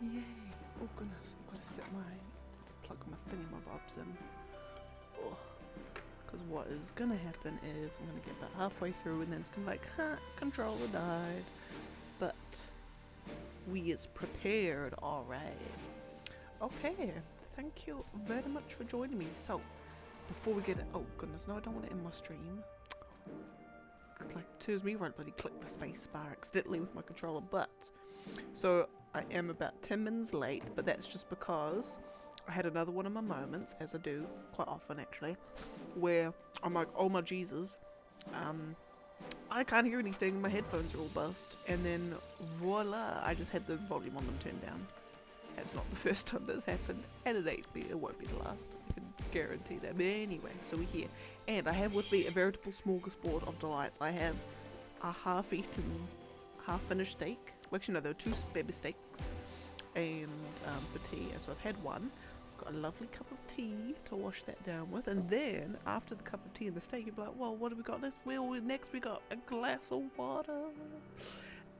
Yay! Oh goodness, I've got to plug my thingamabobs in. Oh, because what is gonna happen is I'm gonna get about halfway through and then it's gonna be like, huh, controller died. But we is prepared, alright. Okay, thank you very much for joining me. So, before we get it, oh goodness, no, I don't want to end my stream. Like, turns me right, bloody click the space bar accidentally with my controller, but, so I am about 10 minutes late, but that's just because I had another one of my moments, as I do quite often actually, where I'm like, oh my Jesus, I can't hear anything, my headphones are all bust, and then voila, I just had the volume on them turned down. It's not the first time that's happened, and it won't be the last. I can guarantee that. But anyway, so we're here. And I have with me a veritable smorgasbord of delights. I have a half-eaten, half-finished steak. Well, actually, no, there were 2 baby steaks. And for tea, so I've had one. Got a lovely cup of tea to wash that down with. And then, after the cup of tea and the steak, you'll be like, well, what have we got next? Well, next we got a glass of water.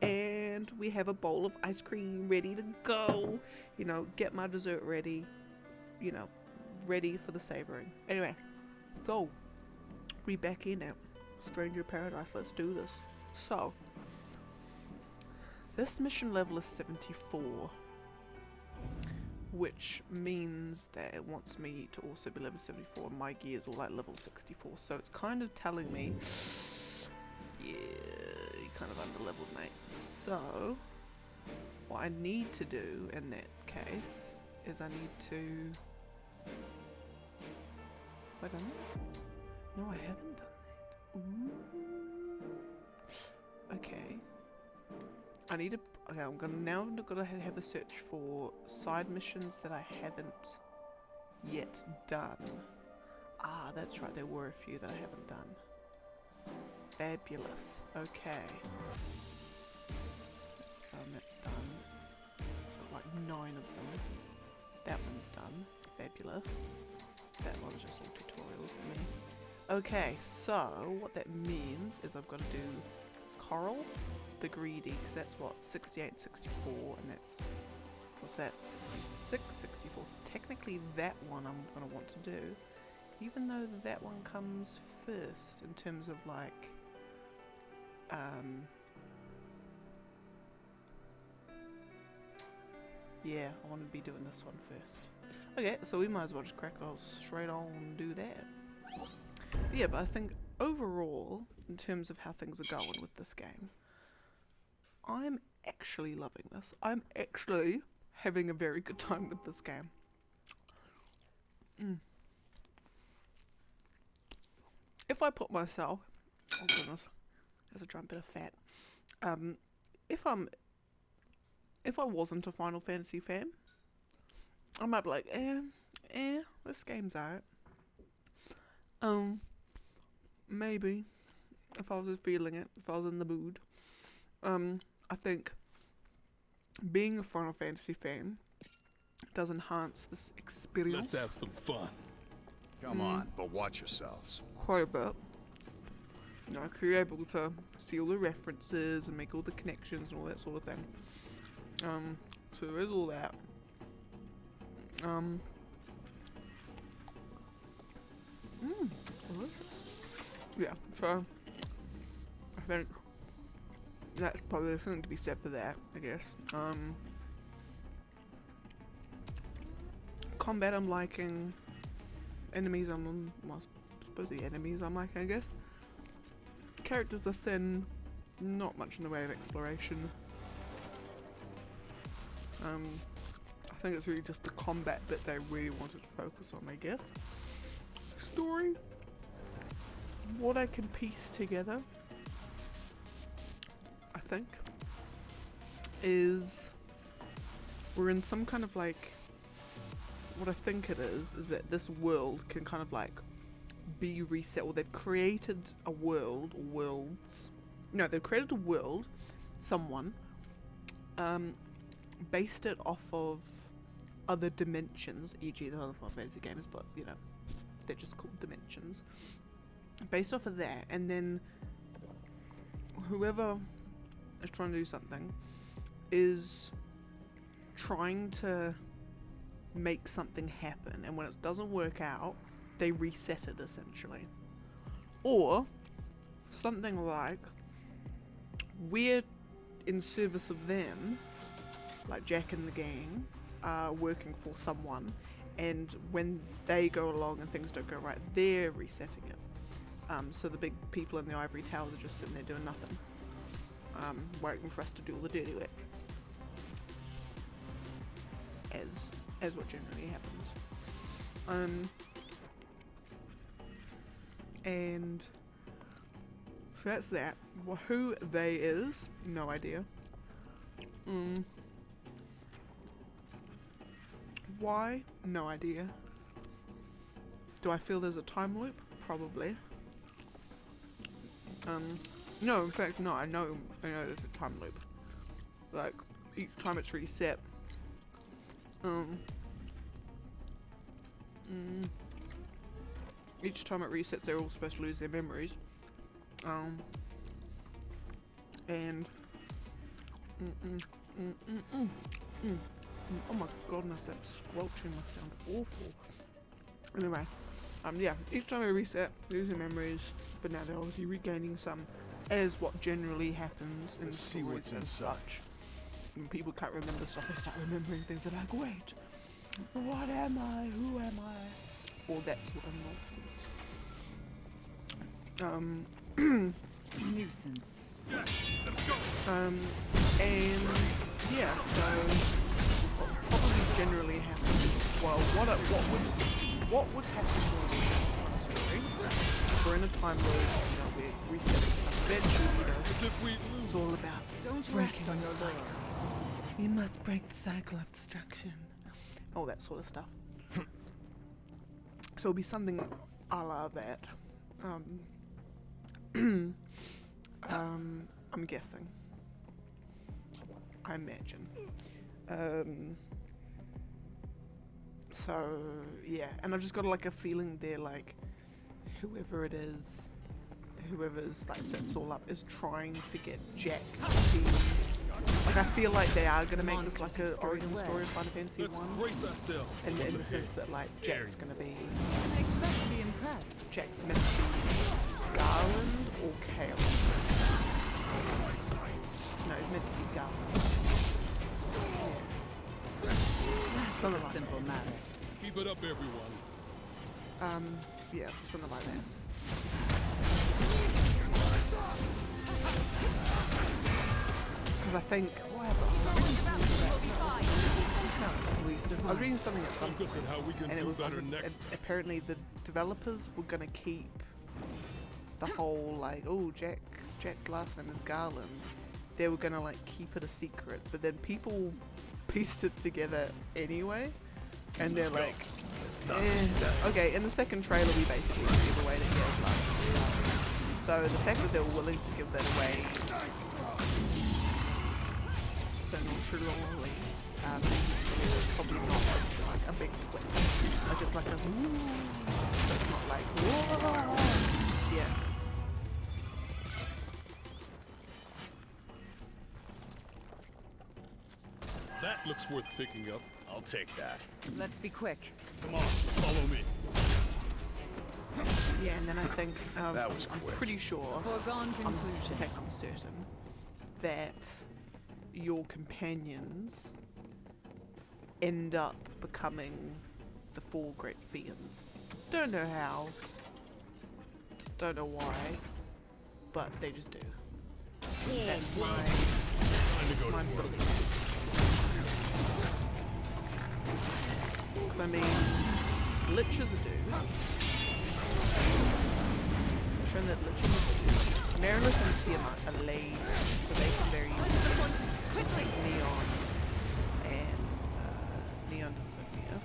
And we have a bowl of ice cream ready to go. You know, get my dessert ready. You know, ready for the savouring. Anyway, so we back in now. Stranger Paradise, let's do this. So, this mission level is 74. Which means that it wants me to also be level 74. My gear is all at level 64. So it's kind of telling me, yeah, you're kind of under-leveled, mate. So, what I need to do in that case is I need to... Have I done that? No, I haven't done that. Ooh. Okay. I need to... Okay, I'm gonna have a search for side missions that I haven't yet done. Ah, that's right, there were a few that I haven't done. Fabulous. Okay. That's done. It's got like 9 of them. That one's done. Fabulous. That one's just all tutorials for me. Okay, so what that means is I've got to do Coral, the Greedy, because that's what, 68, 64, and that's, what's that, 66, 64. So technically that one I'm going to want to do, even though that one comes first in terms of like, yeah, I want to be doing this one first. Okay, so we might as well just crack on straight on and do that. But yeah, but I think overall, in terms of how things are going with this game, I'm actually loving this. I'm actually having a very good time with this game. If I put myself, oh goodness, there's a giant bit of fat. If I wasn't a Final Fantasy fan, I might be like, this game's out. Maybe, if I was just feeling it, if I was in the mood. I think being a Final Fantasy fan does enhance this experience. Let's have some fun. Come on, but watch yourselves. Quite a bit. You know, if you're able to see all the references and make all the connections and all that sort of thing. So there is all that. Yeah, so I think that's probably something to be said for that, I guess. Combat I'm liking. Enemies well, I suppose the enemies I'm liking, I guess. Characters are thin, not much in the way of exploration. I think it's really just the combat bit they really wanted to focus on, I guess. Story, what I can piece together, I think, is we're in some kind of like, what I think it is that this world can kind of like be reset, or they've created a world, or worlds, no, they've created a world, someone, based it off of other dimensions, e.g. the other Final Fantasy games, but you know, they're just called dimensions, based off of that, and then whoever is trying to do something is trying to make something happen, and when it doesn't work out, they reset it essentially. Or something like we're in service of them, like Jack and the gang are working for someone, and when they go along and things don't go right, they're resetting it. So the big people in the ivory towers are just sitting there doing nothing, waiting for us to do all the dirty work, as what generally happens. And so that's that. Well, who they is, no idea. Why? No idea. Do I feel there's a time loop? Probably. No, in fact, no, I know there's a time loop. Like, each time it's reset. Each time it resets, they're all supposed to lose their memories. And oh my goodness, that squelching must sound awful. Anyway, yeah, each time I reset, losing memories, but now they're obviously regaining some, as what generally happens in stories as such. When people can't remember stuff, they start remembering things. They're like, wait, what am I? Who am I? All that sort of nonsense. Nuisance. And yeah, so what probably generally happens. Well, what would happen normally in this story? We're in a time where we're resetting stuff. Eventually, it's all about Don't rest on your cycle. laurels. We must break the cycle of destruction. All that sort of stuff. So it'll be something a la that. I'm guessing. I imagine. So yeah, and I've just got like a feeling there, like whoever's like sets all up is trying to get Jack to be. Like I feel like they are gonna make this like an origin story of Final Fantasy 1. In the sense that like Jack's gonna be. I expect to be impressed. Jack's meant to be Garland or Chaos. No, it's meant to be Garland. Yeah. Something It's a like simple that. matter. Keep it up, everyone. Yeah, something like that. Because I think I was reading something at some Focus point, on how we can and it do was like, better next. apparently the developers were gonna keep the whole like, oh, Jack's last name is Garland. They were gonna like keep it a secret, but then people pieced it together anyway, and they're like, okay. In the second trailer, we basically give away that he has last name is Garland. So the fact that they were willing to give that away so nonchalantly, it's probably not like a big twist. Like it's like a ooh, but it's not like whoa. Yeah. That looks worth picking up. I'll take that. Let's be quick. Come on, follow me. Yeah, and then I think That was I'm quick. pretty sure. Foregone In conclusion. fact, I'm certain that your companions end up becoming the four great fiends. Don't know how, don't know why, but they just do. That's Time to go my to work. belief. Because I mean, Lich is a dude. I've shown that Lich is a dude. Meredith and Tiamat are ladies, so they can very easily quickly Neon and Sophia.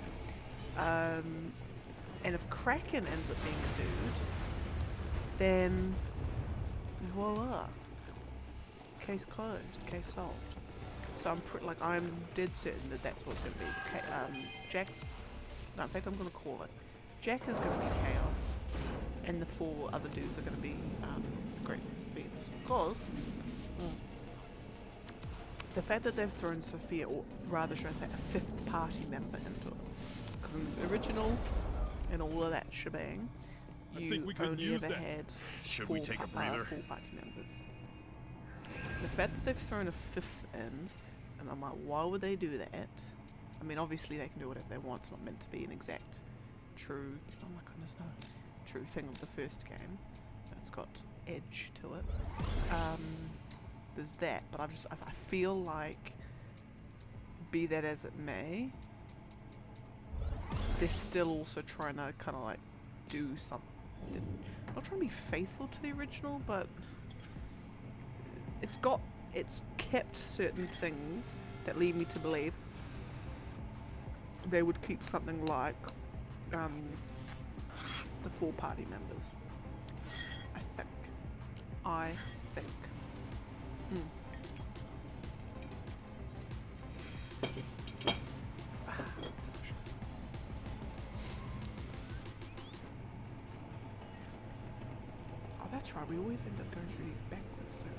And if Kraken ends up being a dude, then voila, case closed, case solved. So I'm dead certain that that's what's going to be. Jack's. No, in fact, I'm going to call it. Jack is going to be Chaos, and the four other dudes are going to be Great Fiends. Cause the fact that they've thrown Sophia, or rather should I say a fifth party member into it, because in the original and all of that shebang, I you think we could only use ever that. had Should four, we take a breather? four party members. The fact that they've thrown a fifth in, and I'm like, why would they do that? I mean, obviously they can do whatever they want. It's not meant to be an exact, true. Oh my goodness, no, true thing of the first game. It's got edge to it. There's that, but I feel like, be that as it may, they're still also trying to kind of like do something. Not trying to be faithful to the original, but it's kept certain things that lead me to believe they would keep something like the four party members. I think. Delicious. Oh, that's right. We always end up going through these backwards, don't we?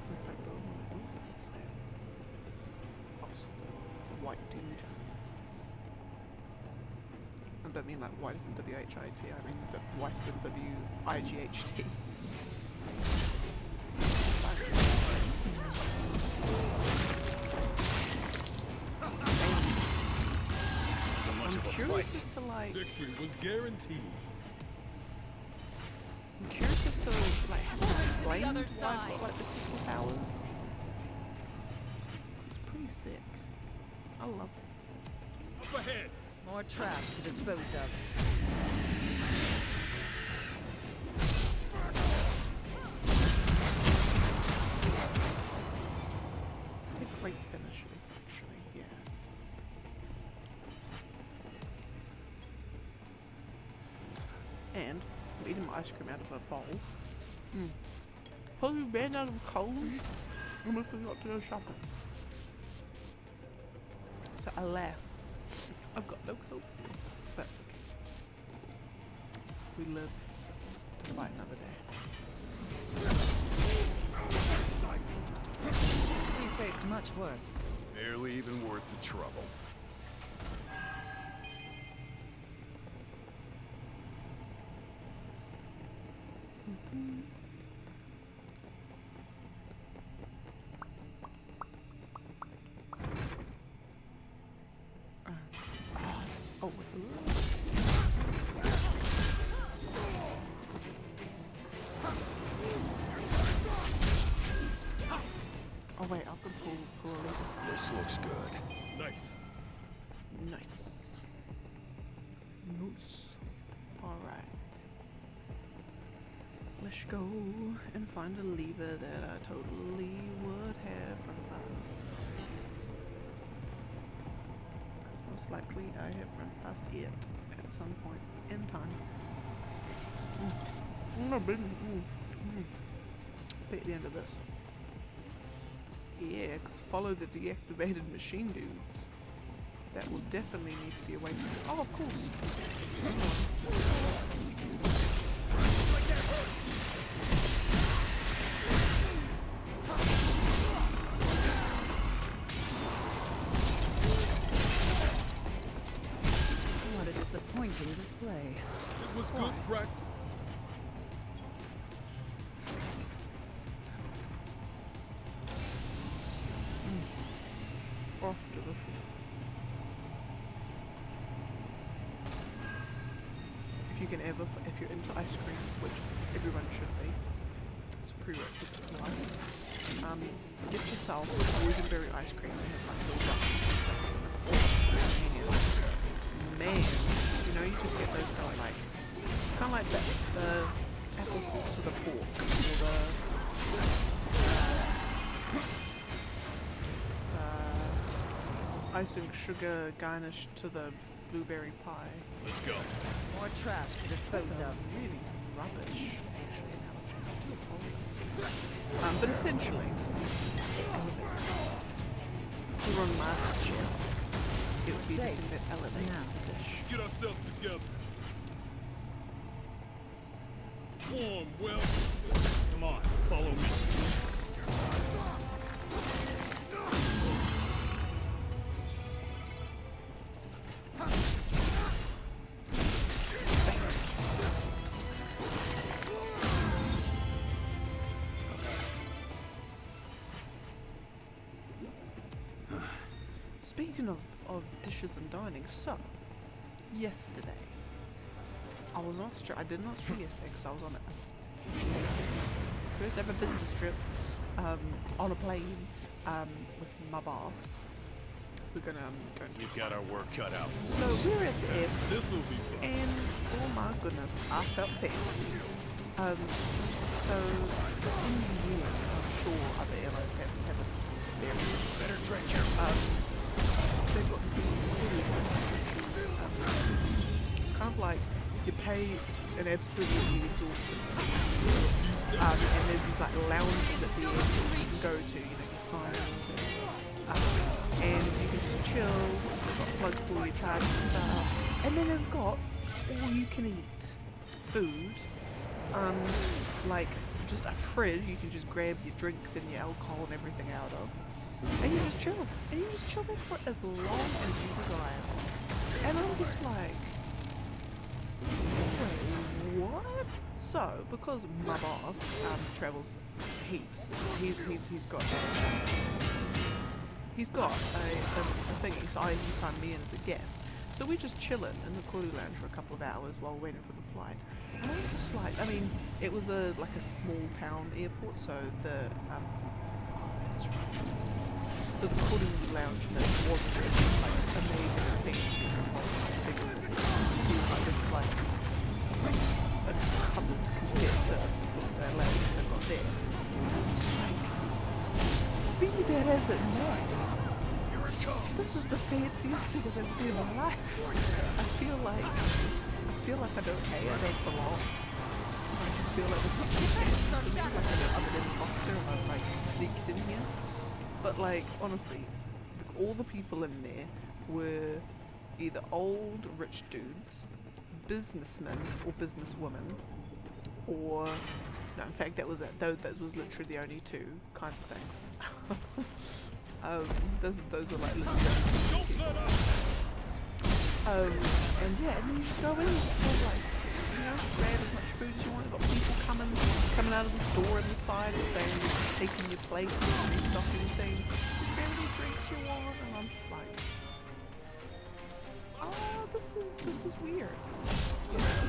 So in fact, what's that? Oh, it's just a white dude. I don't mean like white as in W-H-I-T, I mean white as in W-I-G-H-T. I'm curious as to like... Victory was guaranteed. I'm curious as to like how to explain why other I've side. got like the crystal powers. It's pretty sick. I love it. Up ahead. More trash to dispose of. They're great finishes, actually, yeah. And I'm eating my ice cream out of a bowl. Probably ran out of cold and we forgot to go shopping. So alas, I've got no clothes. That's okay. We live to fight another day. We faced much worse. Barely even worth the trouble. Oh, oh wait, I can pull a lever side. This looks good. Nice. Nice. Nice. Alright. Let's go and find a lever that I totally would have run past. Because most likely I have run past it at some point in time. Be at the end of this. Yeah, because follow the deactivated machine dudes. That will definitely need to be away from it. Oh, of course. What a disappointing display. It was good practice. Oh, delicious. If you can ever, if you're into ice cream, which everyone should be, it's a prerequisite to life, get yourself a boysenberry ice cream that has like little buttons in it. Man, you know, you just get those kind of like the apple sauce to the pork, or the icing sugar garnish to the blueberry pie. Let's go. More trash to dispose That's a of. really rubbish, actually, analogy. I do apologize. But essentially, it elevates it. If we're on MasterChef, it would be the Safe. thing that elevates Now. the dish. Get ourselves together. Warm, well. Come on, follow me. speaking of dishes and dining, so yesterday I was not I did not stream yesterday because I was on a first ever business trip on a plane with my boss. We're gonna go into We've got our work cut out. So we're at the airport, This'll be fun. and oh my goodness, I felt fancy. So in New Zealand, I'm sure other airlines have a very Better tread carefully. they've got this little it's kind of like you pay an absolutely exhaustive and there's these like lounges at the end that you can go to, you know, you sign into and you can just chill, they've got plugs for all your cards and stuff, and then it's got all you can eat food, like just a fridge you can just grab your drinks and your alcohol and everything out of, and you just chill, and you just chill there for as long as you desire. And I'm just like, wait, what? So, because my boss travels heaps, he's got a thingy, so he signed me in as a guest. So we're just chilling in the Koru lounge for a couple of hours while waiting for the flight. And I'm just like, I mean, it was like a small town airport, so the so the Koru lounge wasn't really like amazing and fancy as a bigger city. Like this is like a cupboard compared to the lounge they've got there. It's like, be that as it may, this is the fanciest thing I've ever seen in my life. I feel like I don't belong. I feel like this is too fancy for me, like I'm an imposter and I've like sneaked in here. But like, honestly, all the people in there were either old rich dudes, businessmen or businesswomen, or no, in fact that was it. Those was literally the only two kinds of things. Those were like literally people. And yeah, and then you just go in and just go like, you know, grab as much food as you want. You've got people coming out of the store on the side and saying you're taking your plate and restocking things. Just grab any drinks you want, and I'm just like, oh, this is weird. You know?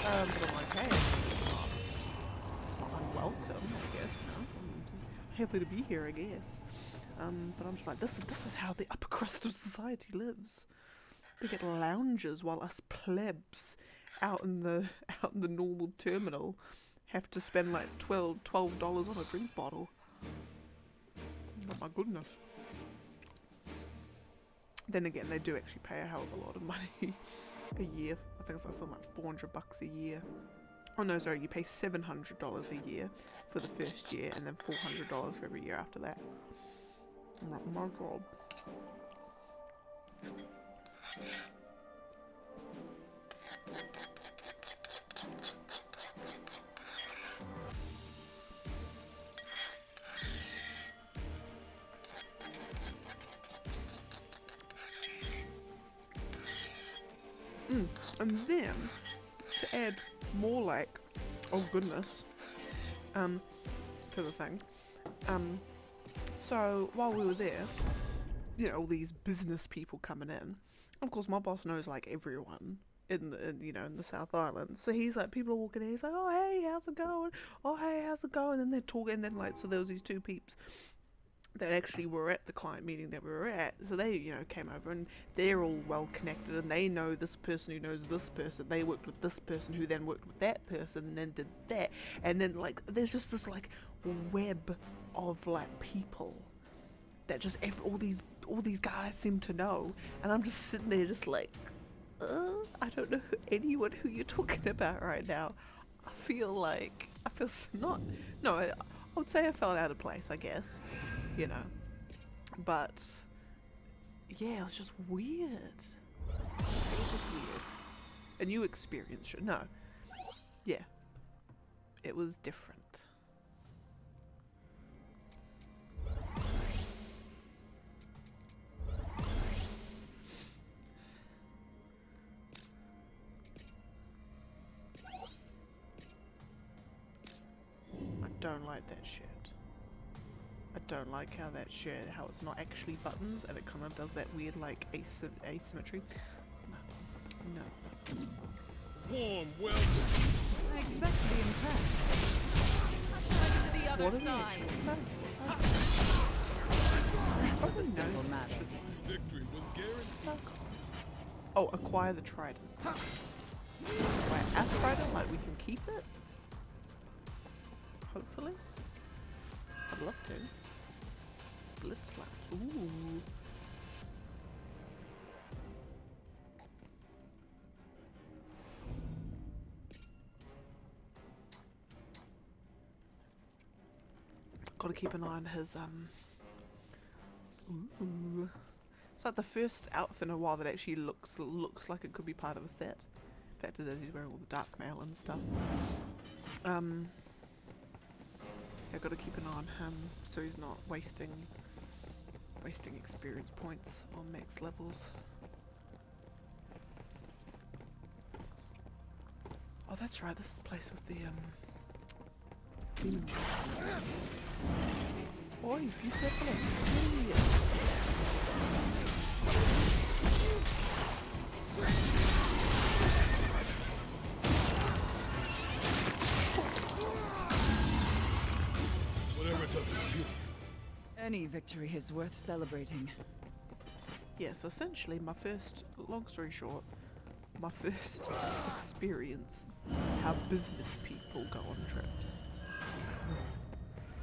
But I'm like, hey, it's not unwelcome, I guess, you know. I'm happy to be here, I guess. But I'm just like, this is how the upper crust of society lives. They get lounges while us plebs out in the normal terminal have to spend like $12 on a drink bottle. Oh my goodness. Then again, they do actually pay a hell of a lot of money a year. I think it's like something like $400 a year. Oh no, sorry, you pay $700 a year for the first year and then $400 for every year after that. I'm like, my god. And then, to add more like, oh goodness, to the thing, so while we were there, you know, all these business people coming in. Of course, my boss knows like everyone in the South Island. So he's like, people are walking in. He's like, oh hey, how's it going? Oh hey, how's it going? And then they're talking. And then like, so there was these two peeps that actually were at the client meeting that we were at. So they, you know, came over and they're all well connected and they know this person who knows this person. They worked with this person who then worked with that person and then did that. And then like, there's just this like web of like people that just all these guys seem to know, and I'm just sitting there just like, I don't know anyone who you're talking about right now. I would say I felt out of place, I guess, you know, but yeah, it was just weird. A new experience, no, yeah, it was different. Don't like that shit. I don't like how that shit, how it's not actually buttons and it kind of does that weird like asymmetry. No. Warm welcome. I expect to be impressed. To the other What are the side. actual sounds? What's that? That was a Probably simple no. matter. Victory was guaranteed. Oh, acquire the trident. Acquire our trident, like we can keep it? Hopefully? I'd love to. Blitz slaps. Ooh. Gotta keep an eye on his ooh. It's like the first outfit in a while that actually looks like it could be part of a set. In fact, it is. He's wearing all the dark mail and stuff. Yeah, gotta keep an eye on him so he's not wasting experience points on max levels. Oh, that's right. This is the place with the demon wolves. Oi, you said this. Whatever it does is beautiful. Any victory is worth celebrating. Yeah, so essentially long story short, my first experience how business people go on trips.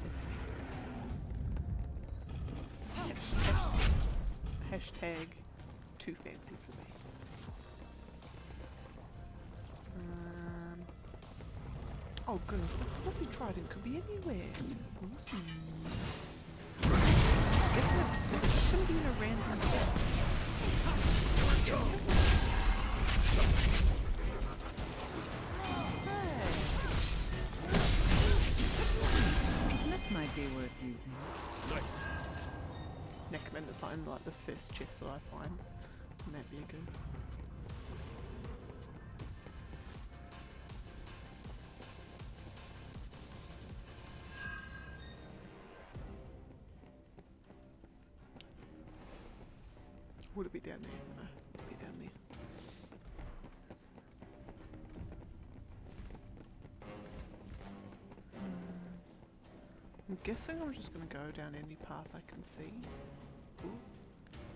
It's fancy. Hashtag too fancy for me. Oh goodness, the bloody trident could be anywhere. Ooh. Is it just going to be in a random place? This might be worth using. Nice. Neckerman is not in like the first chest that I find. Wouldn't that be good? Would it be down there? No, it'd be down there. I'm guessing I'm just gonna go down any path I can see. Ooh.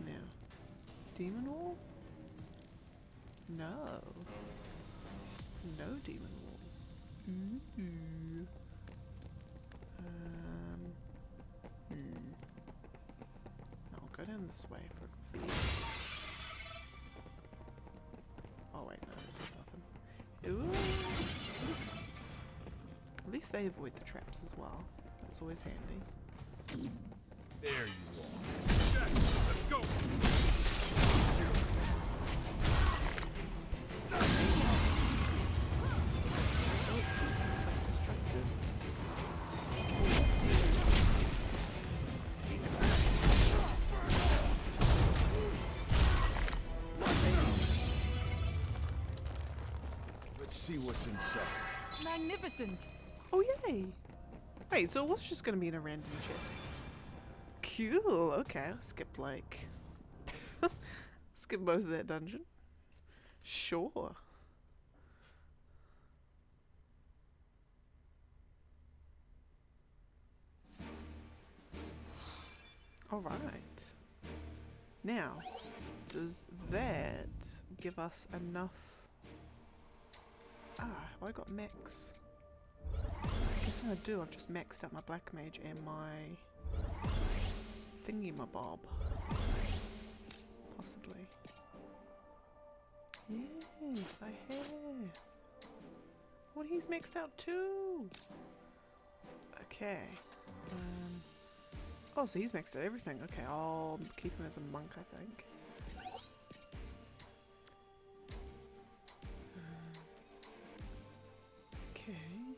Now, demon wall? No. No demon wall. Ooh. I'll go down this way for a bit. Oh wait, no, there's nothing. Ooh. At least they avoid the traps as well. That's always handy. There you are. Jack, let's go. Let's see what's inside. Magnificent! Oh yay! Wait, so it was just gonna be in a random chest. Cool, okay, I skipped like skip most of that dungeon. Sure. Alright. Now, does that give us enough? Well, I got max. I guess I do. I've just maxed out my black mage and my thingy-my-bob. Possibly. Yes, I have. What, he's maxed out too? Okay. Oh, so he's maxed out everything. Okay, I'll keep him as a monk, I think.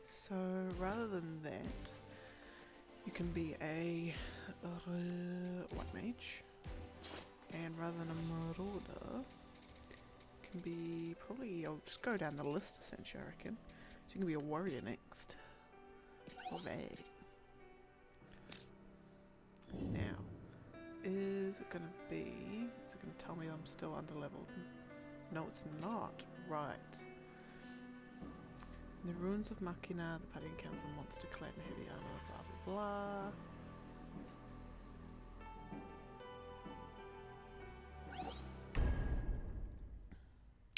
So rather than that, you can be a white mage, and rather than a marauder, you can be probably, I'll just go down the list essentially, I reckon. So you can be a warrior next. Alright. is it gonna be? Is it gonna tell me I'm still underleveled? No, it's not. Right. In the ruins of Makina, the party encounters a monster clad in heavy armor, blah blah blah.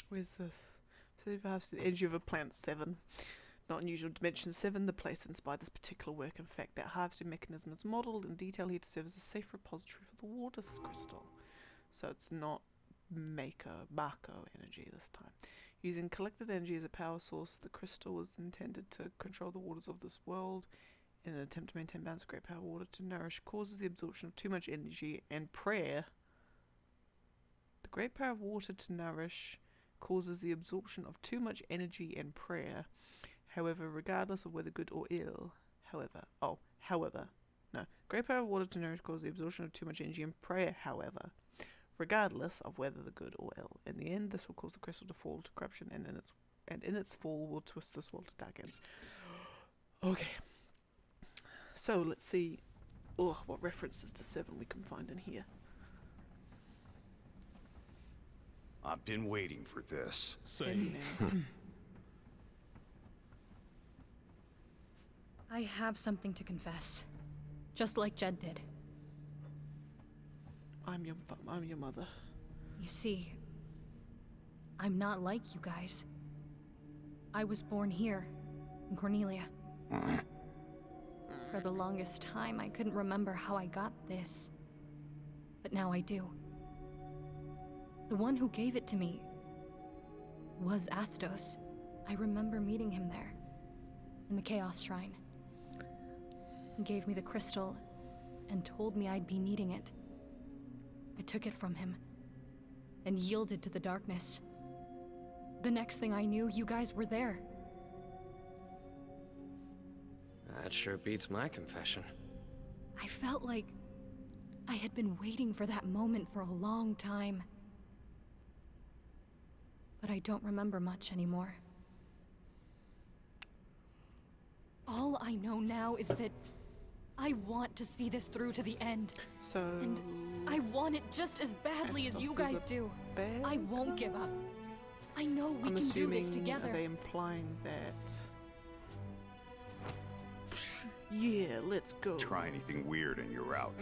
Where's this? So if I have the energy of a plant 7. Not unusual dimension 7, the place inspired this particular work. In fact, that harvesting mechanism is modelled in detail here to serve as a safe repository for the water crystal. So it's not Mako energy this time. Using collected energy as a power source, the crystal was intended to control the waters of this world. In an attempt to maintain balance, great power of water to nourish causes the absorption of too much energy and prayer. The great power of water to nourish causes the absorption of too much energy and prayer. However, regardless of whether good or ill, great power of water to nourish causes the absorption of too much energy and prayer, however, regardless of whether the good or ill. In the end, this will cause the crystal to fall to corruption, and in its fall will twist this world to dark ends. Okay. So, let's see what references to 7 we can find in here. I've been waiting for this. Same. I have something to confess. Just like Jed did. I'm your mother. You see, I'm not like you guys. I was born here, in Cornelia. For the longest time, I couldn't remember how I got this. But now I do. The one who gave it to me was Astos. I remember meeting him there, in the Chaos Shrine. He gave me the crystal and told me I'd be needing it. I took it from him and yielded to the darkness. The next thing I knew, you guys were there. That sure beats my confession. I felt like I had been waiting for that moment for a long time. But I don't remember much anymore. All I know now is that I want to see this through to the end. So... And I want it just as badly as you guys do. I won't give up. I know we can do this together. Are they implying that... Yeah, let's go. Try anything weird and you're out.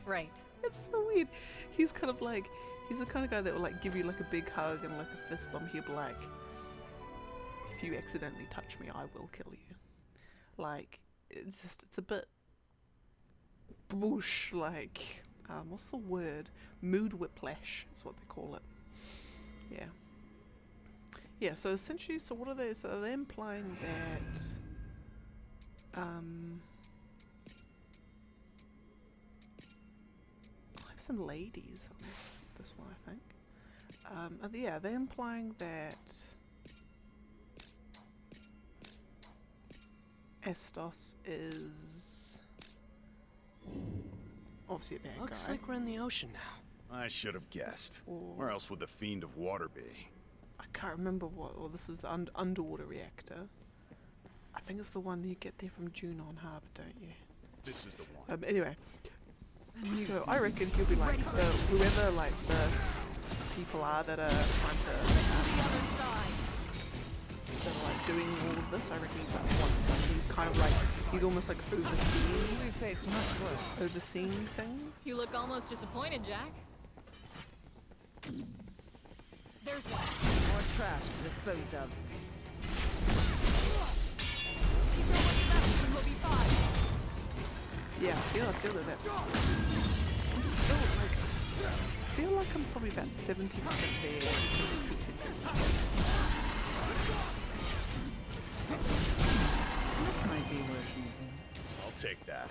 Right. It's so weird. He's kind of like... He's the kind of guy that will like give you like a big hug and like a fist bump. He'll be like, if you accidentally touch me, I will kill you. Like, it's a bit boosh, like, what's the word? Mood whiplash is what they call it. Yeah. Yeah, so essentially, so what are they, so are they implying that, I have some ladies on this one, I think. Yeah, they're implying that Astos is obviously a bad guy. Looks like we're in the ocean now. I should have guessed. Or- Where else would the Fiend of Water be? I can't remember what. Well, this is the underwater reactor. I think it's the one that you get there from Junon Harbour, don't you? This is the one. Anyway, so I reckon he'll be like whoever like the people are that are trying to that are like doing all of this. I reckon he's like one of them. He's kind of like he's almost like overseeing. We've faced much worse. Overseeing things. You look almost disappointed, Jack. There's one. More trash to dispose of. Keep going with that, and we'll be fine. Yeah, I feel that that's... I'm still, like... I feel like I'm probably about 70% there in terms of piecing things together. This might be worth using. I'll take that.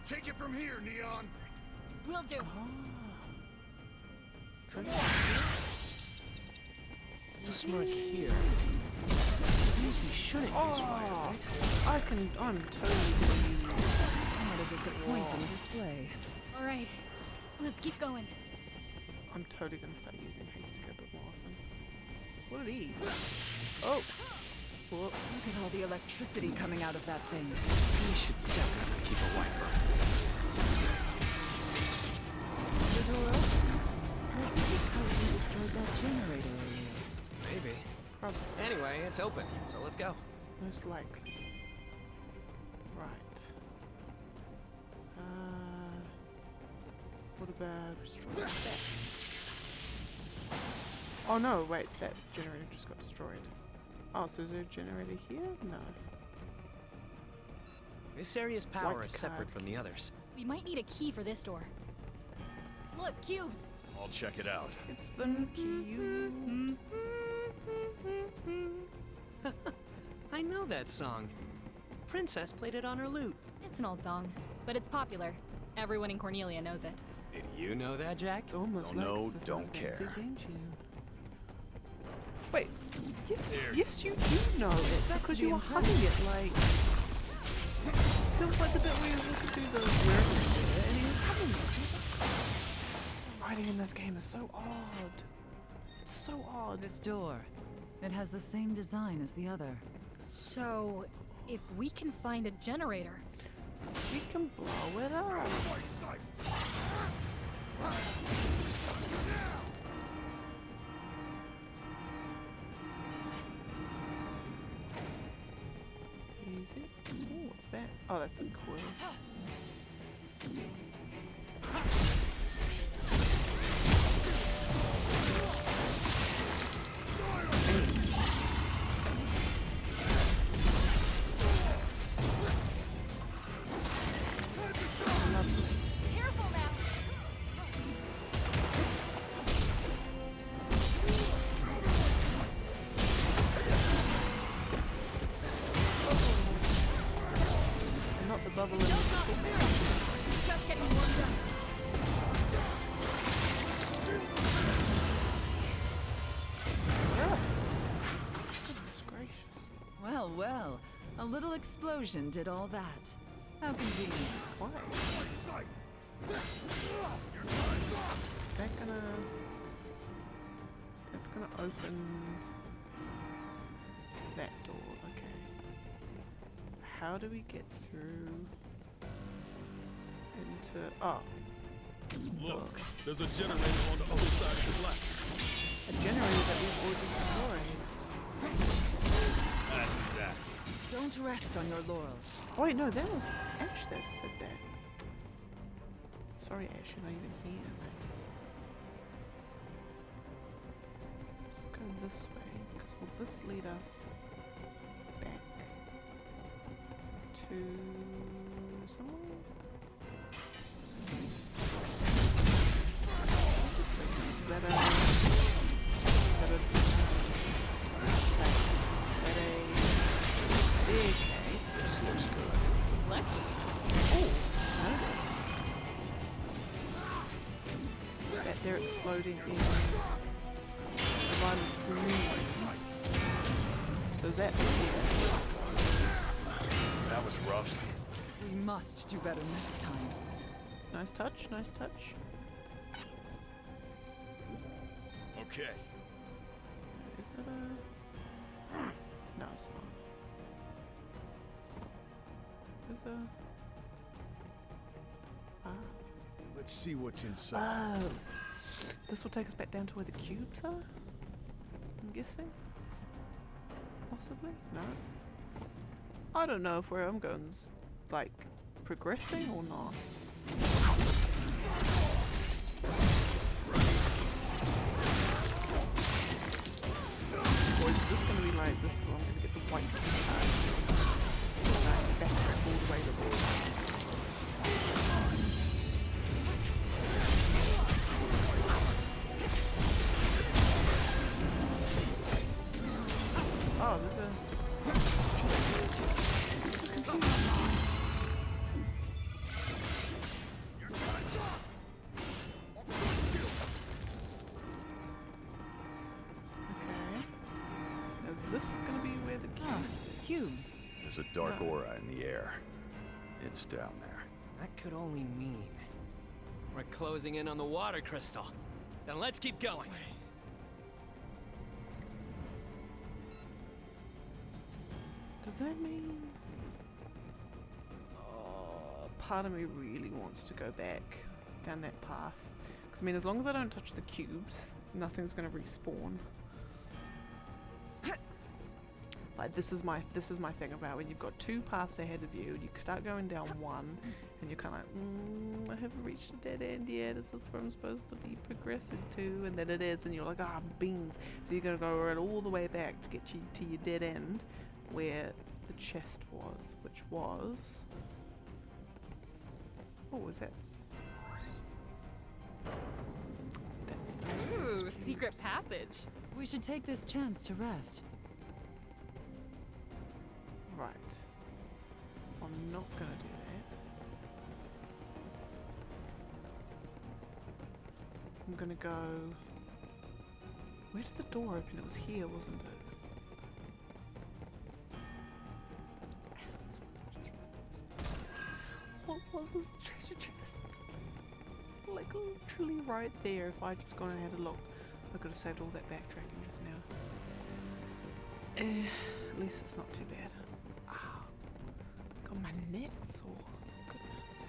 Take it from here, Neon! Will do. This mark here. We shouldn't use fire, right? I'm totally gonna use... Not a disappointing display. All right, let's keep going. I'm totally gonna start using haste to go a bit more often. What are these? Oh! Well, all the electricity coming out of that thing. We should definitely keep a wiper. The door open. Was it because we destroyed that generator earlier? Maybe. Probably. Anyway, it's open, so let's go. Most likely. Right. What about destroying that? Oh no, wait, that generator just got destroyed. Oh, so is there a generator here? No. This area's power White is separate card. from the others. We might need a key for this door. Look, cubes! I'll check it out. It's the cubes. I know that song. Princess played it on her lute. It's an old song, but it's popular. Everyone in Cornelia knows it. Did you know that, Jack? It's almost Don't like know, it's the don't Final Fantasy care. theme tune. Wait, yes, There. yes, you do know it because you were humming it like. There was like the bit where you could do the lyrics with it, and he was humming it. Writing in this game is so odd. It's so odd. This door. It has the same design as the other. So, if we can find a generator, We can blow it up. My sight. Easy. Ooh, what's that? Oh, that's a quill. careful now! And not the bubble in the Just getting warmed up. Goodness gracious. Well, well. A little explosion did all that. How convenient. Why? My sight. Is that gonna... That's gonna open... that door, okay. How do we get through... into... oh. Look, there's a generator on the other side of the flat. A generator that we've already destroyed. That's that. Don't rest on your laurels. Oh wait, no, that was Ash that said that. Sorry Ash, you're not even here, mate. Let's go this way, because will this lead us back to somewhere? What's this lead? Is that a... Is that a... Is that a staircase? This looks good. Lucky. Oh, noticed. That they're exploding in the violent green. So is that here? That was rough. We must do better next time. Nice touch, nice touch. Okay. Is it a... No, it's not. Is a... Ah. Let's see what's inside. Oh. This will take us back down to where the cubes are? I'm guessing? Possibly? No? I don't know if where I'm going's, like, progressing or not. Or is this gonna be like this one? I'm gonna get the white card. Like, backtrack all the way to this. Oh, there's a... Okay. Is this gonna be where the cubes is? Cubes. There's a dark aura in the air. It's down there. That could only mean we're closing in on the water crystal. Then let's keep going. Does that mean... Oh, part of me really wants to go back down that path. Because I mean, as long as I don't touch the cubes, nothing's going to respawn. Like, this is my thing about when you've got two paths ahead of you and you start going down one and you're kind of like, I haven't reached a dead end yet, is this where I'm supposed to be progressing to? And then it is, and you're like, ah, beans. So you're going to go right all the way back to get you to your dead end where the chest was, which was... What was that? That's the Ooh, first secret cubes. passage. We should take this chance to rest. Right. I'm not gonna do that. I'm gonna go... Where did the door open? It was here, wasn't it? What was the treasure chest? Like literally right there. If I'd just gone and had a look, I could have saved all that backtracking just now. At least it's not too bad. Ow. Got my neck sore. Goodness.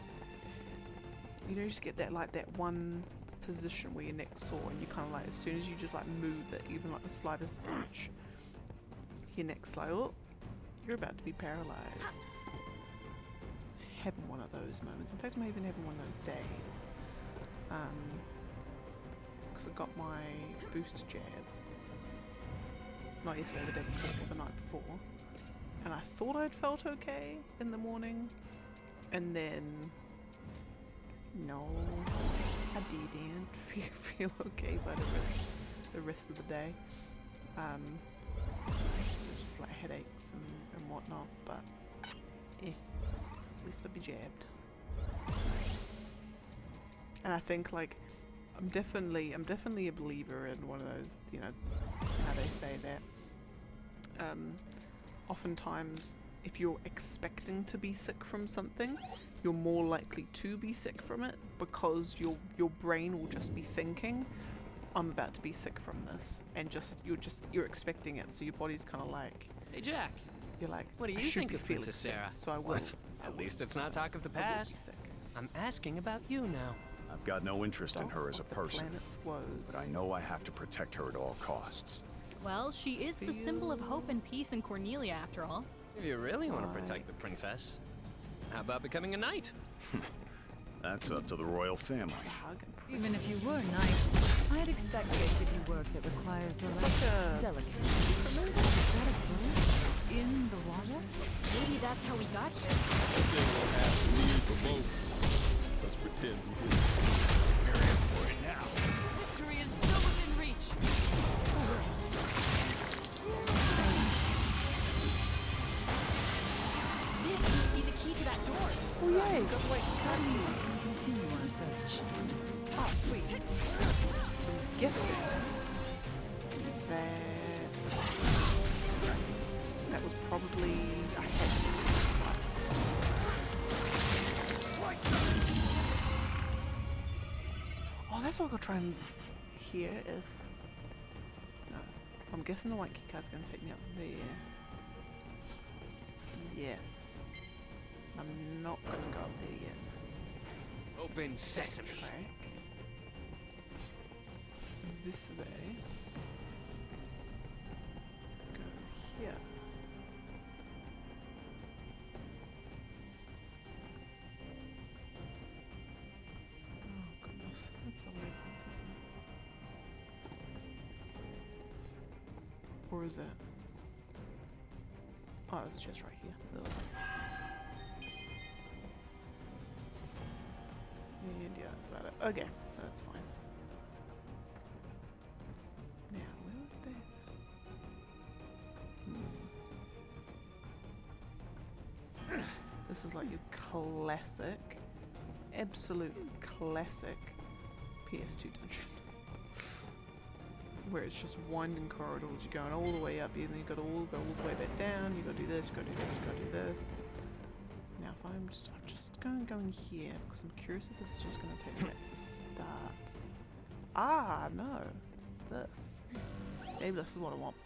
You know, you just get that like that one position where your neck's sore and you kind of like, as soon as you just like move it, even like the slightest inch, your neck's like, oh, you're about to be paralyzed. Having one of those moments. In fact, I'm even having one of those days. Because I got my booster jab. Not yesterday, the day before, but the night before. And I thought I'd felt okay in the morning. And then... No. I didn't feel okay by the rest of the day. Just like headaches and whatnot, but... yeah. At least I'll be jabbed. And I think like I'm definitely a believer in one of those, you know, how they say that oftentimes if you're expecting to be sick from something, you're more likely to be sick from it because your brain will just be thinking, I'm about to be sick from this, and you're expecting it, so your body's kind of like, Hey, Jack. you're like, What do I you should think be of feeling Princess sick, Sarah? so I will. What? At least it's not talk of the I will be past. sick. I'm asking about you now. I've got no interest in Dog her as a of the person, planet's woes. but I know I have to protect her at all costs. Well, she is the symbol of hope and peace in Cornelia, after all. If you really want to Why? protect the princess, how about becoming a knight? That's up to the royal family. It's a hug and pray. Even if you were knight, I'd expect they give you work that requires a It's less like a- delicate. Is that a bird in the water? Maybe that's how we got here. Then we'll have to leave the boats. Let's pretend we didn't see it. Victory is still within reach. This must be the key to that door. Oh yay, got the white That means card. we can continue our search. Oh, sweet. So I'm guessing that was probably I had to do this right. Oh, that's what I'll try and hear if... No. I'm guessing the white key card's going to take me up there. Yes. I'm not going to go up there yet. Open sesame. Track. This way. Go here. Oh goodness, that's a labyrinth, isn't it? Or is it? Oh, it's just right here. The other one. And yeah, that's about it. Okay, so that's fine. Now, where was that? This is like your classic, absolute classic PS2 dungeon. Where it's just winding corridors, you're going all the way up, and then you gotta go all the way back down, you gotta do this, you gotta do this, you gotta do this. Now if I'm just going here, because I'm curious if this is just gonna take me back to the start. Ah, no, it's this. Maybe this is what I want.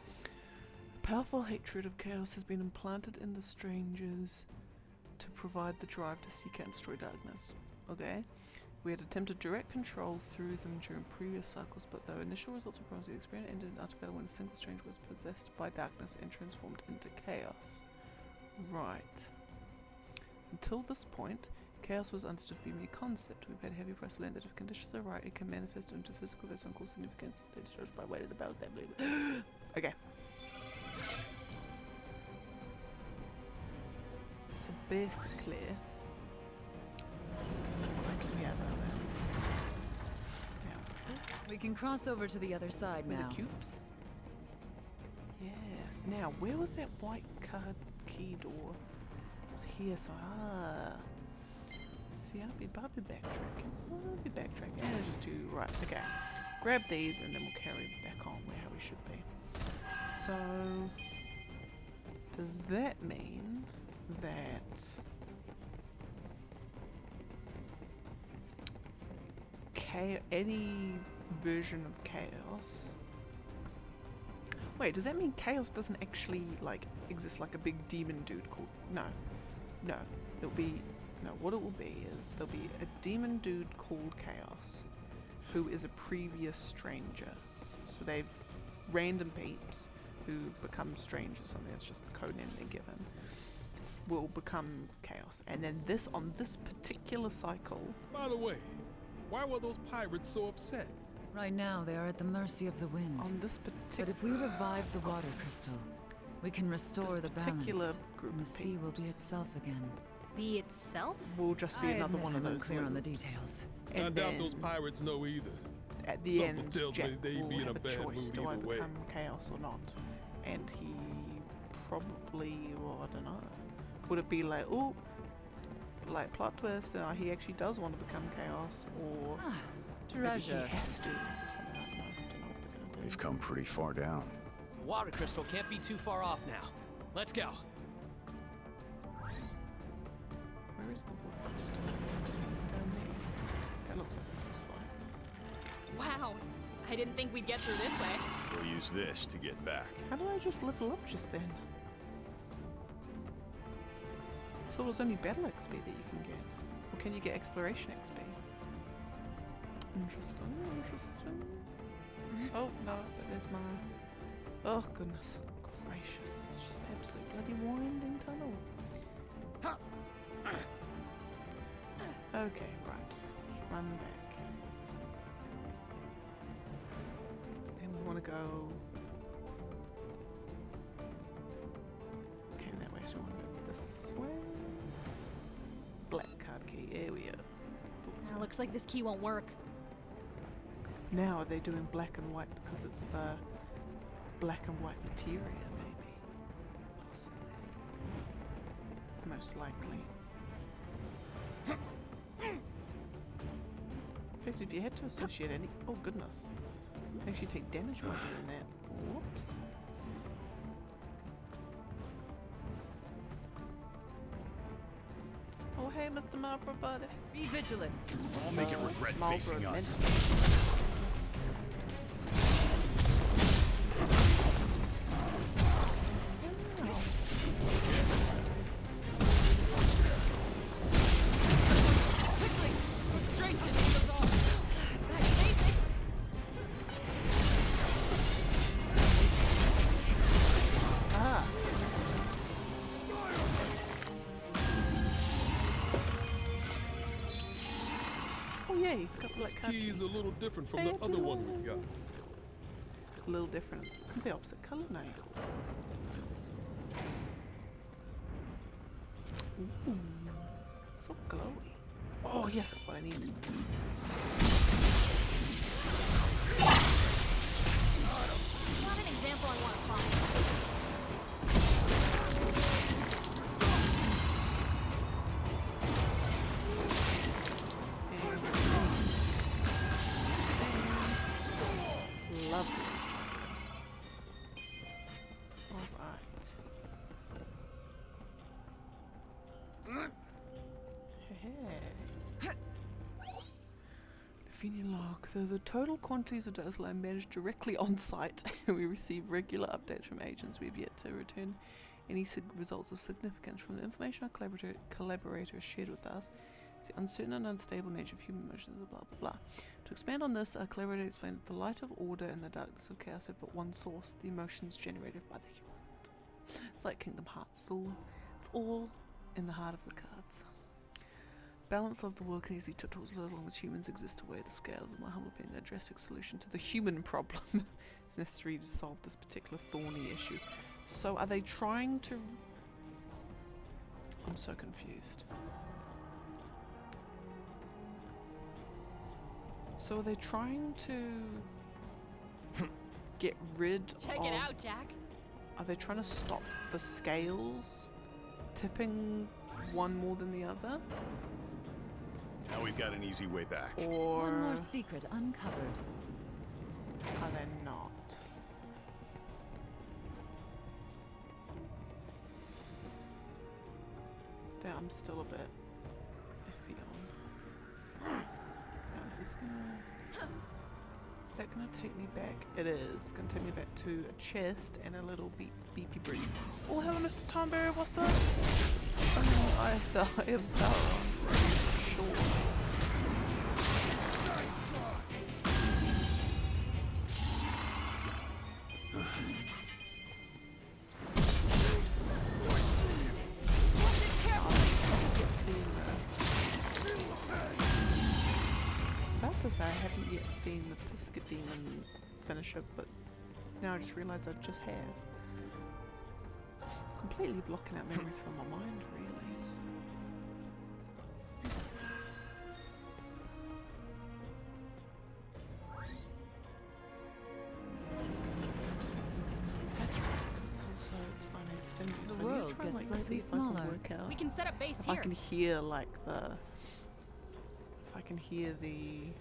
Powerful hatred of chaos has been implanted in the strangers to provide the drive to seek out and destroy darkness. Okay? We had attempted direct control through them during previous cycles, but though initial results were promising, the experiment ended in utter failure when a single stranger was possessed by darkness and transformed into chaos. Right. Until this point, chaos was understood to be a mere concept. We paid a heavy price to learn that if conditions are right, it can manifest into physical events and cause significance and state discharge by way of the bells that believe it. Okay. So basically, I can get out of there. Now it's this. We can cross over to the other side With now. the cubes? Yes. Now, where was that white card key door? It was here, so see, I'll be backtracking. I'll be backtracking. And it's just two. Right, okay. Grab these and then we'll carry them back on where we should be. So, does that mean that any version of chaos? Wait, does that mean chaos doesn't actually like exist like a big demon dude called? No, it'll be what it will be is there'll be a demon dude called Chaos, who is a previous stranger. So they've random peeps who become strangers. Something that's just the code name they're given. Will become Chaos, and then on this particular cycle. By the way, why were those pirates so upset? Right now, they are at the mercy of the wind. On this But particular. if we revive the water crystal, we can restore the particular balance, group and the of sea will be peeps itself again. Be itself? Will just be I another admit one of I'm those. unclear on the loops. details. And I doubt those then pirates know either. At the Something end, tells me Jack they'd will be in have a a bad choice: mood do I either way. become Chaos or not? And he probably, well, I don't know. Would it be like, oh, like plot twist? He actually does want to become Chaos, or Ah, maybe treasure. he has to, or something. I don't know. What they're gonna We've do. come pretty far down. The water crystal can't be too far off now. Let's go. Where is the water crystal? Is it down there? That looks like this is fine. Wow. I didn't think we'd get through this way. We'll use this to get back. How did I just level up just then? I thought it was only battle XP that you can get. Or can you get exploration XP? Interesting, interesting. Oh, no, but there's my... Oh, goodness gracious. It's just absolute bloody winding tunnel. Okay, right. Let's run back. And we want to go... Okay, that way, so we want to go this way. Black card key, here we are. Thought so. Looks like this key won't work. Now are they doing black and white because it's the black and white materia, maybe? Possibly. Most likely. In fact, if you had to associate any... Oh, goodness. You actually take damage by doing that. Whoops. Oh, hey, Mr. Marlborough buddy. Be vigilant. I'll make it regret Marlborough facing us. Menace. Quickly! Go straight to the off. Back to basics. Ah. Oh yay, got the This black card key is a little different from the other one we got. A little different. It could be opposite colour now. Ooh, so glowy. Oh yes, that's what I need. Not an example I want to find. Lovely. Alright. Hey. convenient log. Though the total quantities of data are managed directly on site, we receive regular updates from agents. We've yet to return any results of significance from the information our collaborators shared with us. It's the uncertain and unstable nature of human emotions, blah blah blah. To expand on this, our collaborator explained that the light of order and the darkness of chaos have but one source: the emotions generated by the human. It's like Kingdom Hearts. It's all in the heart of the cards. Balance of the world can easily tip towards as long as humans exist to weigh the scales. In my humble opinion, the drastic solution to the human problem is necessary to solve this particular thorny issue. So are they trying to... I'm so confused. So are they trying to get rid of... Check it out, Jack. Are they trying to stop the scales tipping one more than the other? Now we've got an easy way back. Or One more secret uncovered. are they not? That I'm still a bit iffy on. Now is this gonna... Is that gonna take me back? It is. Gonna take me back to a chest and a little beepy breed. Oh, hello, Mr. Tomberry, what's up? Oh, I thought it was Sauron. Sure. I haven't yet seen the Pisca Demon finisher, but now I just realised I just have. Completely blocking out memories from my mind, really. That's right, because also it's Final Fantasy. The So I need to world try and, gets like, slightly see if I can smaller. work out We can set up base if here. I can hear like the... If I can hear the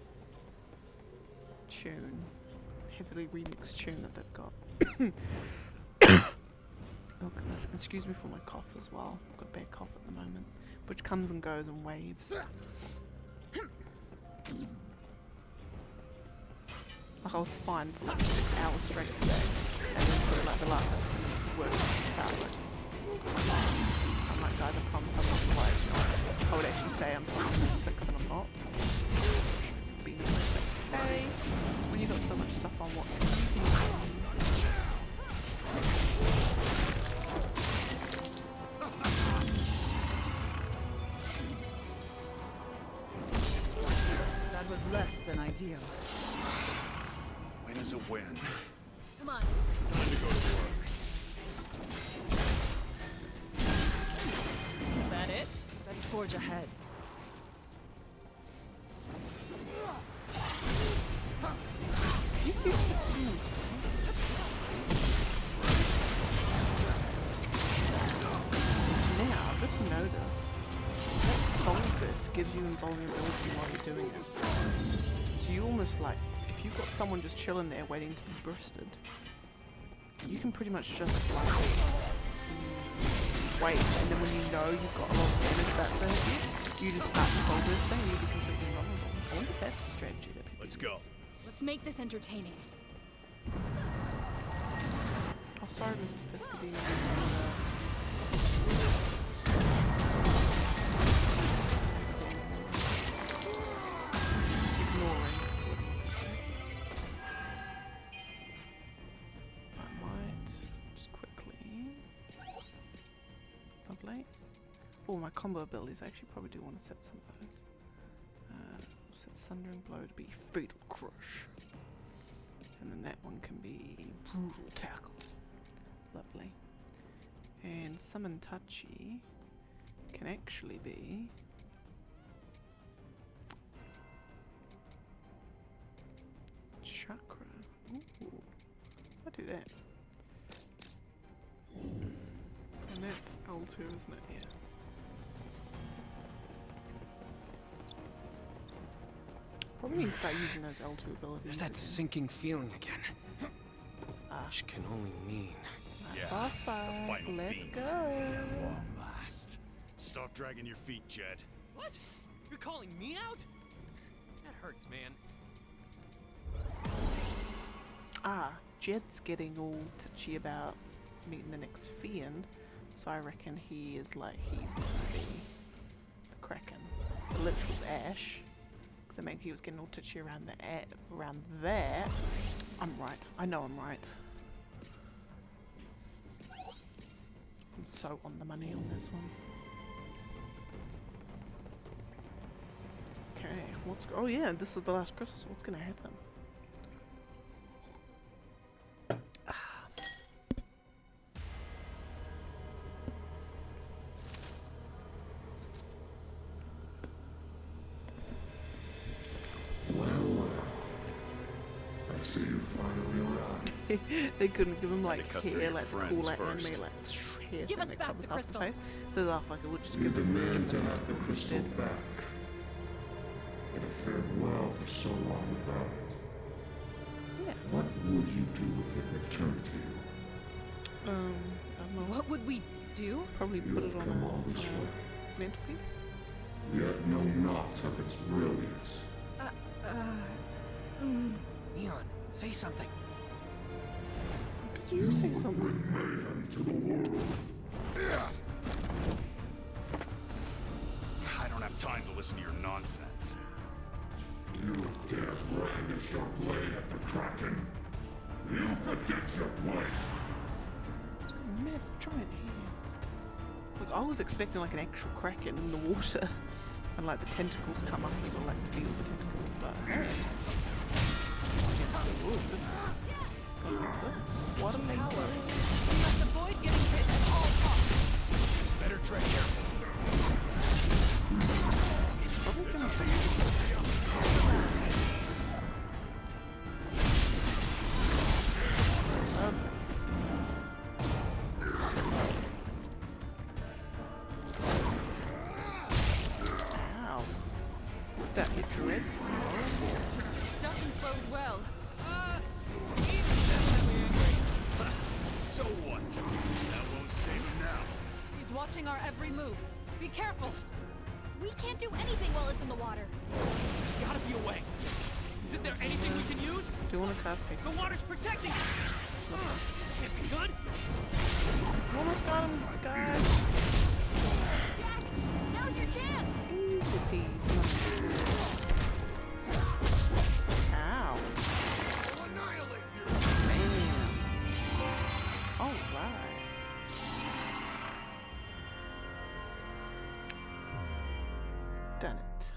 tune, heavily remixed tune that they've got. Oh goodness, excuse me for my cough as well. I've got a bad cough at the moment, which comes and goes in waves. Like I was fine for like 6 hours straight today, and then for like the last 10 minutes of work start with. I'm like, guys, I promise I'm not quiet. I would actually say I'm probably sick, but I'm not. Being like, hey, when you got so much stuff on, what can you do? That was less than ideal. A win is a win. Come on. Time to go to work. Is that it? Let's forge ahead. You see this move? Now, I've just noticed that soul burst gives you invulnerability while you're doing it. So you almost like, if you've got someone just chilling there waiting to be bursted, you can pretty much just like wait, and then when you know you've got a lot of damage back to hit you, you just start the soul burst thing and you'll be completely invulnerable. I wonder if that's a strategy that people Let's use. go. Let's make this entertaining. Oh, sorry, Mr. Piscadena. Ignoring this little mistake. I might just quickly. Lovely. Oh, my combo abilities. I actually probably do want to set some of those. Set Sundering Blow to be Fatal Crush. And then that one can be Brutal Tackle. Lovely. And Summon Touchy can actually be Chakra. Ooh. I'll do that. And that's L2, isn't it? Yeah. Probably need to start using those L2 abilities. There's that again. sinking feeling again. Ah, Which can only mean Yeah, boss the fight. final Let's fiend. go. last. Stop dragging your feet, Jed. What? You're calling me out? That hurts, man. Jed's getting all touchy about meeting the next fiend, so I reckon he's gonna be the Kraken. The Lich was Ash, because I mean he was getting all touchy around that. I'm right. I know I'm right. I'm so on the money on this one. Okay, oh yeah, this is the last Christmas. What's gonna happen? They couldn't give him like hair, like the cool like anime like hair thing that covers half the face. So oh fuck it, we'll just give him the tentacle instead. Farewell for so long without it. Yes. What would you do if it returned to you? I don't know. What would we do? Probably You put have it on come all this way, a mantelpiece. yet know not of its brilliance. Neon, say something. Did you say something? Mayhem to the world. I don't have time to listen to your nonsense. You dare brandish your blade at the Kraken. You forget your place. Mad giant hands. Like I was expecting like an actual Kraken in the water, and like the tentacles come up and you like to feel the tentacles, but hey. Oh goodness. What's this? What a power. We must avoid getting hit at all costs. Better tread careful. It's probably gonna say Ow. That hit your reds, bro. Doesn't bode well. So what? That won't save him now. He's watching our every move. Be careful. We can't do anything while it's in the water. There's gotta be a way. Isn't there anything we can use? Do you want to cast haste? The water's protecting us. This can't be good. Almost got him, guys. Jack, now's your chance. Easy peasy. Ow. I'll annihilate you. Damn. Alright. Done it.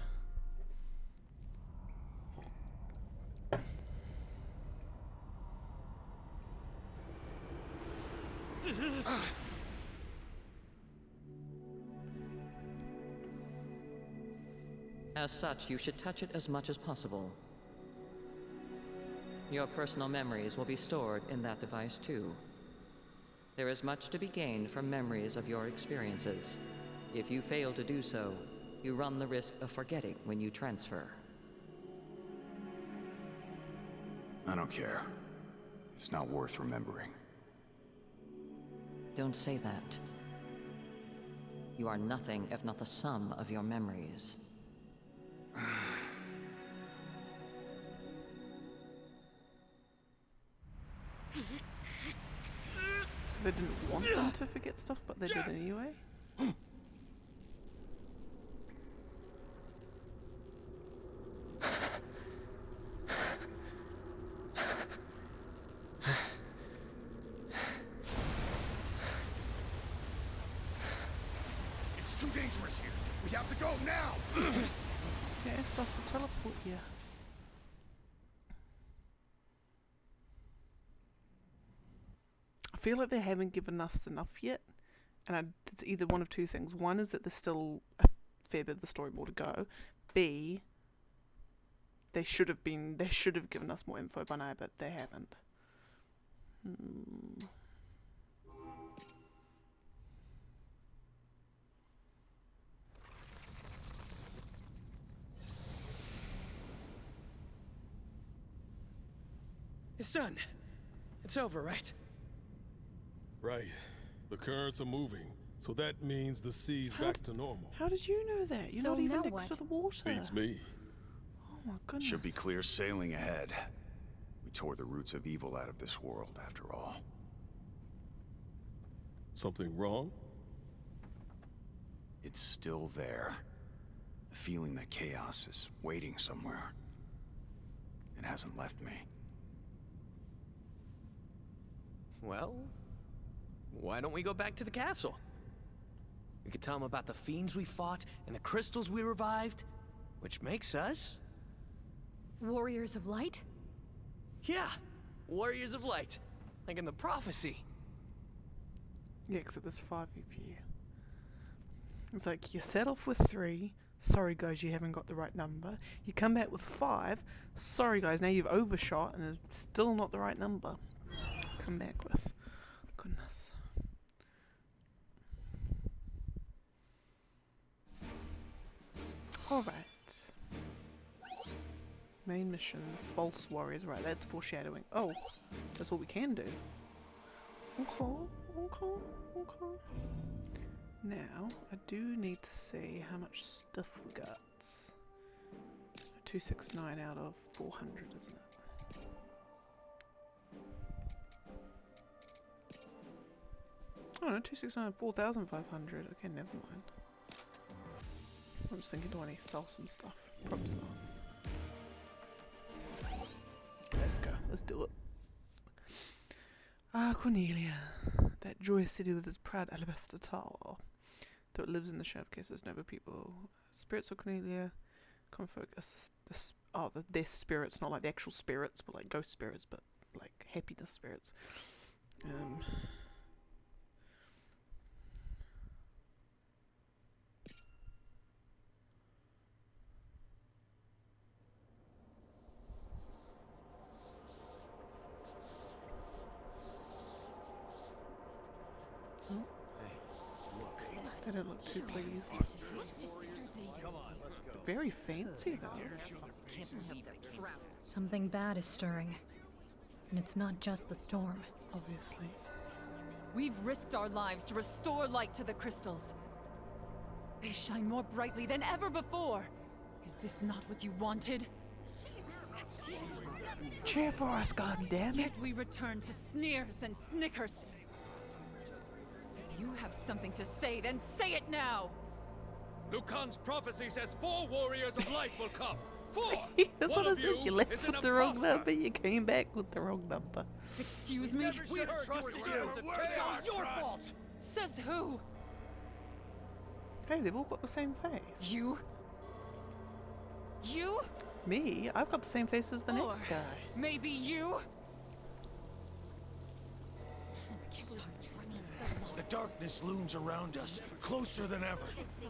As such, you should touch it as much as possible. Your personal memories will be stored in that device too. There is much to be gained from memories of your experiences. If you fail to do so, you run the risk of forgetting when you transfer. I don't care. It's not worth remembering. Don't say that. You are nothing if not the sum of your memories. So they didn't want them to forget stuff, but they did anyway? It's too dangerous here. We have to go now. Yeah, it starts to teleport you. I feel like they haven't given us enough yet, and it's either one of two things. One is that there's still a fair bit of the story more to go. B, they should have given us more info by now, but they haven't. It's done. It's over, right? Right. The currents are moving, so that means the sea's back to normal. How did you know that? You're So not even now next what? to the water. Beats me. Oh my goodness. Should be clear sailing ahead. We tore the roots of evil out of this world, after all. Something wrong? It's still there. The feeling that chaos is waiting somewhere. It hasn't left me. Well, why don't we go back to the castle? We could tell them about the fiends we fought and the crystals we revived, which makes us... Warriors of Light? Yeah, Warriors of Light, like in the prophecy. Yeah, except there's 5 of you. It's like, you set off with 3. Sorry guys, you haven't got the right number. You come back with 5. Sorry guys, now you've overshot and it's still not the right number. Come back with. Goodness. Alright. Main mission, false warriors. Right, that's foreshadowing. Oh, that's what we can do. Okay. Now, I do need to see how much stuff we got. 269 out of 400, isn't it? Oh no, 269 4,500. Okay, never mind. I'm just thinking, do I need to sell some stuff? Probably not. Let's go. Let's do it. Ah, Cornelia. That joyous city with its proud alabaster tower. Though it lives in the shadow of chaos, there's noble people. Spirits of Cornelia. Common folk assist their spirits, not like the actual spirits, but like ghost spirits, but like happiness spirits. They don't look too pleased. Very fancy though. Something bad is stirring. And it's not just the storm. Obviously. We've risked our lives to restore light to the crystals. They shine more brightly than ever before. Is this not what you wanted? Cheer for us, goddammit. Yet we return to sneers and snickers. If you have something to say, then say it now! Lucan's prophecy says 4 warriors of light will come. 4! That's One what I of said. You left is with an the wrong imposter. number. You came back with the wrong number. Excuse me? We trusted you. It's all your fault. Says who? Hey, they've all got the same face. You? You? Me? I've got the same face as the Or next guy. maybe you? The darkness looms around us, closer than ever.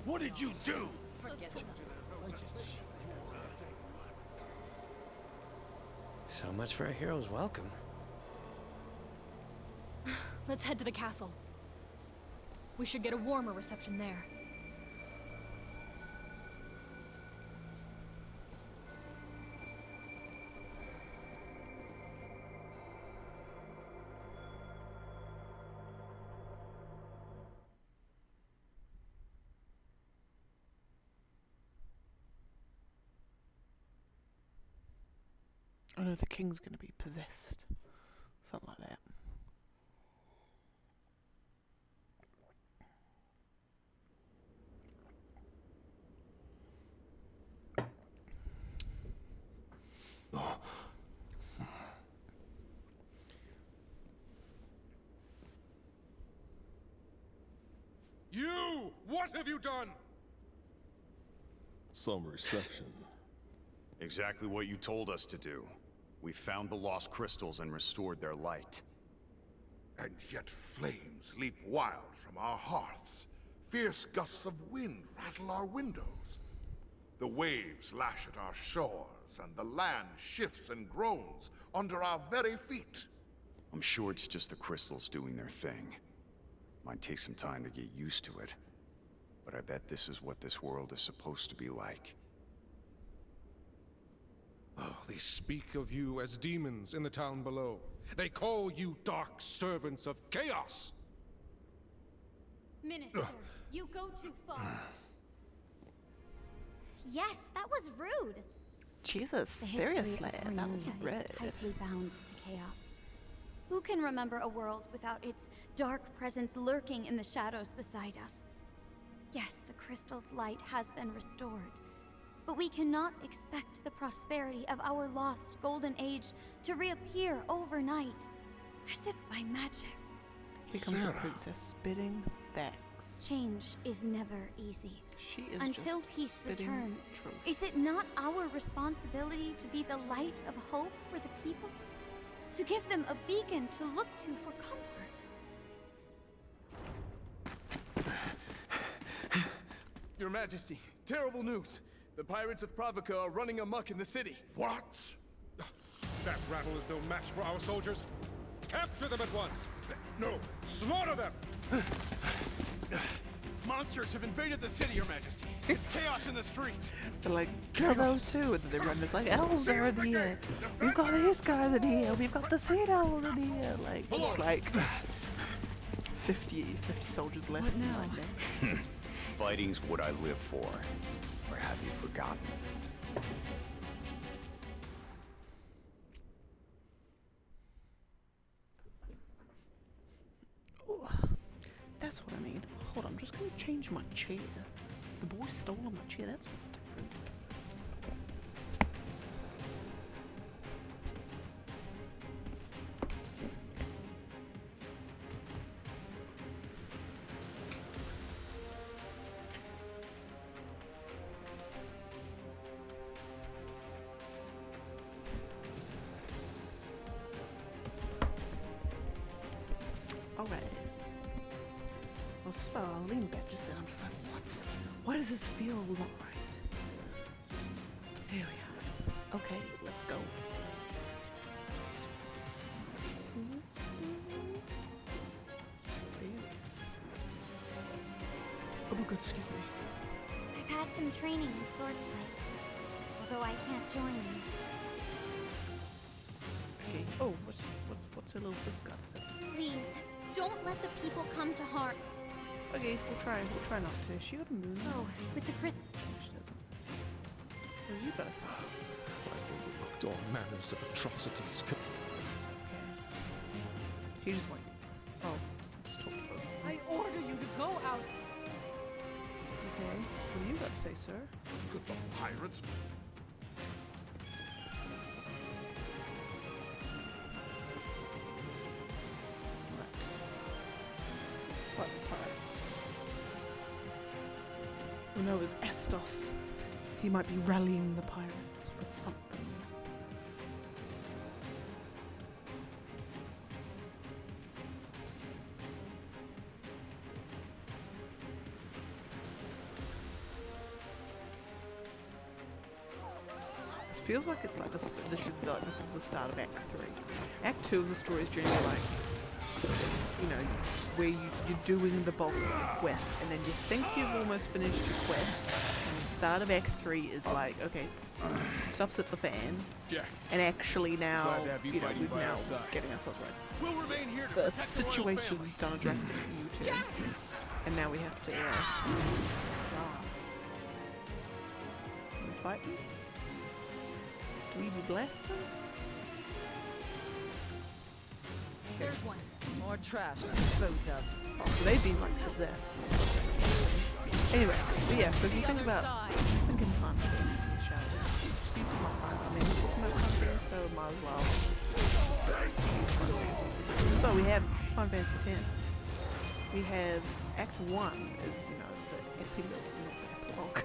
What did you do? So much for a hero's welcome. Let's head to the castle. We should get a warmer reception there. Oh no, the king's gonna be possessed. Something like that. You! What have you done? Some reception. Exactly what you told us to do. We found the lost crystals and restored their light. And yet flames leap wild from our hearths. Fierce gusts of wind rattle our windows. The waves lash at our shores, and the land shifts and groans under our very feet. I'm sure it's just the crystals doing their thing. Might take some time to get used to it. But I bet this is what this world is supposed to be like. Oh, they speak of you as demons in the town below. They call you dark servants of chaos. Minister, you go too far. Yes, that was rude. Jesus, The history seriously, of that was Frizzyninja red. is tightly bound to chaos. Who can remember a world without its dark presence lurking in the shadows beside us? Yes, the crystal's light has been restored, but we cannot expect the prosperity of our lost golden age to reappear overnight, as if by magic. Here comes the Sarah. princess spitting facts. Change is never easy. She is Until just peace spitting returns, truth. is it not our responsibility to be the light of hope for the people? To give them a beacon to look to for comfort? Your Majesty, terrible news. The pirates of Pravica are running amok in the city. What? That rattle is no match for our soldiers. Capture them at once. No, slaughter them. Monsters have invaded the city, Your Majesty. It's chaos in the streets. They're like, kill those two, and then they run. It's like, elves are in here. We've got these guys in here. We've got the sea elves in here. Like, just like 50 soldiers left. What now? Like next. Fighting's what I live for. Or have you forgotten? Oh, that's what I need. Hold on, I'm just gonna change my chair. The boy stole my chair. That's what's different. Alright. Well, I lean back just then. I'm just like, why does this feel not right? Here we are. Okay, let's go. Oh my god, excuse me. I've had some training in swordplay, although I can't join you. Okay. Oh, what's her little sis got to say? Please, don't let the people come to harm. Okay, we'll try not to. She got a moon. Oh, with the crit. She doesn't. What have you got to say? I've overlooked all manners of atrocities. Okay. He just went. Oh, just talk to both. I order you to go out. Okay. What do you got to say, sir? Could the pirates? Right. Let's fight the pirates. Oh no, it was Estos. He might be rallying the pirates for something. It feels like it's like this is the start of Act 3. Act 2 of the story is generally like, you know, where you're doing the bulk of the quest, and then you think you've almost finished your quest, and the start of Act 3 is like, okay, stuff's hit the fan, Jack, and actually now, glad to have you you know, fighting we're by now our side. getting ourselves right. we'll remain here to The protect the royal situation's family. done a drastic U-turn, and now we have to, Are we fighting? Do we be blasting? There's one. More trash to dispose of. Oh, so they've been like possessed or something. Anyway, so yeah, so if you think about, just thinking fun things and shadows. You think about fun, I mean, we're talking about fun things, so might as well use fun things. So we have Final Fantasy X. We have Act 1 is, you know, the epilogue, not the epilogue.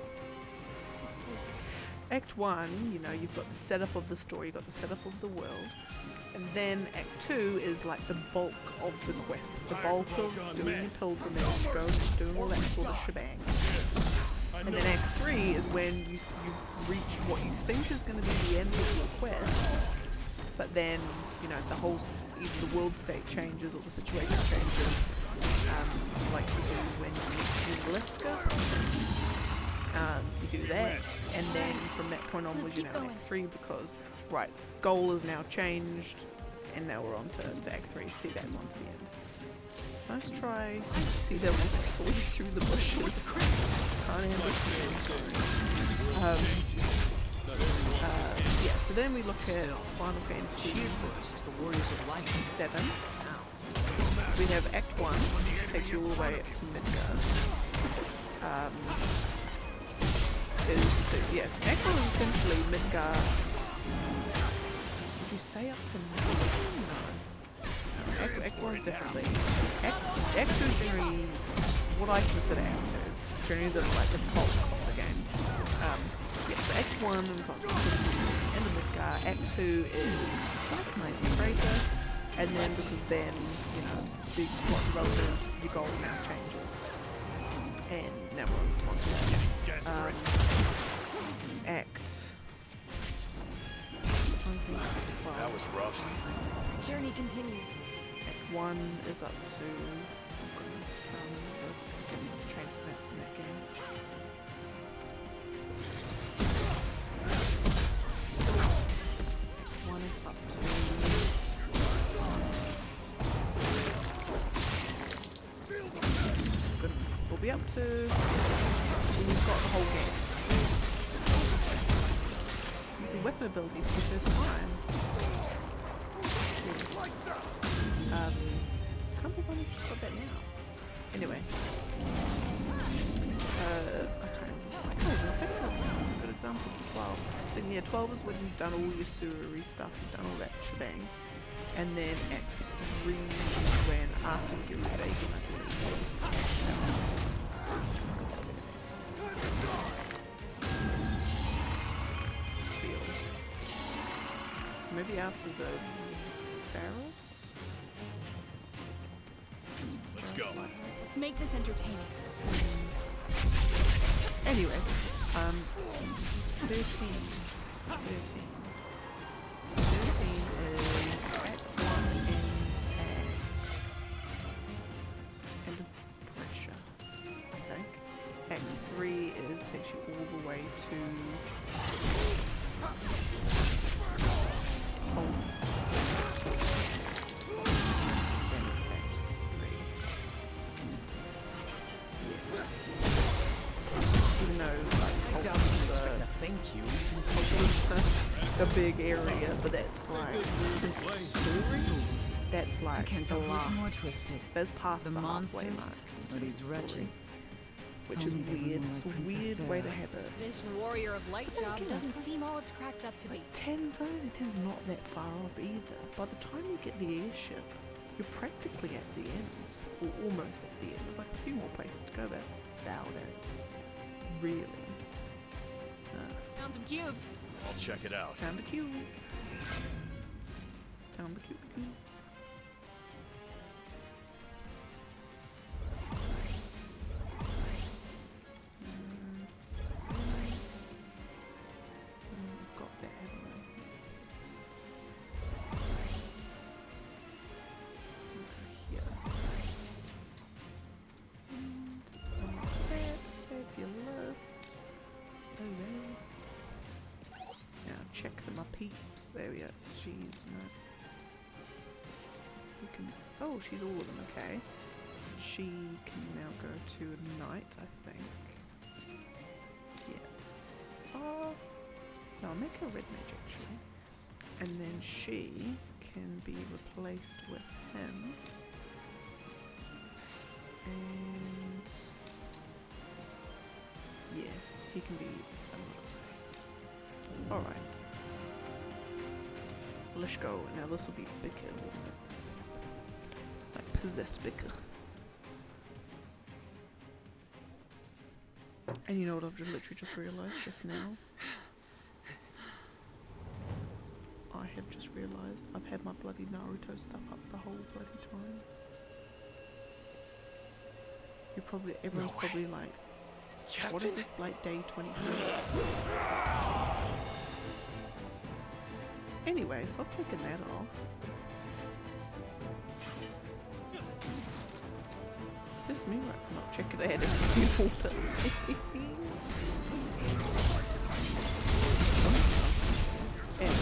Act 1, you know, you've got the setup of the story, you've got the setup of the world. And then Act 2 is like the bulk of the quest, the bulk of doing the pilgrimage, doing all that sort of shebang. And then Act 3 is when you reach what you think is going to be the end of your quest, but then, you know, the whole, either the world state changes or the situation changes, like you do when you do Liska. You do that, and then from that point onwards, you know, Act 3, because, right, goal is now changed, and now we're on to Act 3. See, that's on to the end. Let's try to see that one fully through the bushes. Can't handle it. Yeah, so then we look at Final Fantasy This is the Warriors of Light. 7. We have Act 1, takes you all the way up to Midgar. Act 1 is essentially Midgar. Did you say up to Midgar? No. Act 1 is differently. Act 2 is generally what I consider Act 2. Generally the bulk of the game. So Act 1 we've got in the Midgar. Act 2 is Slice My Freighter. And then because then, the plot development, your goal now changes. And now we're on to that. Act 12. That was rough. Journey continues. Act 1 is up to, oh goodness, trying to remember the train points in that game. Act 1 is up to, goodness, we'll be up to, we've got the whole game. Using weapon ability for the first time. Can't believe I just got that now. Anyway. I can't even think of a good example for 12. Then 12 is when you've done all your sewery stuff, you've done all that shebang. And then Act 3 is when after you get rid of Bacon, I believe. Maybe after the Pharaohs? Let's go. Let's make this entertaining. Anyway, 13. 13 is Act 1 ends at end of pressure, I think. Act 3 takes you all the way to Holtz. That is Act 3. Even though, like, Thank you. a big area, but that's like stories. That's like the last. That's past the halfway mark. Or these wretches. Which is weird. It's a weird way to have it. This Warrior of Light job doesn't seem all it's cracked up to be. 10 Fantasy 10's not that far off either. By the time you get the airship, you're practically at the end, or almost at the end. There's like a few more places to go. That's about it. Really. Found some cubes. I'll check it out. Found the cubes. Found the cubes. Got that, haven't I? Here. And fabulous. Alright. Now check my peeps. There we go. She's not. You can. Oh, she's all of them. Okay. She can now go to night, I think. Yeah. Oh. No, I'll make her red mage actually. And then she can be replaced with him. And yeah, he can be similar. Alright. Let's go. Now this will be bigger, won't it? Like possessed bigger. And you know what I've literally just realised just now? I have just realised I've had my bloody Naruto stuff up the whole bloody time. Everyone's probably like, Captain? what is this, like day 23? Anyway, so I've taken that off. It's just me right for not checking ahead of water. Anyway.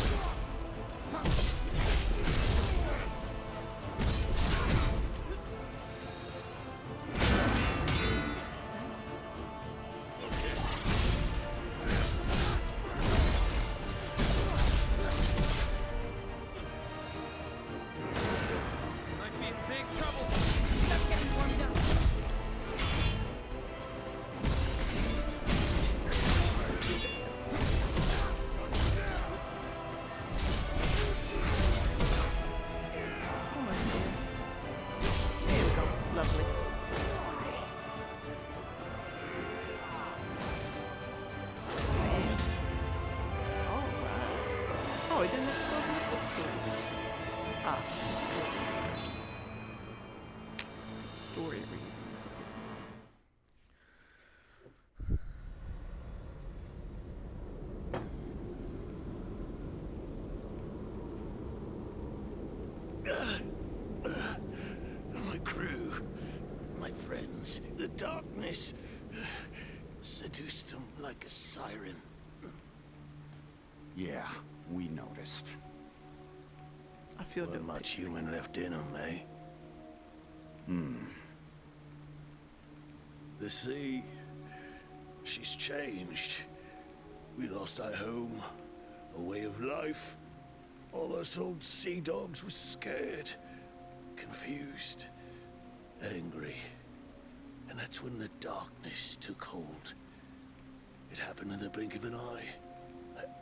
Ah, story reasons. Story reasons. My crew, my friends, the darkness seduced them like a siren. Yeah, we noticed. I feel Not much human left in them, eh? The sea, she's changed. We lost our home, a way of life. All us old sea dogs were scared, confused, angry. And that's when the darkness took hold. It happened in the blink of an eye.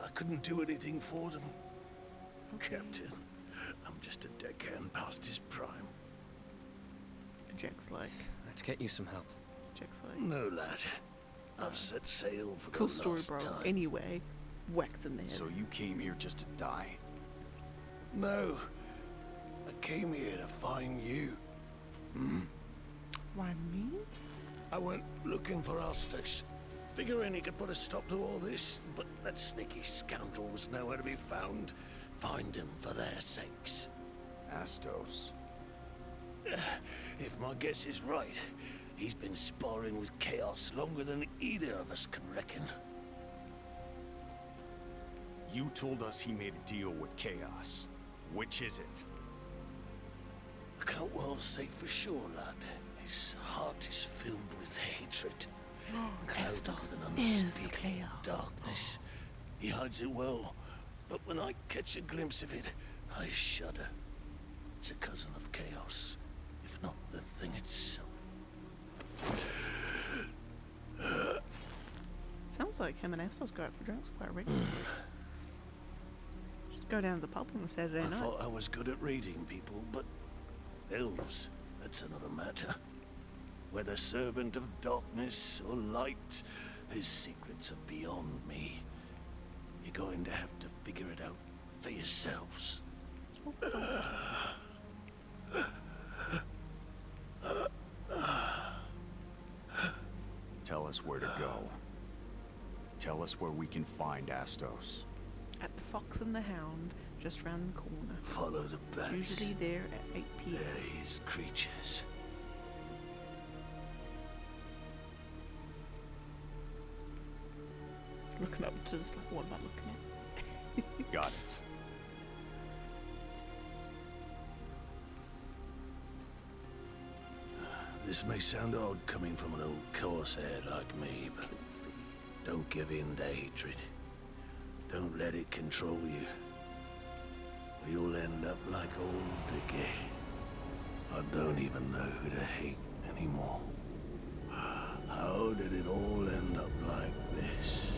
I couldn't do anything for them. Captain, I'm just a deckhand past his prime. Jack's like, Let's get you some help. Jack's like, No, lad. I've set sail for cool the story, last bro. time. Anyway, whacks in the head. So you came here just to die? No. I came here to find you. Why me? I went looking for Astos, figuring he could put a stop to all this, but that sneaky scoundrel was nowhere to be found. Find him for their sakes. Astos. If my guess is right, he's been sparring with Chaos longer than either of us can reckon. You told us he made a deal with Chaos. Which is it? I can't well say for sure, lad. His heart is filled with hatred. Clouded Astos with an is unspeakable chaos. darkness. He hides it well, but when I catch a glimpse of it, I shudder. It's a cousin of Chaos, if not the thing itself. Sounds like him and Astos go out for drinks quite regularly. Just go down to the pub on a Saturday I night. thought I was good at reading people, but elves, that's another matter. Whether servant of darkness or light, his secrets are beyond me. You're going to have to figure it out for yourselves. Tell us where to go. Tell us where we can find Astos. At the Fox and the Hound, just round the corner. Follow the bats. Usually there at 8 p.m. They're his creatures. Looking up to just like, what am I looking at? Got it. This may sound odd coming from an old corsair like me, but don't give in to hatred. Don't let it control you. Or you'll end up like old Dickie. I don't even know who to hate anymore. How did it all end up like this?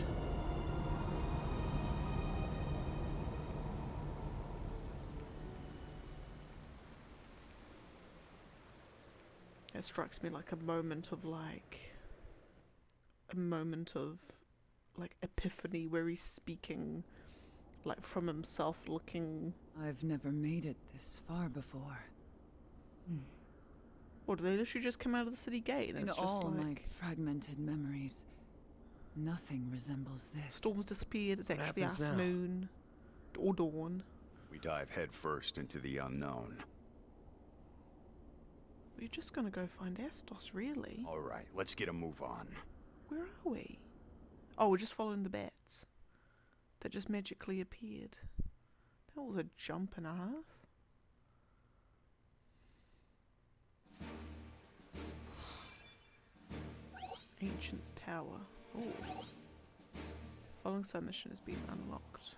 It strikes me like a moment of epiphany where he's speaking like from himself, looking. I've never made it this far before. Or do they literally just come out of the city gate and In it's just all my like fragmented memories, nothing resembles this. storm's disappeared, it's What actually happens now? afternoon or dawn. We dive headfirst into the unknown. We're just gonna go find Astos, really? All right, let's get a move on. Where are we? Oh, we're just following the bats that just magically appeared. That was a jump and a half. Ancient's Tower. Oh. Following submission has been unlocked.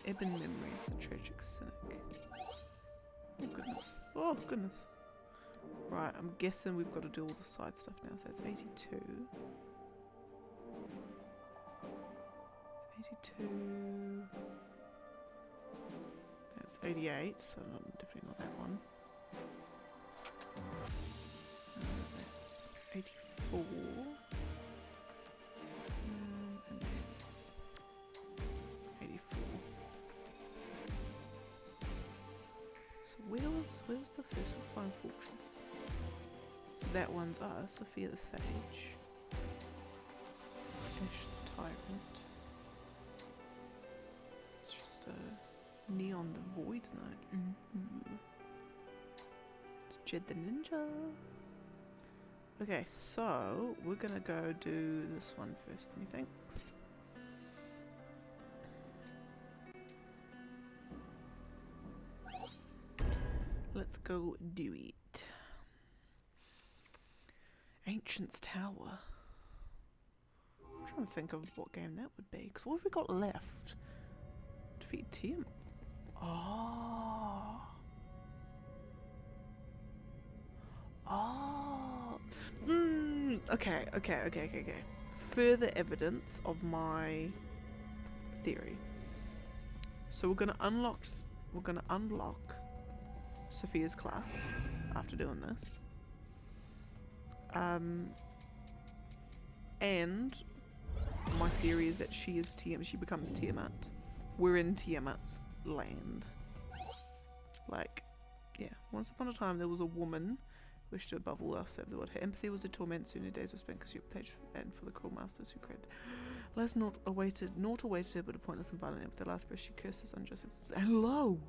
Ebon Memories, the Tragic Cynic. Oh goodness. Oh goodness. Right, I'm guessing we've got to do all the side stuff now. So it's 82. It's 82. That's 88, so definitely not that one. That's 84. And that's 84. where's the first fine fortress? So that one's Sophia the Sage. Ash the Tyrant. It's just a Neon the Void Knight. It's Jed the Ninja. Okay, so we're gonna go do this one first, methinks. Let's go do it. Ancient's Tower. I'm trying to think of what game that would be. Because what have we got left? Defeat Tim. Oh. Oh. Okay. Further evidence of my theory. So we're gonna unlock Sophia's class after doing this. And my theory is that she becomes Tiamat. We're in Tiamat's land. Like, yeah. Once upon a time there was a woman who wished to above all else save the world. Her empathy was a torment, soon her days were spent because she obtained and for the cruel masters who created. Alas, naught awaited her but a pointless and violent end. With the last breath she cursed his unjust existence. Hello!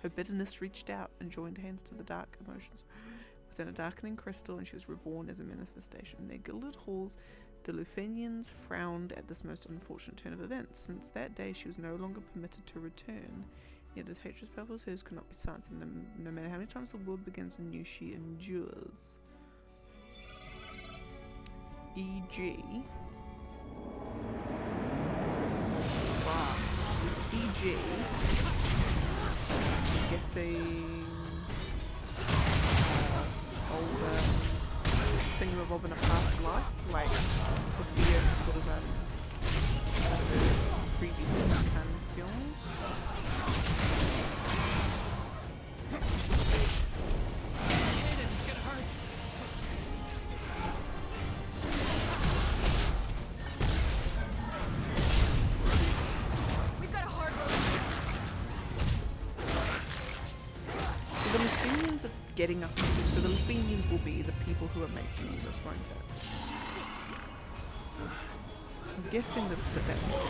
Her bitterness reached out and joined hands to the dark emotions within a darkening crystal, and she was reborn as a manifestation. In their gilded halls, the Lufenians frowned at this most unfortunate turn of events. Since that day, she was no longer permitted to return. Yet a hatred as powerful as hers could not be silenced, and no matter how many times the world begins anew, she endures. E.g. E.g. guessing older thingamabob in a past life, like Sophia sort of previous incarnations. It's gonna hurt. We've got a hard road. So the Lufenians are getting us to do. So the Lufenians will be the people who are making all this, won't it? I'm guessing that that's not true.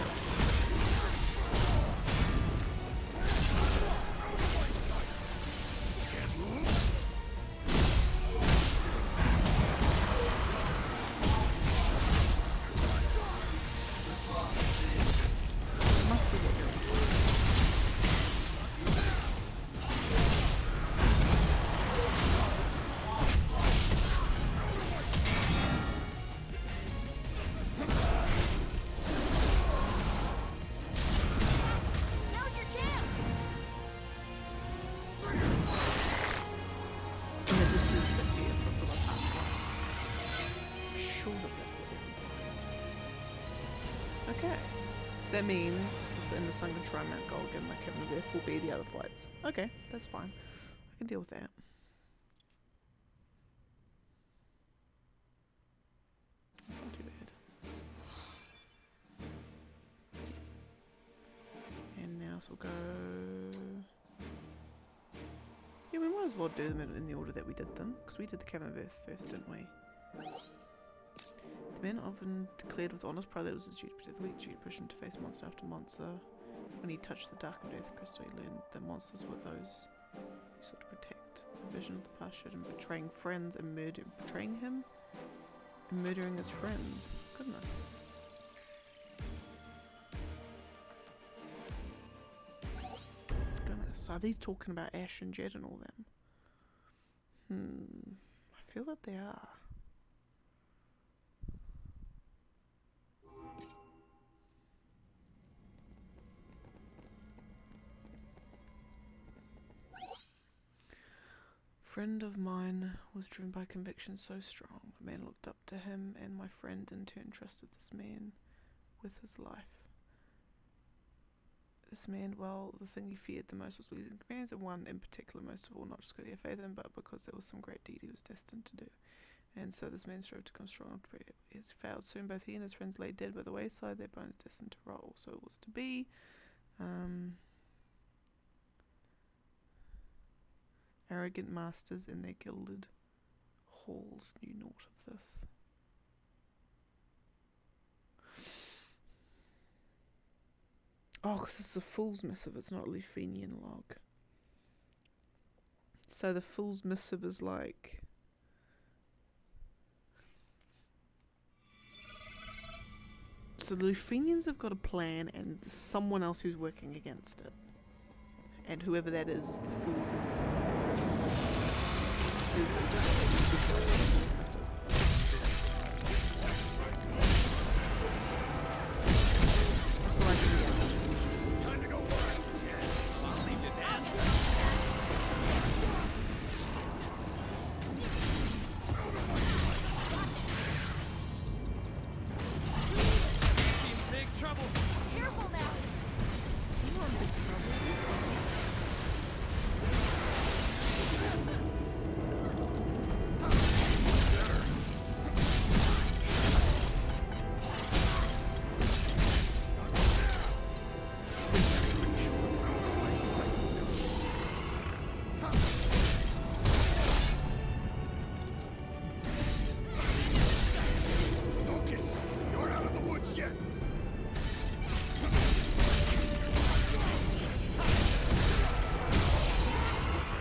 That means in the Sun Control Mount Golgan, like Heaven of Earth, will be the other flights. Okay, that's fine. I can deal with that. That's not too bad. And now so we'll go. Yeah, we might as well do them in the order that we did them, because we did the Cavern of Earth first, didn't we? The men often declared with honest pride that it was his duty to protect the weak, duty to push him to face monster after monster. When he touched the darkened earth crystal, he learned that monsters were those he sought to protect. The vision of the past showed him betraying friends and betraying him and murdering his friends. Goodness. Goodness. Are they talking about Ash and Jed and all them? I feel that they are. A friend of mine was driven by conviction so strong. The man looked up to him, and my friend in turn trusted this man with his life. This man, well, the thing he feared the most was losing companions, and one in particular most of all, not just because he had faith in him, but because there was some great deed he was destined to do. And so this man strove to become strong. He has failed. Soon both he and his friends lay dead by the wayside, their bones destined to roll. So it was to be. Arrogant masters in their gilded halls knew naught of this. Oh, because it's a Fool's Missive, it's not a Lufenian log. So the Fool's Missive is like... So the Lufenians have got a plan and there's someone else who's working against it. And whoever that is the Fool's Missive. Is the Fool's Missive. That's what I can get. Time to go wild, Ted. I'll leave you down. In big trouble. Careful now! You're in big trouble. Focus! You're out of the woods yet!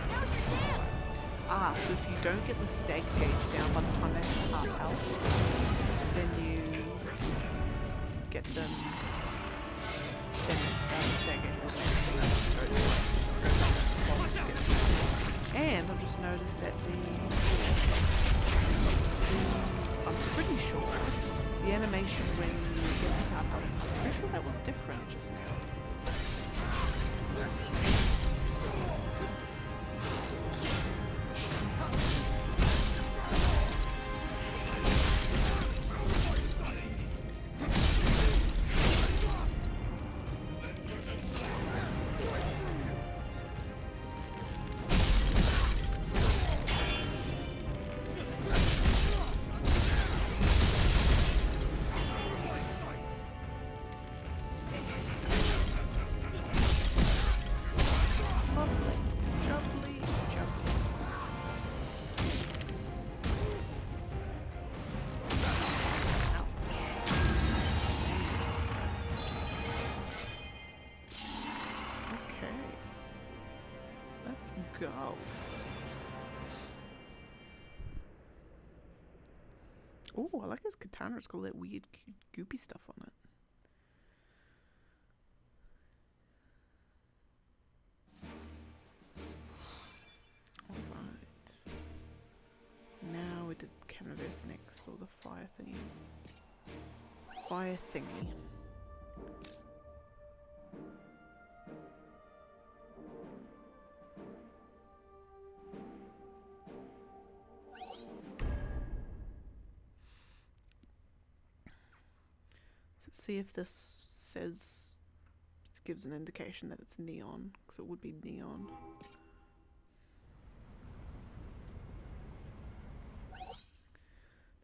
Now's your chance! Ah, so if you don't get the stag gauge down by the time they have half health, then you get them. Then the stag gauge will and I've just noticed that I'm pretty sure the animation when you get the half health, I'm pretty sure that was different just now. Jubbly. Okay. Let's go. Oh, I like his katana. It's got all that weird, cute, goopy stuff on it. Alright. Now we did Cabinet of Earth next, or the fire thingy. Fire thingy. Let's see if this says, it gives an indication that it's neon, because it would be neon.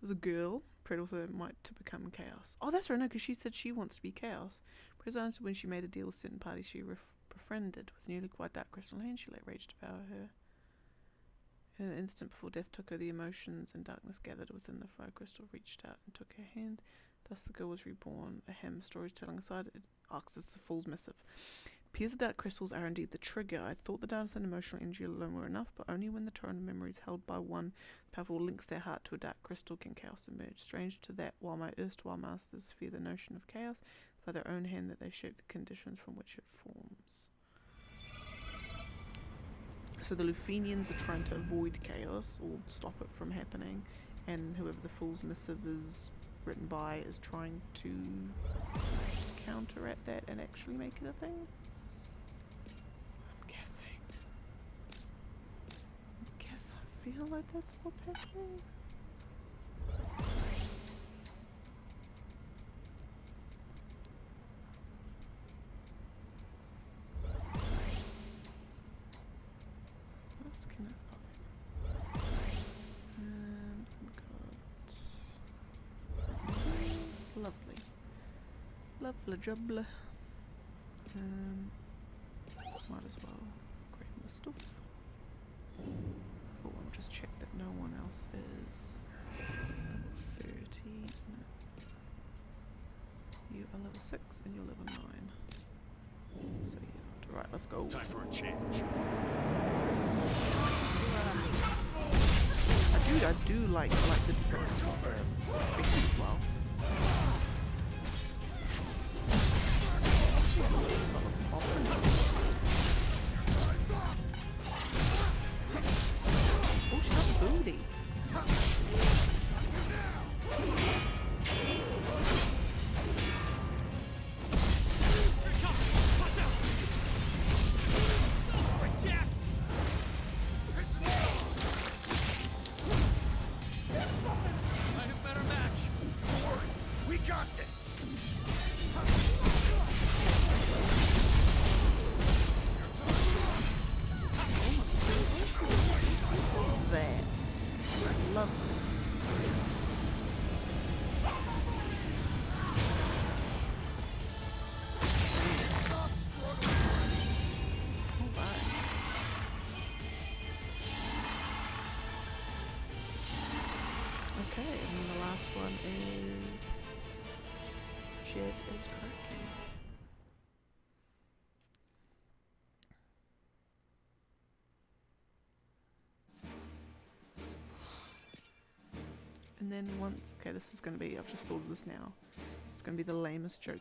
There's a girl, Predator might to become chaos. Oh, that's right, no, because she said she wants to be chaos. Predator answered when she made a deal with certain parties she befriended. With newly quite dark crystal hand, she let rage devour her. In an instant before death took her, the emotions and darkness gathered within the fire crystal reached out and took her hand. Thus the girl was reborn. A hymn storytelling aside, it asks it's the Fool's Missive. Appears the dark crystals are indeed the trigger. I thought the data and emotional energy alone were enough, but only when the torrent of memories held by one powerful links their heart to a dark crystal can chaos emerge. Strange to that, while my erstwhile masters fear the notion of chaos, it's by their own hand that they shape the conditions from which it forms. So the Lufenians are trying to avoid chaos or stop it from happening, and whoever the Fool's Missive is written by is trying to counteract that and actually make it a thing. I'm guessing. I guess I feel like that's what's happening. What else can I... Lovely. Lovely jubbly. Might as well grab the stuff. Oh, I'll just check that no one else is level 30. No. You are level 6 and you're level 9. So you're not. Right, let's go. Time for a change. I do like the designs of the figures as well. Oh, she's got booty. Okay, and then the last one is Jed is cracking. And then once, okay, this is going to be, I've just thought of this now, it's going to be the lamest joke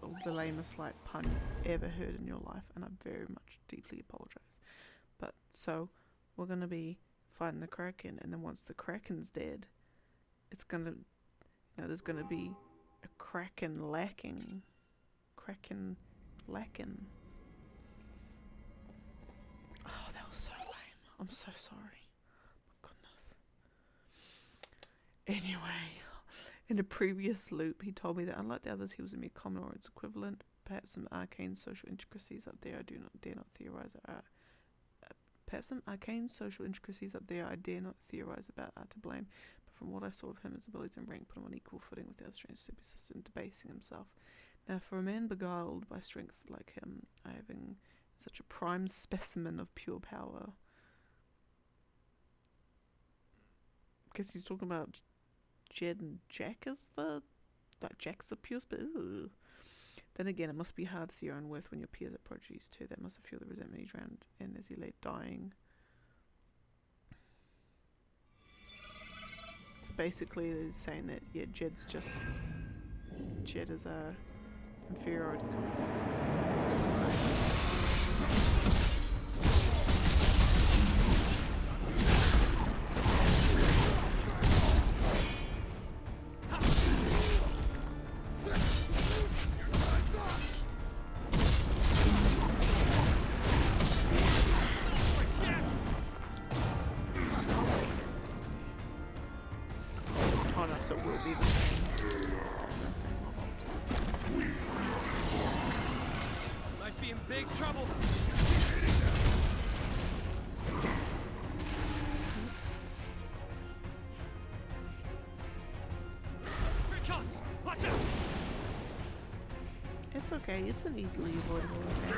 or the lamest like pun you've ever heard in your life, and I very much deeply apologize. But so we're going to be fighting the Kraken, and then once the Kraken's dead, it's going to, there's going to be a Kraken lacking. Oh, that was so lame. I'm so sorry. My goodness. Anyway, in a previous loop, he told me that unlike the others, he was a mere common or its equivalent. Perhaps some arcane social intricacies up there I dare not theorize are. Perhaps some arcane social intricacies up there I dare not theorize about are to blame. But from what I saw of him, his abilities and rank put him on equal footing with the other strange super system, debasing himself. Now, for a man beguiled by strength like him, I having such a prime specimen of pure power. Guess he's talking about Jed and Jack as the, like Jack's the pure ugh. Then again, it must be hard to see your own worth when your peers are prodigies too. That must have fueled the resentment he drowned in as he lay dying. So basically, he's saying that yeah, Jed is a inferiority complex. So it will be the same. Might be in big trouble. Here it comes! Watch out! It's okay. It's an easily avoidable attack.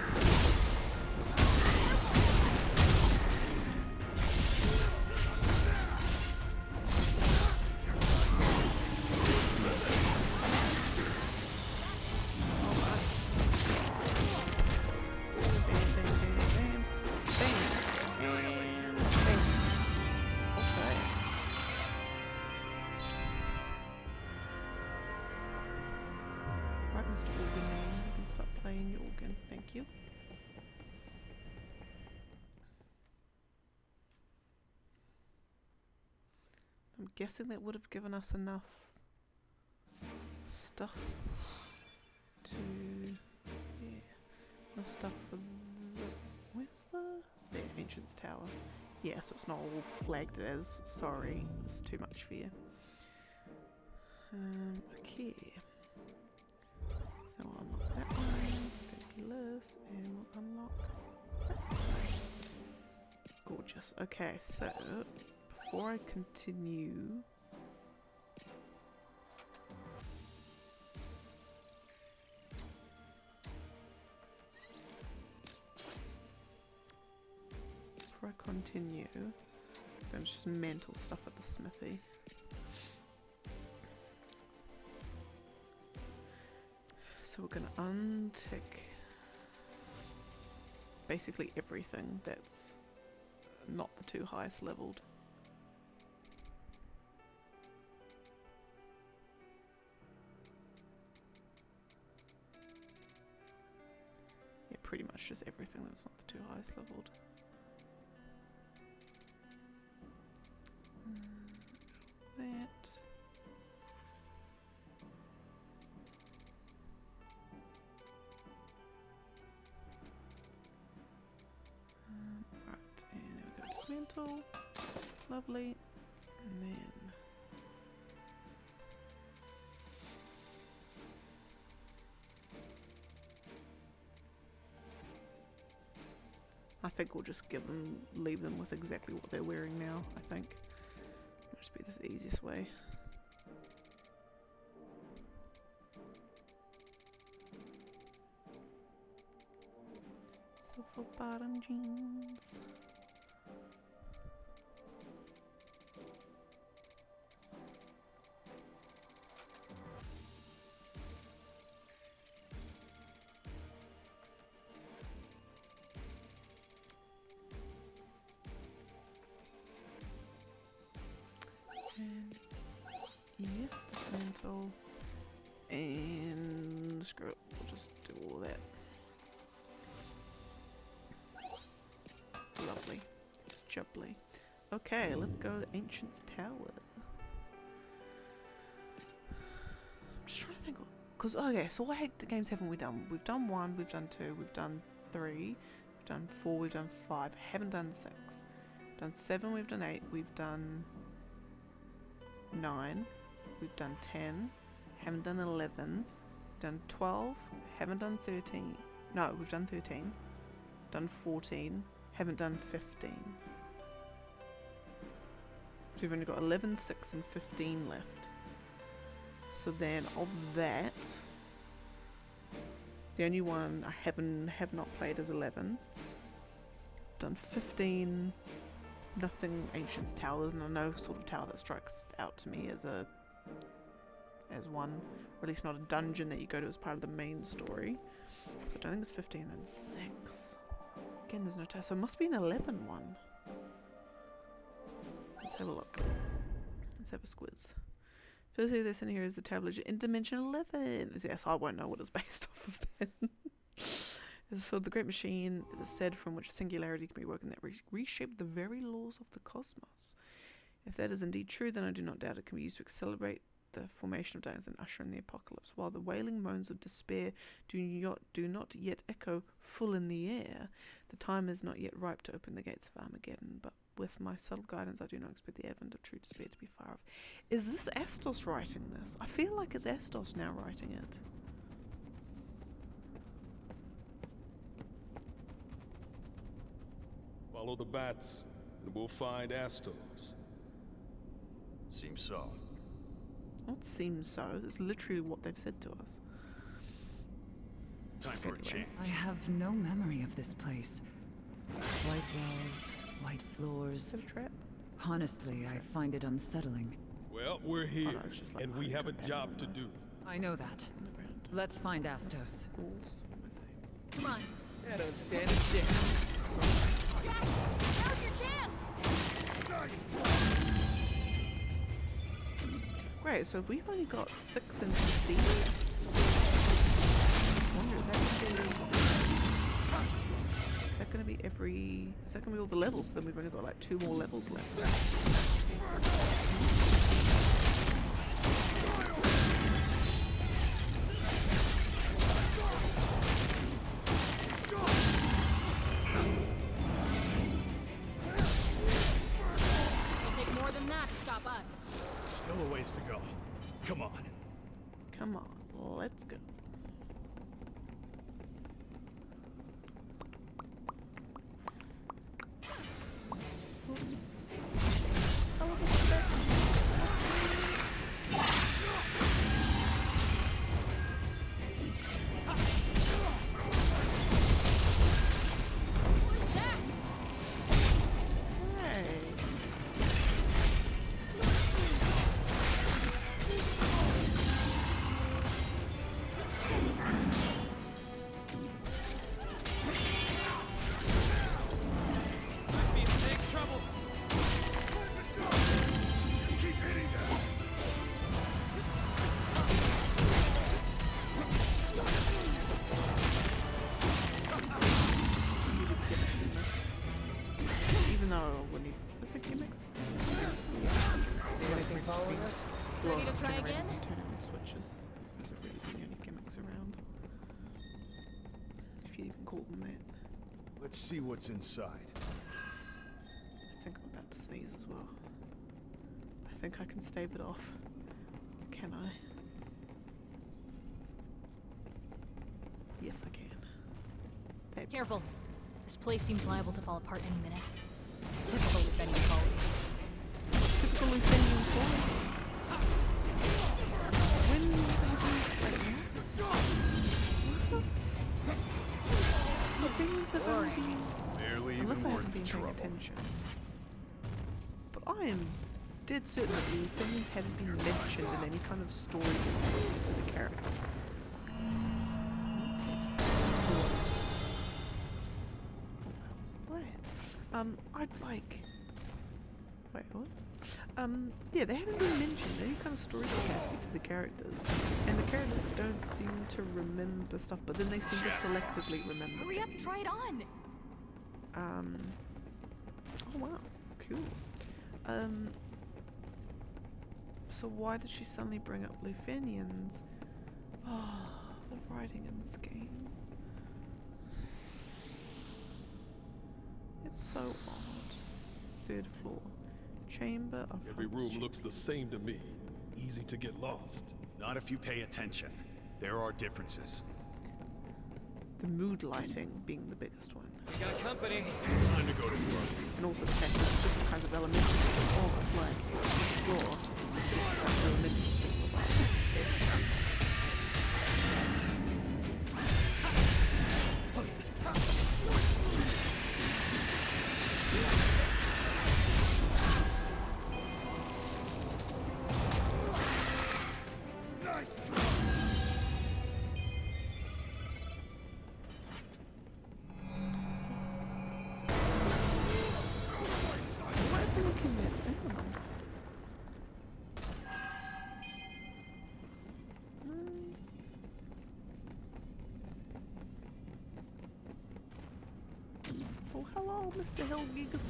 Mr. Organ now. You can stop playing your organ. Thank you. I'm guessing that would have given us enough stuff to, enough stuff for the, where's the Ancient's Tower? Yeah, so it's not all flagged as, sorry, it's too much for you. Okay. So we'll unlock that one, fabulous, and we'll unlock that one. Gorgeous. Okay, so before I continue, continue. Gonna just mental stuff at the smithy. So we're gonna untick basically everything that's not the two highest leveled. Yeah, pretty much just everything that's not the two highest leveled. That. Right, and then we go dismantle. Lovely. And then I think we'll just leave them with exactly what they're wearing now, I think. That'll just be the easiest way. Silver bottom jeans. Yes, dismantle. And screw it, we'll just do all that. Lovely. Jubbly. Okay, let's go to Ancient's Tower. I'm just trying to think. Because, okay, so what games haven't we done? We've done 1, we've done 2, we've done 3, we've done 4, we've done 5, haven't done 6. We've done 7, we've done 8, we've done 9, we've done 10, haven't done 11, done 12, haven't done 13. No, we've done 13, done 14, haven't done 15. So we've only got 11, 6 and 15 left. So then of that, the only one I have not played is 11. Done 15, nothing Ancient's Tower. There's no sort of tower that strikes out to me as one, or at least not a dungeon that you go to as part of the main story. So I don't think it's 15, then 6. Again, there's no tower, so it must be an 11 one. Let's have a look. Let's have a squiz. Firstly, this in here is the tablet in Dimension 11. Yes, I won't know what it's based off of then. As for the great machine, it is said from which singularity can be woken that reshape the very laws of the cosmos. If that is indeed true, then I do not doubt it can be used to accelerate the formation of darkness and usher in the apocalypse. While the wailing moans of despair do not yet echo full in the air, the time is not yet ripe to open the gates of Armageddon. But with my subtle guidance, I do not expect the advent of true despair to be far off. Is this Astos writing this? I feel like it's Astos now writing it. Follow the bats, and we'll find Astos. Seems so. What seems so? That's literally what they've said to us. Time for a change. I have no memory of this place. White walls, white floors. Is it a trap? Honestly, I find it unsettling. Well, we're here, no, it's just like and we have a job to do. I know that. Underground. Let's find Astos. Walls. What am I saying? Come on. I don't stand a chance. Jack, now's your chance! Great, so we've only got 6 and 15 left. I wonder, is that going to be is that going to be all the levels? Then we've only got like 2 more levels left. It'll take more than that to stop us. Still a ways to go. Come on. Come on, let's go. Witches. Those are really the only gimmicks around. If you even call them that. Let's see what's inside. I think I'm about to sneeze as well. I think I can stave it off. Can I? Yes, I can. Fabulous. Careful. This place seems liable to fall apart any minute. Typical Luthenian quality. Typical Luthenian quality. When Luthenians have only been... Barely Unless I even haven't worth been the paying trouble. attention. But I am dead certain that the Luthenians hadn't been mentioned in any kind of story related to the characters. I'd like... Wait, what? Yeah, they haven't been mentioned in any kind of story capacity to the characters. And the characters don't seem to remember stuff, but then they seem to selectively remember Hurry up, things. try it on! Oh wow, cool. So why did she suddenly bring up Luthenians? Oh, the writing in this game. It's so odd. Third floor. Chamber of Every Hope's room looks the Chambers. same to me. Easy to get lost. Not if you pay attention. There are differences. The mood lighting being the biggest one. Got company. Time to go to work. And also the fact that there's different kinds of elementals. Almost like explore different kinds of elementals. Why is it making that sound? Oh, hello, Mr. Hellgigas.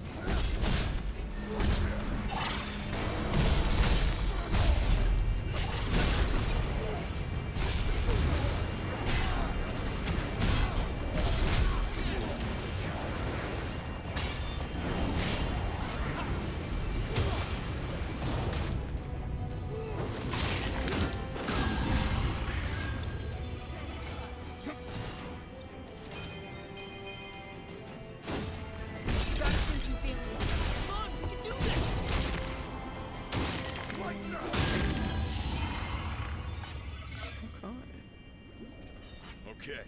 Okay.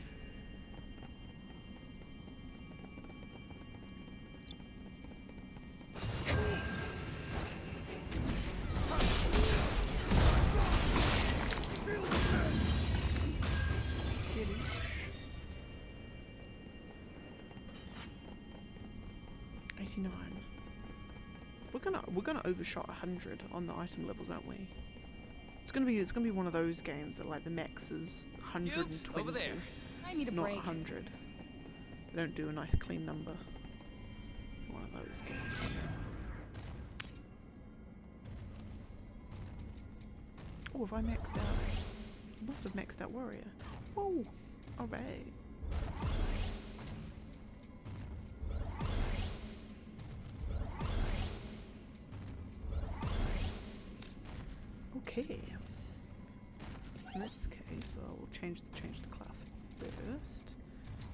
We're gonna overshot 100 on the item levels, aren't we? It's gonna be one of those games that like the max is 120. Over there. I need a Not break. 100. They don't do a nice clean number. One of those games. Oh, have I maxed out? I must have maxed out Warrior. Whoa! Alright. Okay. In this case, I will change the class first.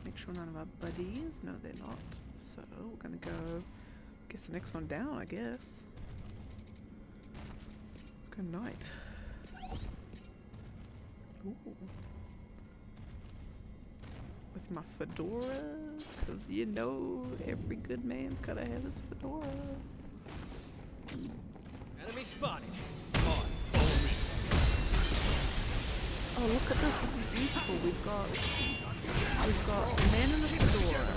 Make sure none of our buddies. No, they're not. So we're gonna go. Guess the next one down. I guess. Let's go Knight. Ooh. With my fedora, because you know every good man's gotta have his fedora. Enemy spotted. Oh, look at this. This is beautiful. We've got a man in a fedora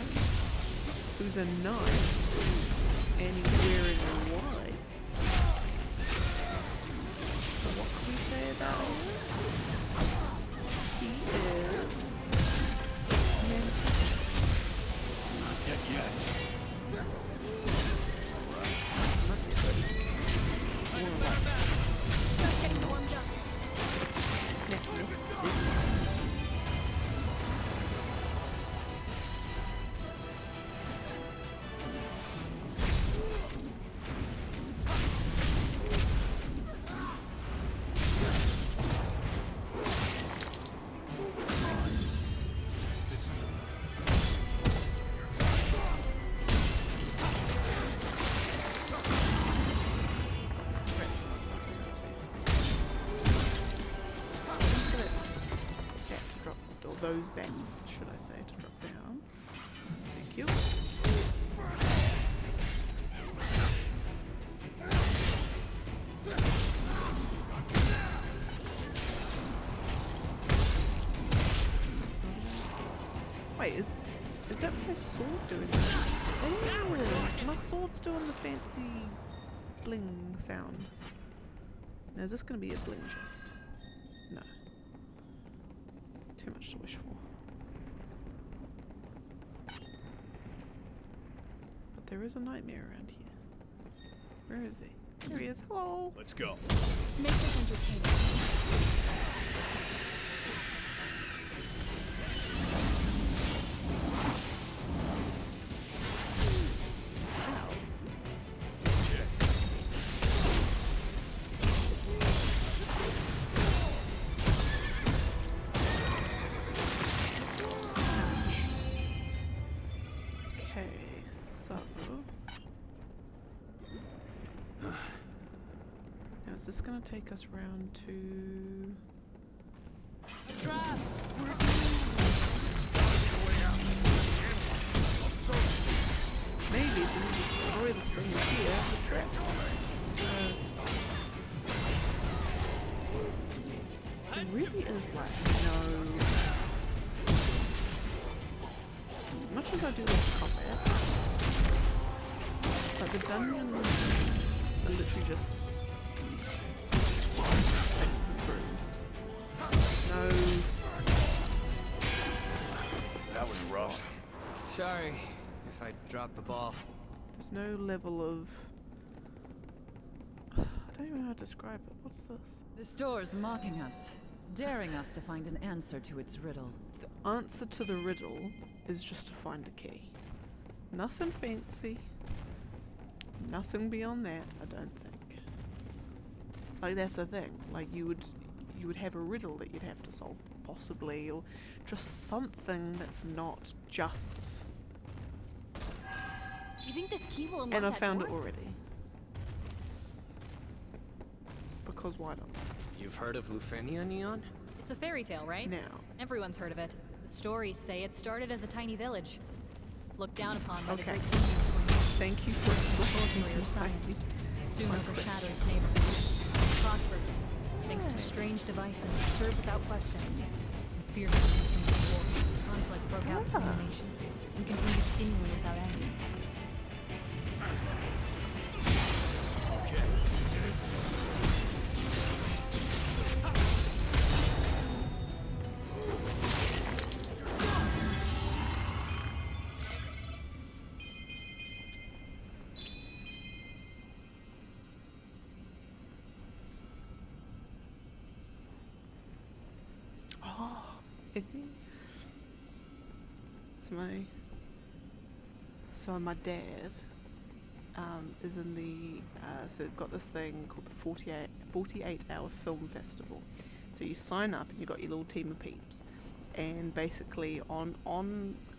who's a knight and he's wearing white. So what can we say about him? He is Not dead yet. Just getting warmed up. those bats, should I say, to drop down. Thank you. Wait, is that my sword doing this? It is! My sword's doing the fancy bling sound. Now is this gonna be a bling chest? No. Too much to wish for. But there is a nightmare around here. Where is he? There he is. Hello! Let's go. Let's make this entertaining. Is this gonna take us round to... Maybe so we just destroy this thing here with traps. There really is like no... As much as I do like combat, like the dungeons are literally just... No. That was rough. Sorry if I dropped the ball. There's no level of... I don't even know how to describe it. What's this? This door's mocking us, daring us to find an answer to its riddle. The answer to the riddle is just to find a key. Nothing fancy. Nothing beyond that, I don't think. Like, that's the thing. Like, you would have a riddle that you'd have to solve, possibly, or just something that's not just... You think this key will unlock And I that found door? it already. Because why not? You've heard of Lufenia, Neon? It's a fairy tale, right? Now. Everyone's heard of it. The stories say it started as a tiny village, looked down upon by Okay. the great kingdoms Thank you for sorcery or science. Soon overshadowed its neighbors. Prospered, thanks to strange devices that served without question. And fierce instruments of war. Conflict broke out between the nations and continued seemingly without end. So my dad is in the so they've got this thing called the 48-hour film festival. So you sign up and you got your little team of peeps, and basically on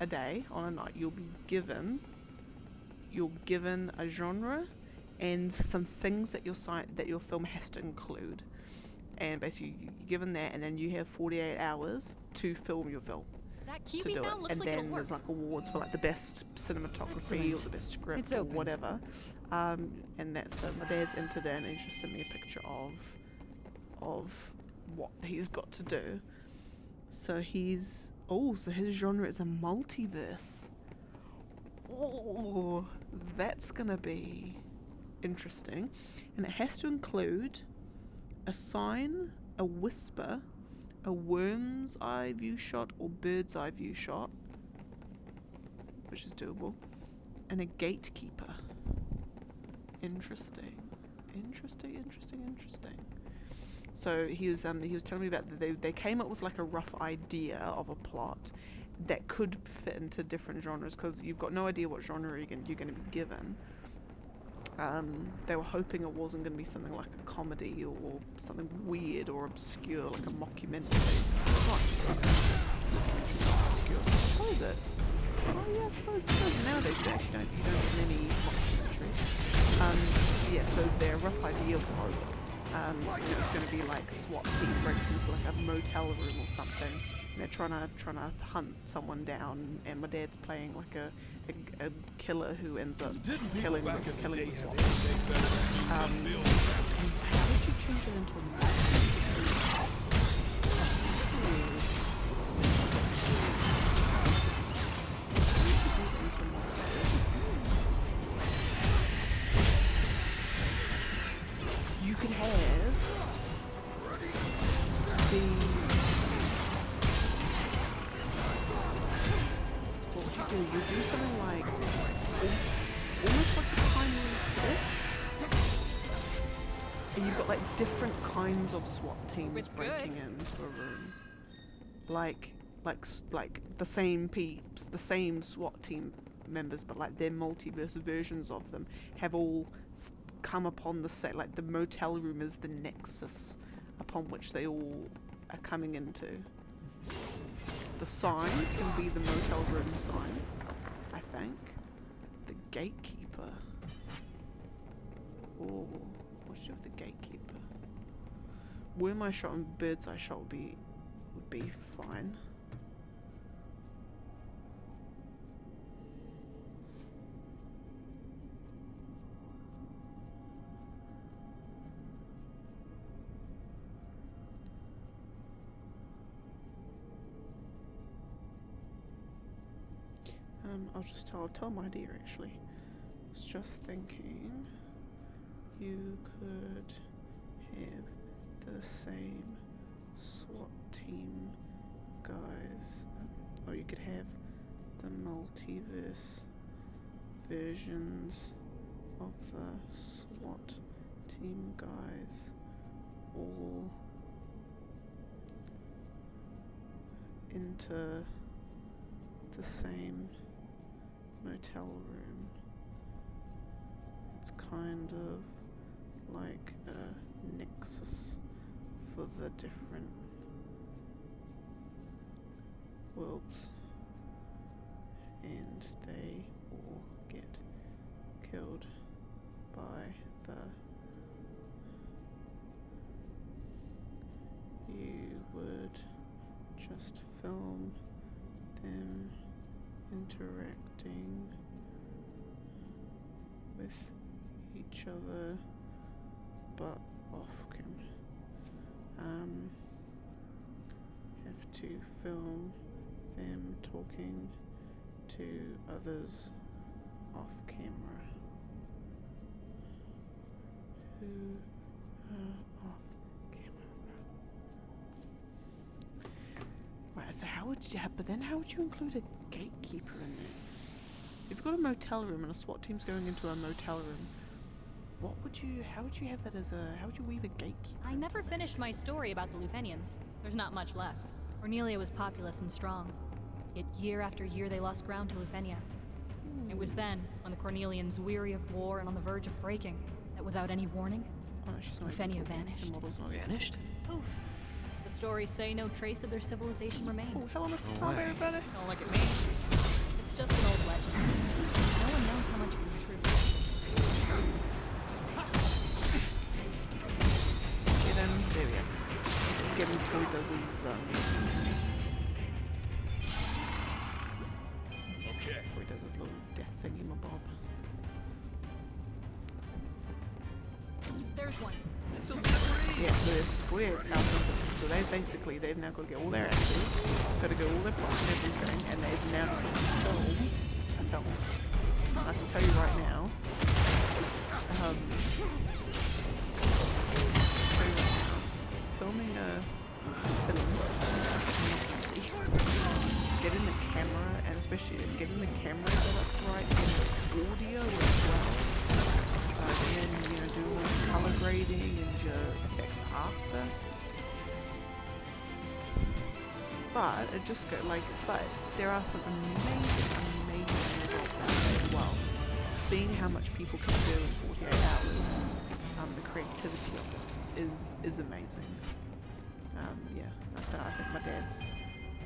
a day, on a night, you're given a genre and some things that your film has to include. And basically you're given that, and then you have 48 hours to film your film. That To kiwi do it, now looks and like it'll then work. there's like awards for like the best cinematography or the best script It's or open. whatever. And that's so my dad's into that, and he's just sent me a picture of what he's got to do. So his genre is a multiverse. Oh, that's gonna be interesting, and it has to include a sign, a whisper, a worm's eye view shot or bird's eye view shot, which is doable, and a gatekeeper. Interesting. So he was telling me about that they came up with like a rough idea of a plot that could fit into different genres, because you've got no idea what genre you're going to be given. They were hoping it wasn't going to be something like a comedy or something weird or obscure, like a mockumentary. It's not obscure. What is it? Oh yeah, I suppose nowadays you don't get many mockumentaries. Yeah, so their rough idea was it was going to be like SWAT team breaks into like a motel room or something, They're trying to hunt someone down, and my dad's playing like a killer who ends up killing the SWAT team. How did you change it into a monster? You could have the... What would you do? You'd do something like... almost like a tiny fish. And you've got like different kinds of SWAT teams breaking into a room. Like the same peeps, the same SWAT team members, but like their multiverse versions of them have all come upon the set. Like the motel room is the nexus upon which they all are coming into. The sign can be the motel room sign, I think. The gatekeeper. Oh, what should I do with the gatekeeper? Where my shot and bird's eye shot would be fine. I'll tell my dear actually. I was just thinking you could have the same SWAT team guys, or you could have the multiverse versions of the SWAT team guys all into the same motel room. It's kind of like a nexus for the different worlds, and they all get killed by the... You would just film them interacting with each other, but off camera. Have to film them talking to others off camera who are off camera. Right, so how would you have, but then how would you include a gatekeeper in there? If you've got a motel room and a SWAT team's going into a motel room, how would you have that as how would you weave a gatekeeper? I never finished my story about the Lufenians. There's not much left. Cornelia was populous and strong. Yet year after year they lost ground to Lufenia. It was then, when the Cornelians, weary of war and on the verge of breaking, that without any warning, Lufenia vanished. Vanished? Poof. The stories say no trace of their civilization remained. Oh, hello, Mr. Tom, everybody. Don't look at me. It's just an old legend. No one knows how much of it is true. Get him. There we go. Just get him before he does his, Okay. before he does his little death thingy-mabob. There's one. So Yeah, so there's 48 alpha. So they've now got to get all their actors, got to get all their plots and everything, and they've now just filmed a film. I can tell you right now, filming a film, getting the camera, and especially getting the camera set up right, and audio as well. And then, do all the color grading and your effects after. But it just but there are some amazing results out there as well. Seeing how much people can do in 48 hours, the creativity of it is amazing. Yeah, I think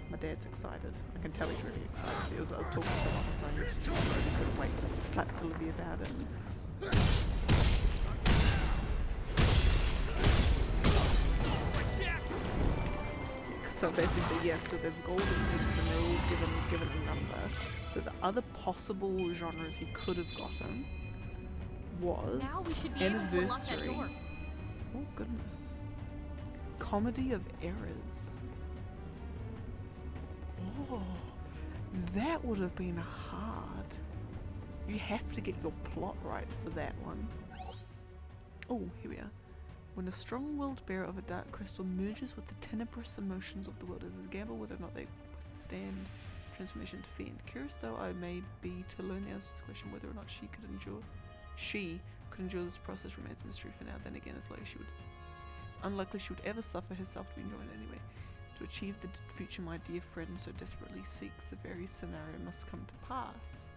my dad's excited. I can tell he's really excited. I was talking to him on the phone yesterday, and he couldn't wait to start telling me about it. So So basically, yes, so they've golden tickets and they're all given a number. So the other possible genres he could have gotten was Now we should be able to unlock that anniversary. door. Oh goodness. Comedy of errors. Oh, that would have been hard. You have to get your plot right for that one. Oh, here we are. When a strong-willed bearer of a dark crystal merges with the tenebrous emotions of the world, it is a gamble whether or not they withstand transformation to fiend. Curious though I may be to learn the answer to the question whether or not she could endure this process remains a mystery for now. Then again, it's unlikely she would ever suffer herself to be enjoyed anyway. To achieve the future my dear friend so desperately seeks, the very scenario must come to pass.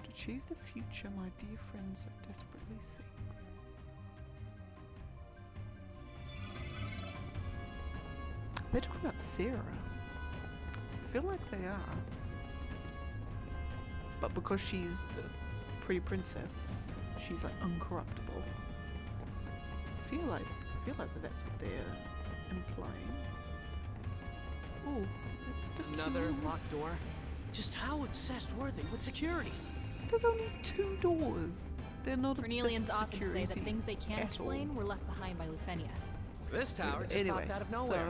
To achieve the future my dear friend so desperately seeks. They're talking about Sarah. I feel like they are. But because she's a pretty princess, she's like uncorruptible. I feel like that's what they're implying. Oh, it's Another doors. locked door? Just how obsessed were they with security? There's only 2 doors. They're not Cornelians obsessed with often say security that things they can't at explain all. were left behind by Lufenia. This tower just Anyway, popped out of nowhere.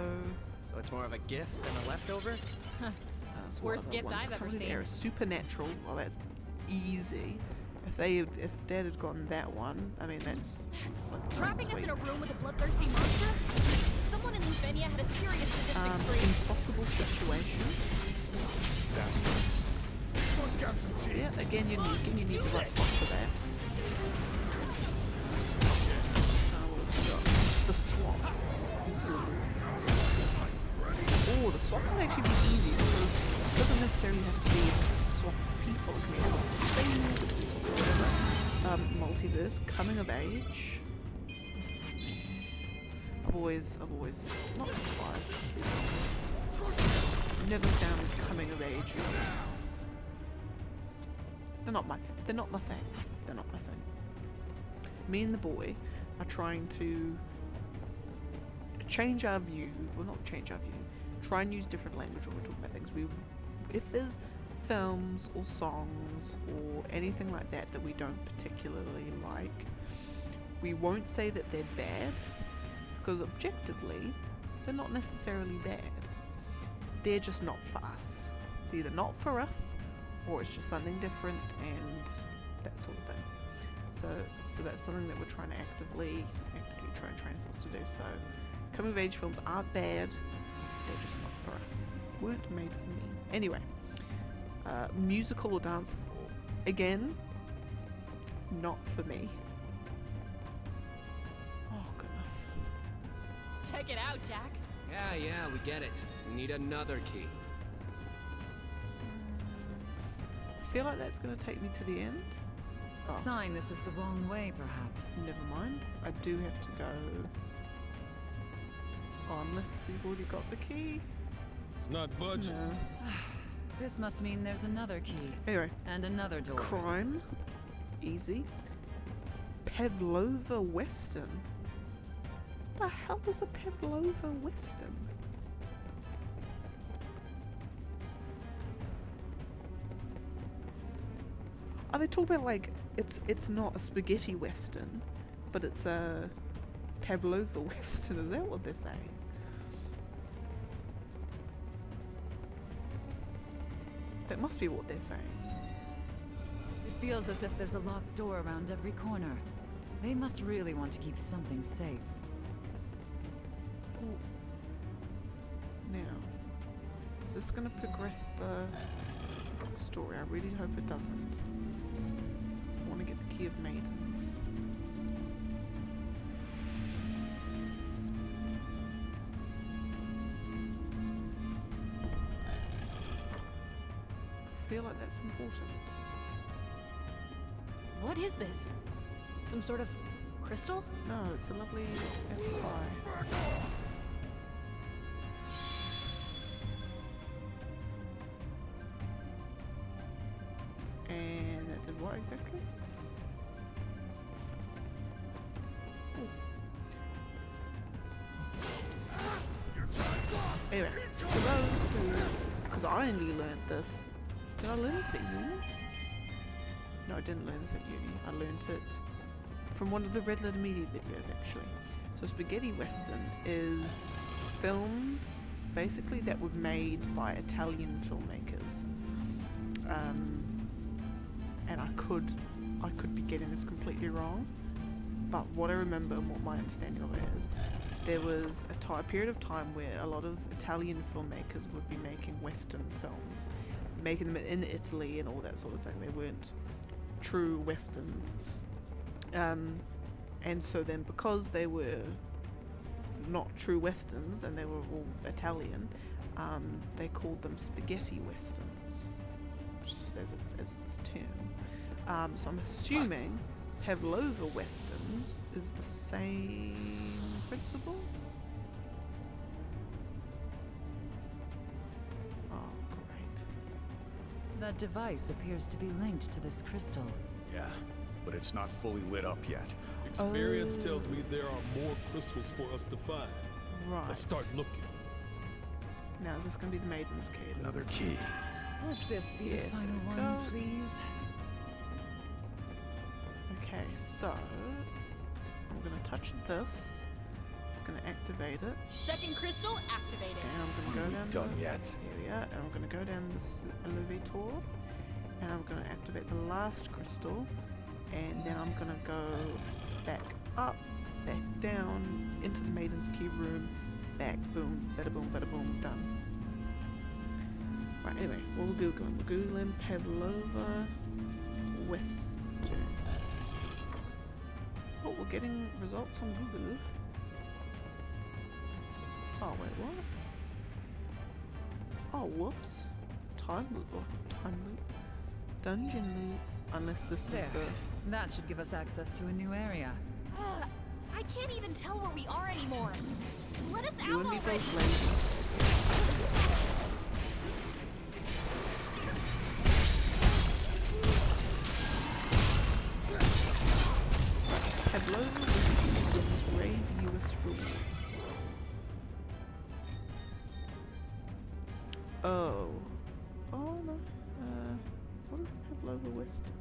So it's more of a gift than a leftover? So Worst what gift other ones? I've ever Comedy seen. error, supernatural. Well, that's easy. If Dad had gotten that one, I mean that's like Trapping us sweet. in a room with a bloodthirsty monster? Someone in Lufenia had a serious sadistic streak. Impossible situation. Bastards. This one's got some teeth. Yeah, again you need the right spot for that. What have we got? The swap. Oh, the swap might actually be easy because it doesn't necessarily have to be a swap of people. It can be a swap of things, it can be a swap of whatever. Multiverse, coming of age. I've always not despised. Never found coming of age movies. They're not my thing. They're not my thing. Me and the boy are trying to change our view. Well, not change our view. Try and use different language when we're talking about things. If there's films or songs or anything like that that we don't particularly like, we won't say that they're bad, because objectively, they're not necessarily bad. They're just not for us. It's either not for us, or it's just something different and that sort of thing. So that's something that we're trying to actively try and train ourselves to do. So coming of age films aren't bad, they're just not for us. Weren't made for me. Anyway, musical or dance, again, not for me. Oh goodness. Check it out, Jack. Yeah, we get it. We need another key. I feel like that's going to take me to the end. Oh, Sign this is the wrong way, perhaps. never mind. I do have to go. Oh, unless we've already got the key. It's not budging. No. This must mean there's another key. Anyway, And another door. crime. Easy. Pavlova Western. The hell is a Pavlova Western? Are they talking about like it's not a spaghetti western, but it's a Pavlova Western? Is that what they're saying? That must be what they're saying. It feels as if there's a locked door around every corner. They must really want to keep something safe. Oh. Now, is this going to progress the story? I really hope it doesn't. I want to get the Key of Maidens. I feel like that's important. What is this? Some sort of crystal? No, it's a lovely apple pie. And that did what exactly? Anyway, for those who, because I only learned this, did I learn this at uni? No, I didn't learn this at uni. I learned it from one of the Red Letter Media videos, actually. So spaghetti western is films basically that were made by Italian filmmakers. And I could be getting this completely wrong, but what I remember and what my understanding of it is, there was a period of time where a lot of Italian filmmakers would be making western films, making them in Italy and all that sort of thing. They weren't true westerns. And so then because they were not true westerns and they were all Italian, they called them spaghetti westerns, just as its term. So I'm assuming Pavlova westerns is the same principle. Oh, great. That device appears to be linked to this crystal. Yeah, but it's not fully lit up yet. Experience tells me there are more crystals for us to find. Right. Let's start looking. Now, is this going to be the Maiden's Cave? Another key. Let this be Yes, the final there we one, go. please. Okay, so I'm going to touch this. It's going to activate it. Second crystal activated. And I'm going to go down. Done yet? Here we are. And I'm going to go down this elevator. And I'm going to activate the last crystal. And then I'm going to go back up, back down, into the Maiden's Key room, back, boom, bada boom, done. Right, anyway, we're Googling. We're Googling Pavlova Western. Oh, we're getting results on Google. Oh, wait, what? Oh, whoops. Time loop. Dungeon loop. Unless this There. is the... That should give us access to a new area. I can't even tell where we are anymore. Let us You out and me already. both, lady. Pavlova Western's Rave US rules. Oh. Oh no. What is a Pavlova Western?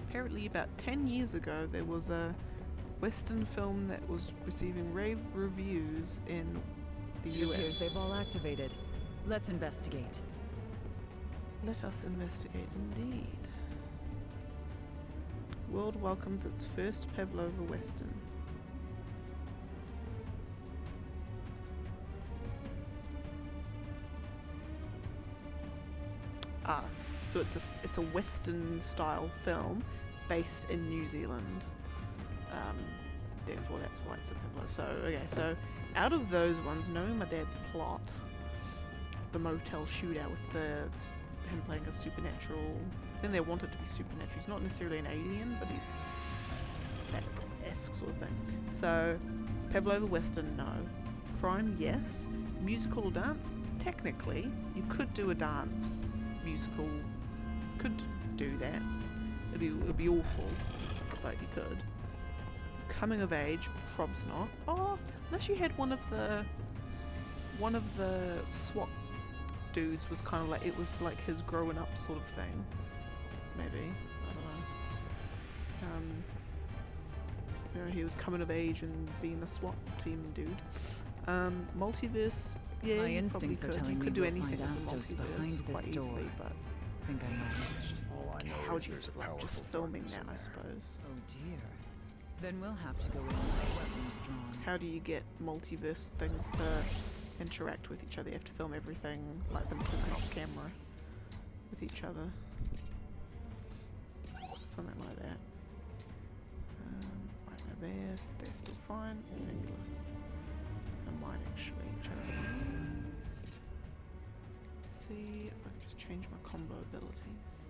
Apparently about 10 years ago there was a Western film that was receiving rave reviews in the It appears US. they've all activated. Let's investigate. Let us investigate indeed. World welcomes its first Pavlova Western. So it's a Western style film based in New Zealand. Therefore that's why it's a Pavlova. So okay, so out of those ones, knowing my dad's plot, the motel shootout with him playing a supernatural. I think they want it to be supernatural. He's not necessarily an alien, but it's that-esque sort of thing. So Pavlova Western, no. Crime, yes. Musical or dance, technically, you could do a dance musical. Could do that. It'd be awful, but you could. Coming of age, probs not. Oh, unless you had one of the SWAT dudes was kind of like, it was like his growing up sort of thing. Maybe, I don't know. You know, he was coming of age and being a SWAT team dude. Multiverse, yeah, My you instincts probably are could. telling You me could do we'll anything find as a Astos multiverse behind this quite door. easily, but I think I know. it's just All I know how is do you there's a like just powerful filming darkness that, in I there. suppose. Oh dear. Then we'll have to go in with weapons drawn. How do you get multiverse things to interact with each other? You have to film everything like them talking off camera with each other. Something like that. Right now they're still fine. Fabulous. I might actually try to see if I can just change my combo abilities.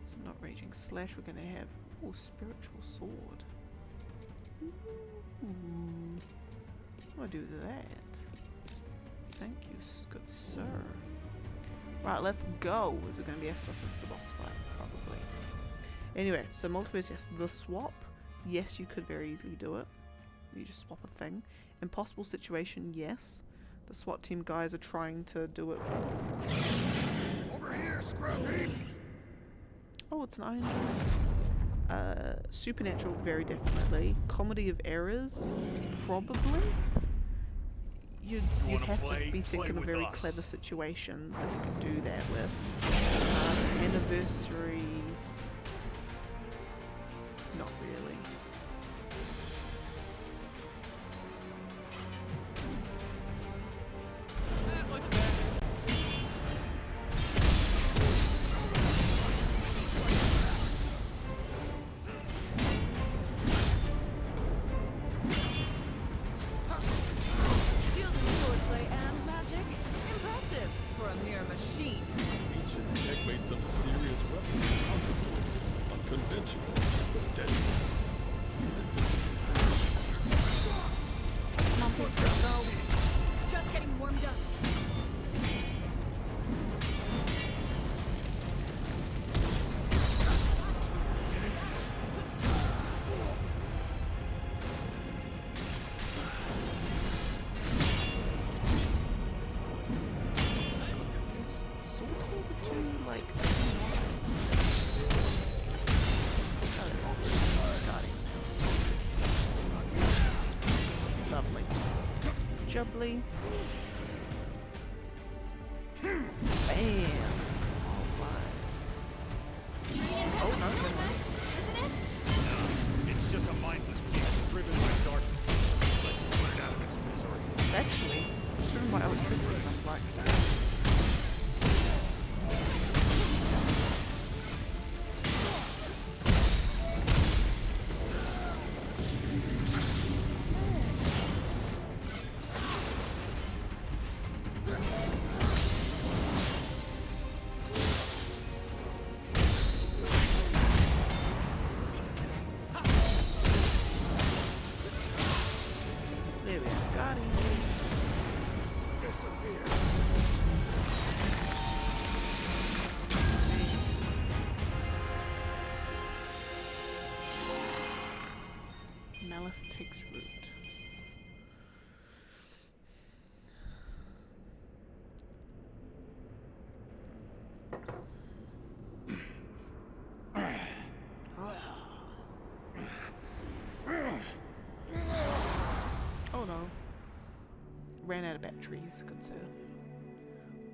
So not raging slash, we're gonna have spiritual sword. Ooh. What do I do with that? Thank you, good sir. Right, let's go. Is it going to be Astos as the boss fight? Probably. Anyway, so multiverse, yes. The swap yes, you could very easily do it. You just swap a thing. Impossible situation, yes. The SWAT team guys are trying to do it. Over here, Scruffy! Oh, it's an iron door. Supernatural, very definitely. Comedy of errors, probably. You'd have to be thinking of very clever situations that you could do that with. Anniversary, not really. That looks better. Wielding swordplay and magic? Impressive for a mere machine. Ancient tech made some serious weapons possible. Unconventional, but deadly. Come on, Portia, go. Just getting warmed up. These sword swings are too, like... Got it. Lovely. Jubbly. Bam! Alright. Oh, no. It's just a mindless beast driven by darkness. Let's put it out of its misery. Actually, it's driven by electricity, and I like that. There we go. Got him. Malice takes root. Oh no. Ran out of batteries, good sir.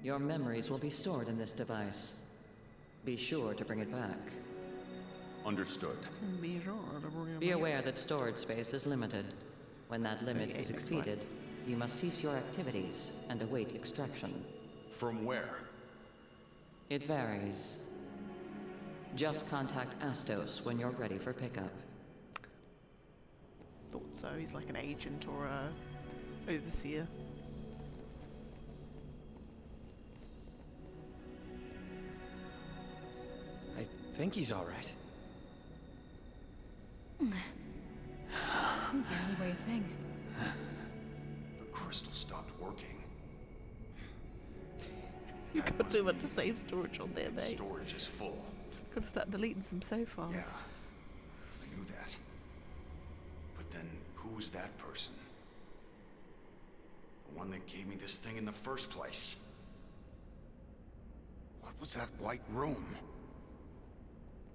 Your memories will be stored in this device. Be sure to bring it back. Understood. Be aware that storage space is limited. When that limit is exceeded, you must cease your activities and await extraction. From where? It varies. Just contact Astos when you're ready for pickup. Thought so. He's like an agent or a overseer. I think he's all right. You barely weigh a thing. The crystal stopped working. You got too much save storage on there, mate. Storage is full. Gotta start deleting some save files. Yeah, I knew that. But then, who was that person? The one that gave me this thing in the first place. What was that white room?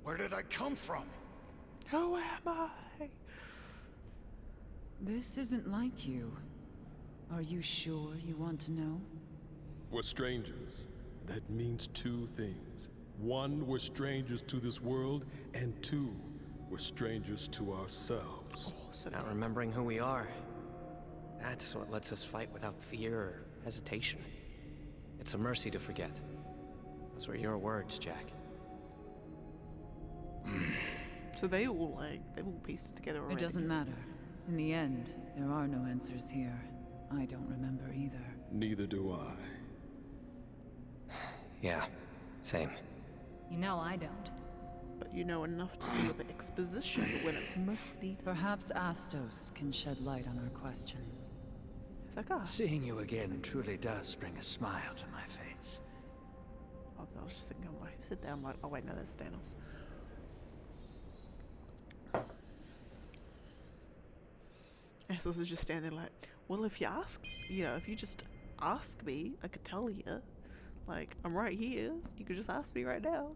Where did I come from? Who am I? This isn't like you. Are you sure you want to know? We're strangers. That means two things. One, we're strangers to this world, and two, we're strangers to ourselves. So Not remembering who we are. That's what lets us fight without fear or hesitation. It's a mercy to forget. Those were your words, Jack. So they've all pieced it together already. It doesn't matter. In the end, there are no answers here. I don't remember either. Neither do I. Yeah, same. You know I don't. But you know enough to do the exposition when it's most needed. Perhaps Astos can shed light on our questions. It's like, ah. Seeing you again truly does bring a smile to my face. I was just thinking, I'm like, who said that? I'm like, oh wait, no, that's Thanos. Astos is just standing there like, well, if you ask, if you just ask me, I could tell you. Like, I'm right here. You could just ask me right now.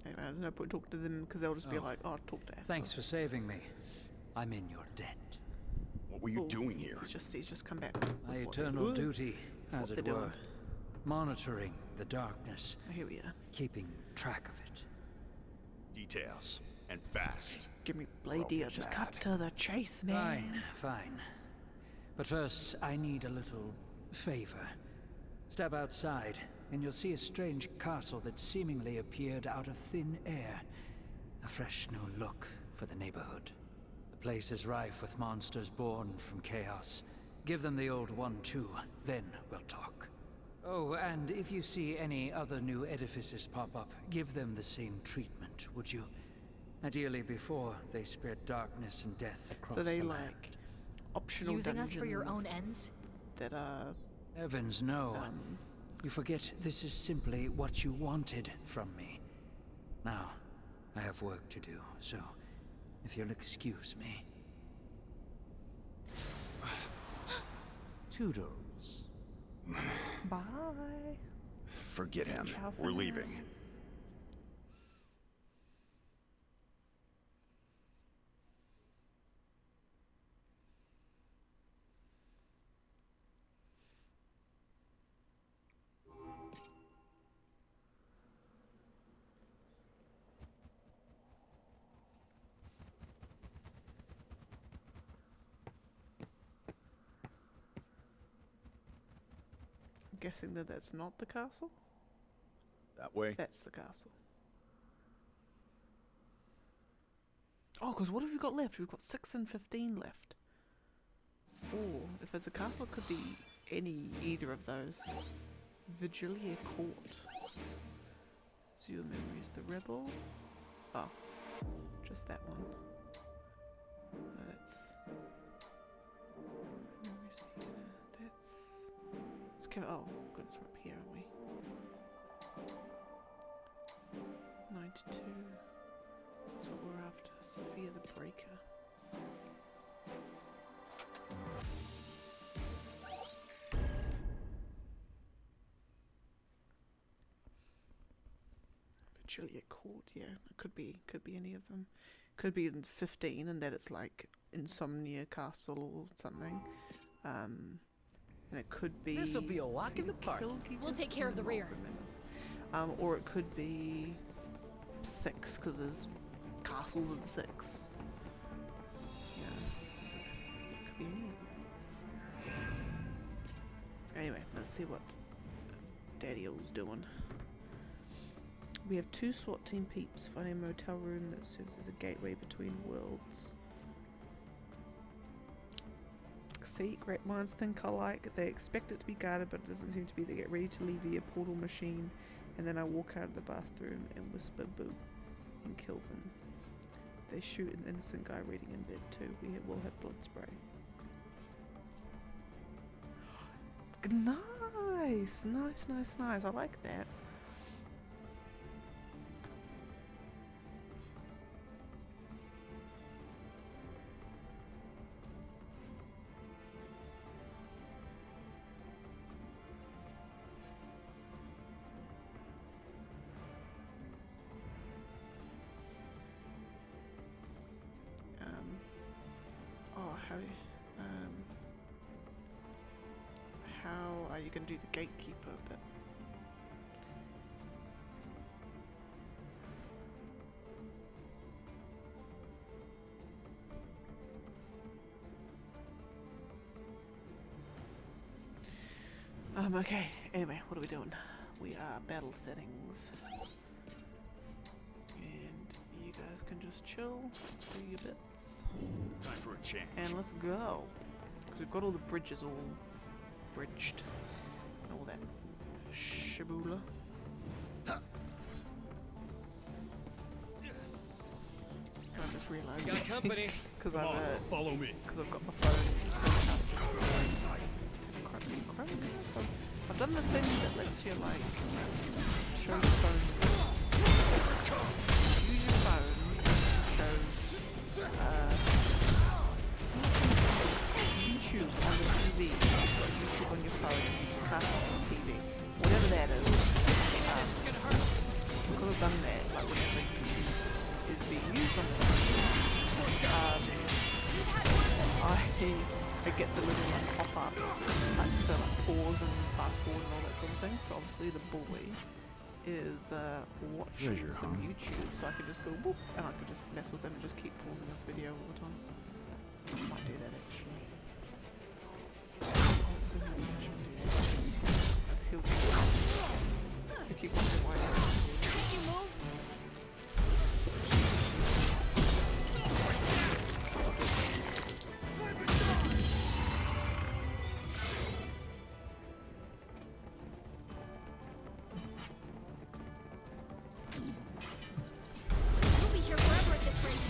Anyway, there's no point talking to them because they'll just be like, oh, talk to Astos. Thanks for saving me. I'm in your debt. What were you doing here? He's just come back. My with what they eternal do. duty, That's as what it they're were. doing. Monitoring the darkness. Here we are. Keeping track of it. Details. And fast. Give me Blade, just cut to the chase, man. Fine. But first, I need a little favor. Step outside, and you'll see a strange castle that seemingly appeared out of thin air. A fresh new look for the neighborhood. The place is rife with monsters born from chaos. Give them the old one too, then we'll talk. Oh, and if you see any other new edifices pop up, give them the same treatment, would you? Ideally before they spread darkness and death across the land. So they like optional Using us dungeons for your own ends? that are Heavens, no. You forget this is simply what you wanted from me. Now, I have work to do, so if you'll excuse me. Toodles. bye. Forget him. Ciao for We're now. leaving. I'm guessing that that's not the castle. That way? That's the castle. Oh, because what have we got left? We've got 6 and 15 left. Oh, if it's a castle, it could be either of those. Vigilia Court. Zero Memories, the Rebel. Oh, just that one. No, that's. Memories, that's. Let's go. Oh, goodness, we're up here, aren't we? 92. That's what we're after. Sophia the Breaker. Vigilia Court, yeah. It could be any of them. Could be in 15 and that it's like Insomnia Castle or something. And it could be This'll be a walk in the park. We'll take care of the rear. Or it could be 6 because there's castles in 6. Yeah, so it could be any of them. Anyway, let's see what Daddy-O's doing. We have 2 SWAT team peeps finding a motel room that serves as a gateway between worlds. See, great minds think alike. They expect it to be guarded, but it doesn't seem to be. They get ready to leave via portal machine, and then I walk out of the bathroom and whisper boo and kill them. They shoot an innocent guy reading in bed too. We'll have blood spray. Nice, nice, nice, nice. I like that. How are you going to do the gatekeeper bit? Okay, anyway, what are we doing? We are battle settings. And you guys can just chill, do your bits. Time for a change. And let's go. Because we've got all the bridges all bridged. And all that shibula. And I just realised. Got company. Because Come on, follow me. Because I've got my phone. I've done the thing that lets you like show your phone. Use your phone to show I get the little like pop up, like so like pause and fast forward and all that sort of thing. So obviously the boy is watching Treasure some hunt. YouTube, so I could just go whoop and I could just mess with him and just keep pausing this video all the time. I might do that actually. Oh, it's so handy, I should do that. He'll keep wondering why I don't do this. You move. We'll be here forever at this rate.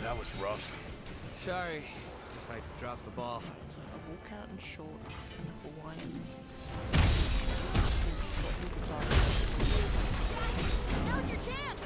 That was rough. Sorry if I dropped the ball. So I walk out in shorts and a Hawaiian. Now's your chance.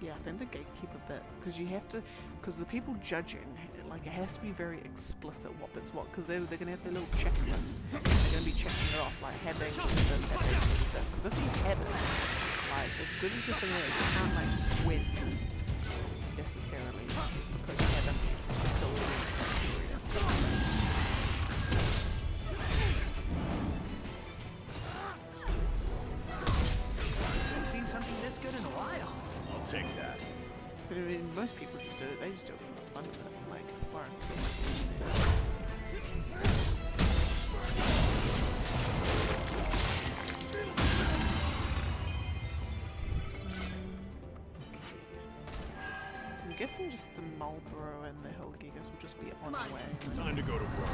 Yeah, I think the gatekeeper bit, because you have to, because the people judging, like it has to be very explicit what bit's what, because they're going to have their little checklist. They're going to be checking it off, like have they ordered this, have they ordered this, because if you haven't, like as good as your thing is, you can't like win necessarily because you haven't filled in the criteria. Haven't seen something this good in a while. I'll take that. But I mean, most people just do it, they just do it for the fun of it, like aspiring. So I'm guessing just the Marlboro and the Helgigas will just be on the way. Time to go to work.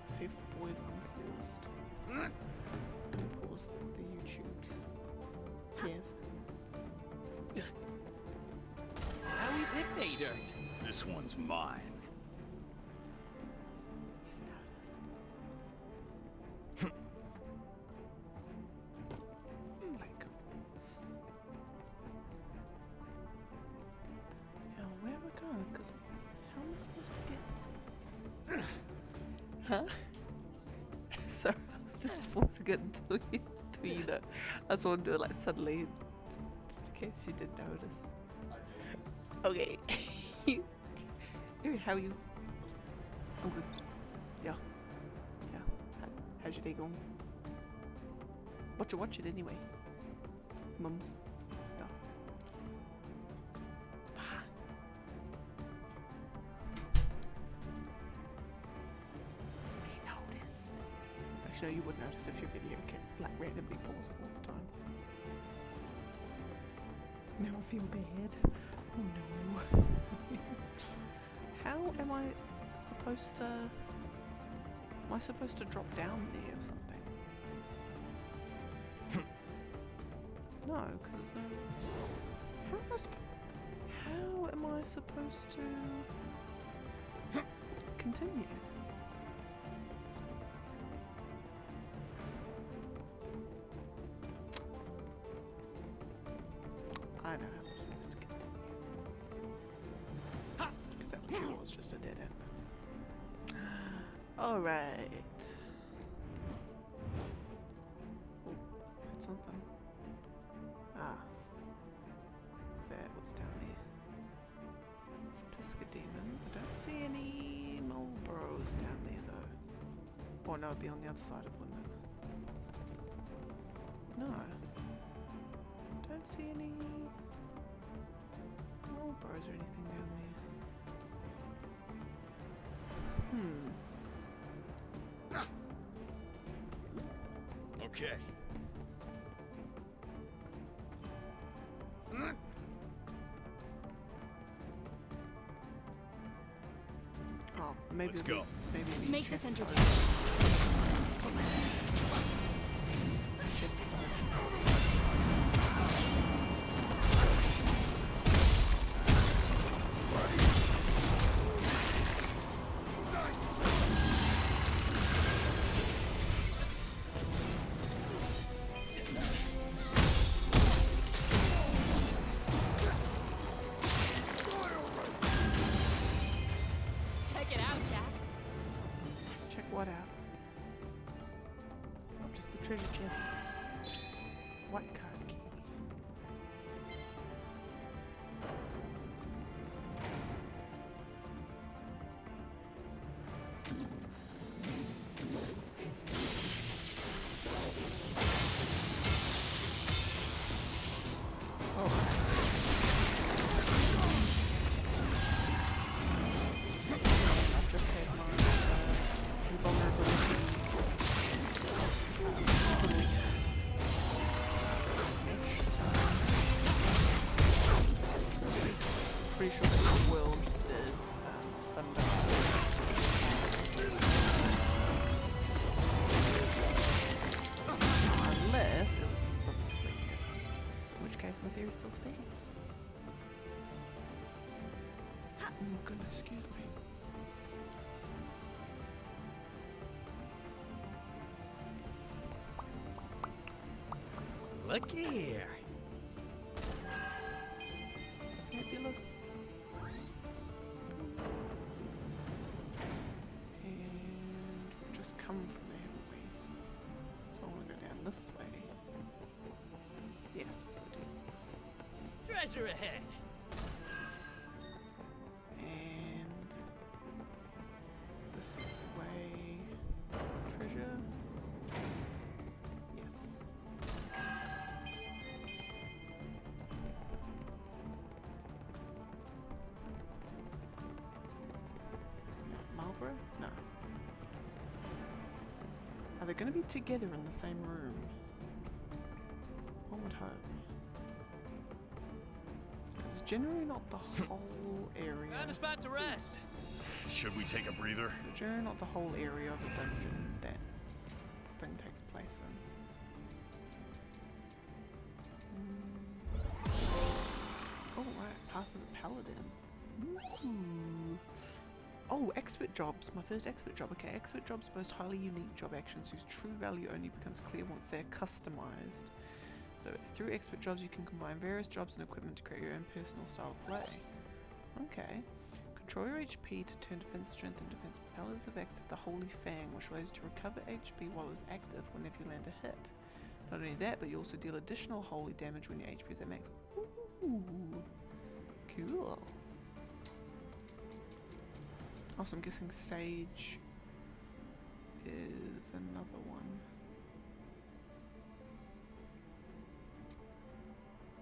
See if the boys unpaused. Pause the YouTubes. Yes. Now we've hit pay dirt. This one's mine. He's noticed. Like. Yeah, where are we going? Because how am I supposed to get. Huh? Sorry, I was just forcing it to you know. I just want to do it like suddenly, just in case you did notice. Okay. Hey, how are you? I'm good. Yeah. Yeah. How's your day going? What you watching anyway? Mums. Yeah. Actually, you would notice if your video kept like randomly pausing all the time. Now I feel bad. Oh no. How am I supposed to? Am I supposed to drop down there or something? No, because how am I supposed to continue? know how we're supposed to continue. Because that sure was just a dead end. Alright. Oh, heard something. Ah. What's that? What's down there? It's a Pisca demon. I don't see any Marlboros down there though. Oh no, it'd be on the other side of, wouldn't it? No. Don't see any Marlboros or anything down there. Okay. Oh, maybe Let's go. Maybe Let's the make this chest entertaining. chest Check it out, Jack. Check what out? Oh, just the treasure chest. White card key. Oh. I've just had my invulnerability pretty sure that Will just did thunder. Unless it was something different. In which case my theory still stands. Oh goodness, excuse me. Look here. Fabulous. And we've just come from there, haven't we? So I want to go down this way. Yes, I do. Treasure ahead. And this is the way. Treasure. Yes. Marlborough? No. Are they going to be together in the same room? One would hope. It's generally not the whole area. Found a spot to rest. Should we take a breather? So generally not the whole area of the dungeon that thing takes place in. Oh right, Path of the Paladin. Ooh. Oh, expert jobs. My first expert job. Okay, expert jobs boast highly unique job actions whose true value only becomes clear once they're customized. So through expert jobs you can combine various jobs and equipment to create your own personal style of play. Okay. Control your HP to turn defensive strength into defense. Pillars have access to the Holy Fang, which allows you to recover HP while it's active whenever you land a hit. Not only that, but you also deal additional holy damage when your HP is at max. Ooh. Cool. Also, I'm guessing Sage is another one.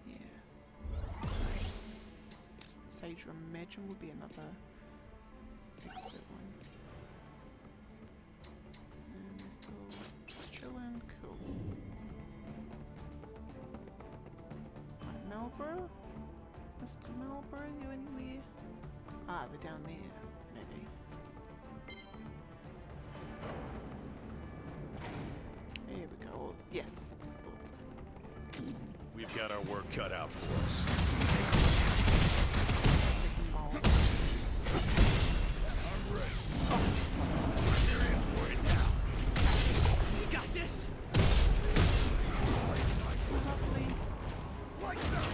Yeah. Sage, I imagine, would be another expert one. And they're still chilling. Cool. Right, Marlborough? Mr. Marlborough, you anywhere? Ah, they're down there. Maybe. Here we go. Yes, thought so. We've got our work cut out for us. I'm ready. They're in for it now. You got this. Lovely. Lights out!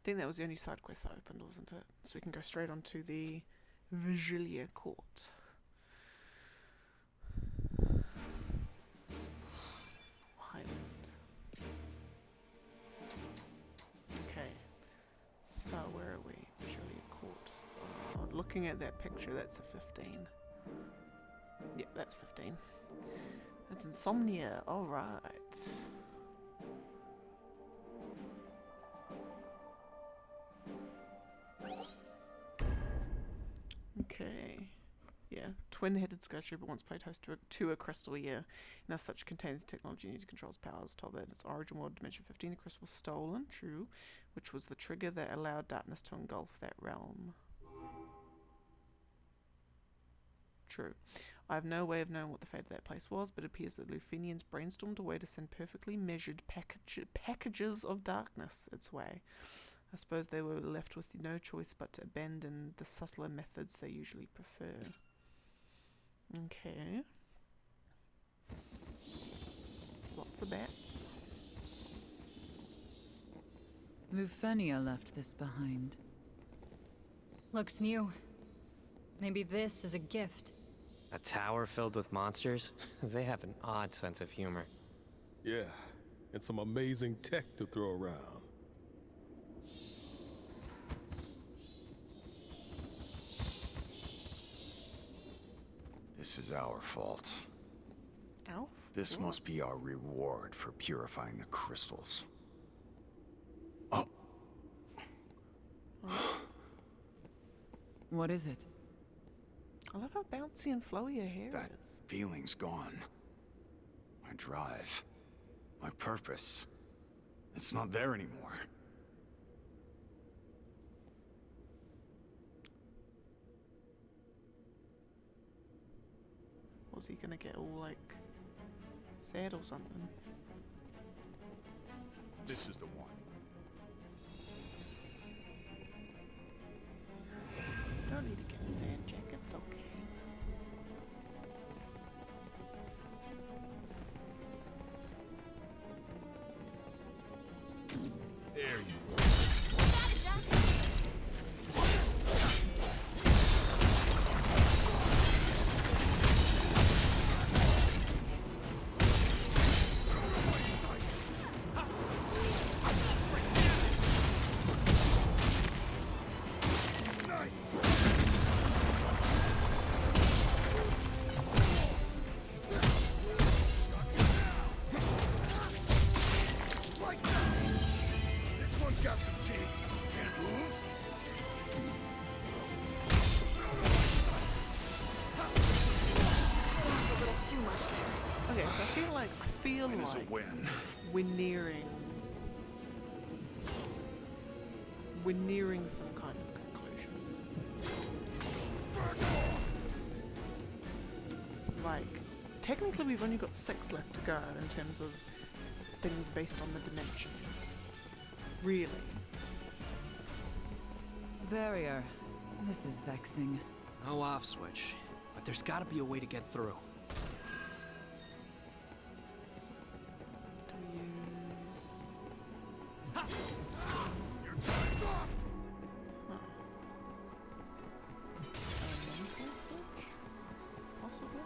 think that was the only side quest that opened, wasn't it? So we can go straight on to the Vigilia Court. Highland. Okay. So where are we? Vigilia Court. Looking at that picture, that's a 15. Yep, that's 15. That's Insomnia. Alright. Okay. Yeah. Twin-headed skyscraper once played host to a crystal year. And as such contains technology needed to control its powers. Told that its origin world, Dimension 15, the crystal was stolen, true, which was the trigger that allowed darkness to engulf that realm. True. I have no way of knowing what the fate of that place was, but it appears that Lufenians brainstormed a way to send perfectly measured packages of darkness its way. I suppose they were left with no choice but to abandon the subtler methods they usually prefer. Okay. Lots of bats. Lufenia left this behind. Looks new. Maybe this is a gift. A tower filled with monsters? They have an odd sense of humor. Yeah, and some amazing tech to throw around. This is our fault. Alf? This must be our reward for purifying the crystals. Oh. What is it? I love how bouncy and flowy your hair That is. feeling's gone. My drive. My purpose. It's not there anymore. Was he gonna get all, like, sad or something? This is the one. Don't need to get sad, Jack. It's okay. There you go. Got it, Jack. Okay, so I feel Win is a like win. we're nearing some kind of conclusion. Like, technically we've only got 6 left to go in terms of things based on the dimensions. Really. Barrier. This is vexing. No off switch, but there's gotta be a way to get through. Do we use... Your time's up! a mental switch? Possibly?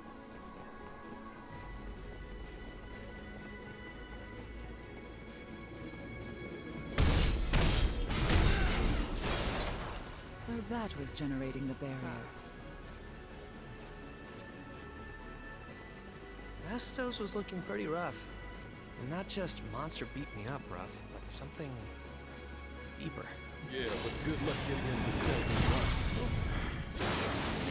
So that was generating the barrier. Astos was looking pretty rough. And not just monster beat me up rough, but something deeper. Yeah, but good luck getting him to tell you what.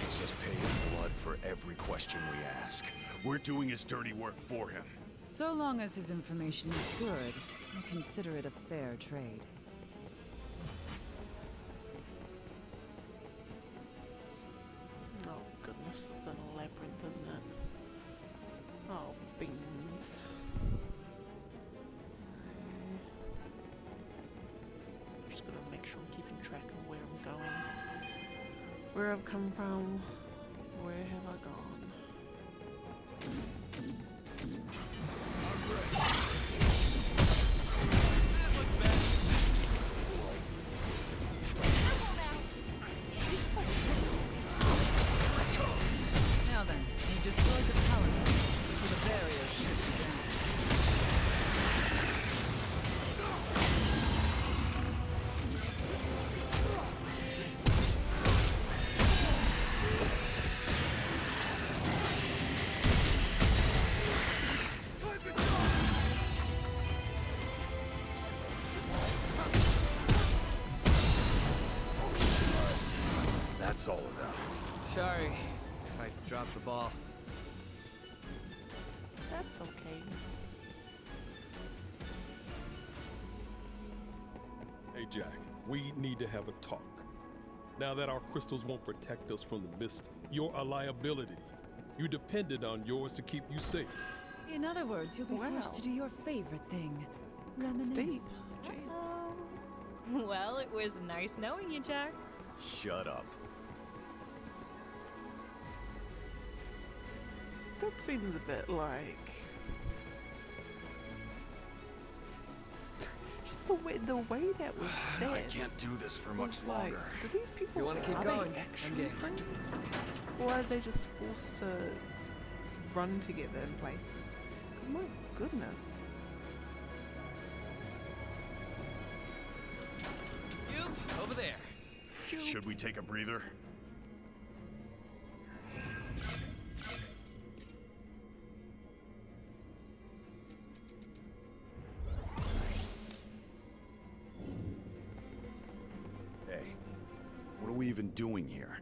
Makes us pay in blood for every question we ask. We're doing his dirty work for him. So long as his information is good, I consider it a fair trade. Oh goodness, this is a labyrinth, isn't it? Oh, beans. I'm just gonna make sure I'm keeping track of where I'm going. Where I've come from. Where have I gone? that's all about. Sorry if I dropped the ball. That's okay. Hey, Jack, we need to have a talk. Now that our crystals won't protect us from the mist, you're a liability. You depended on yours to keep you safe. In other words, you'll be forced to do your favorite thing. Reminisce. Steve. Jesus. Well, it was nice knowing you, Jack. Shut up. That seems a bit like just the way that was said. I can't do this for much was like, longer. do these people You wanna keep are going? they I'm actually game. friends? Or are they just forced to run together in places? Because my goodness. Cubes, over there. Should we take a breather? Hey, what are we even doing here?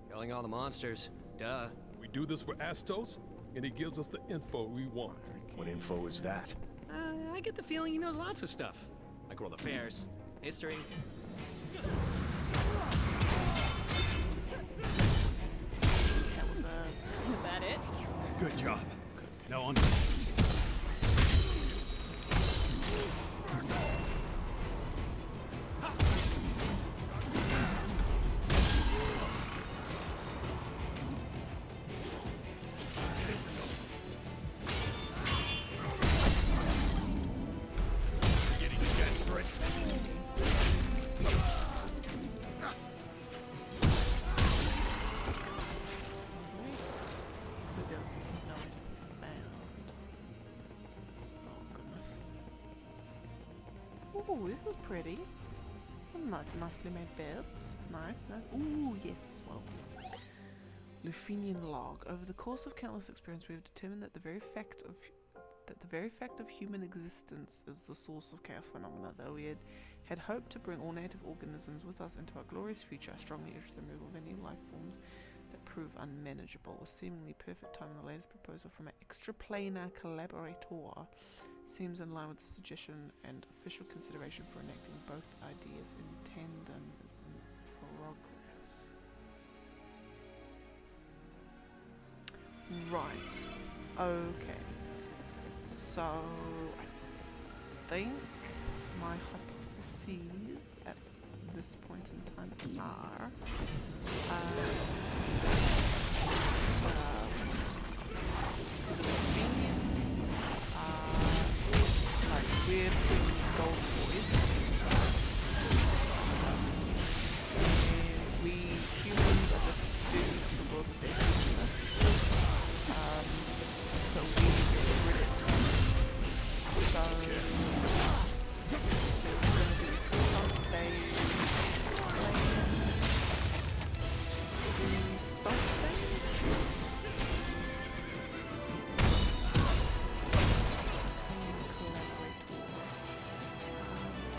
Killing all the monsters. Duh. We do this for Astos, and he gives us the info we want. What info is that? I get the feeling he knows lots of stuff. Like world affairs, history. That was Is that it? Good job. Now on. Getting desperate. Where's the other people? No, I didn't found. Oh goodness. Ooh, this is pretty. Some nicely made beds. Nice. Ooh, yes, well. Lufinian log. Over the course of countless experience, we have determined that the very fact of human existence is the source of chaos phenomena. Though we had hoped to bring all native organisms with us into our glorious future, I strongly urge the removal of any life forms that prove unmanageable. A seemingly perfect time in the latest proposal from an extraplanar collaborator seems in line with the suggestion, and official consideration for enacting both ideas in tandem is in progress. Right. Okay. So I think my hypotheses at this point in time are the opinions are like weird gold boys and we humans are just doing the world of their business. So we get rid of them. So we're gonna do something.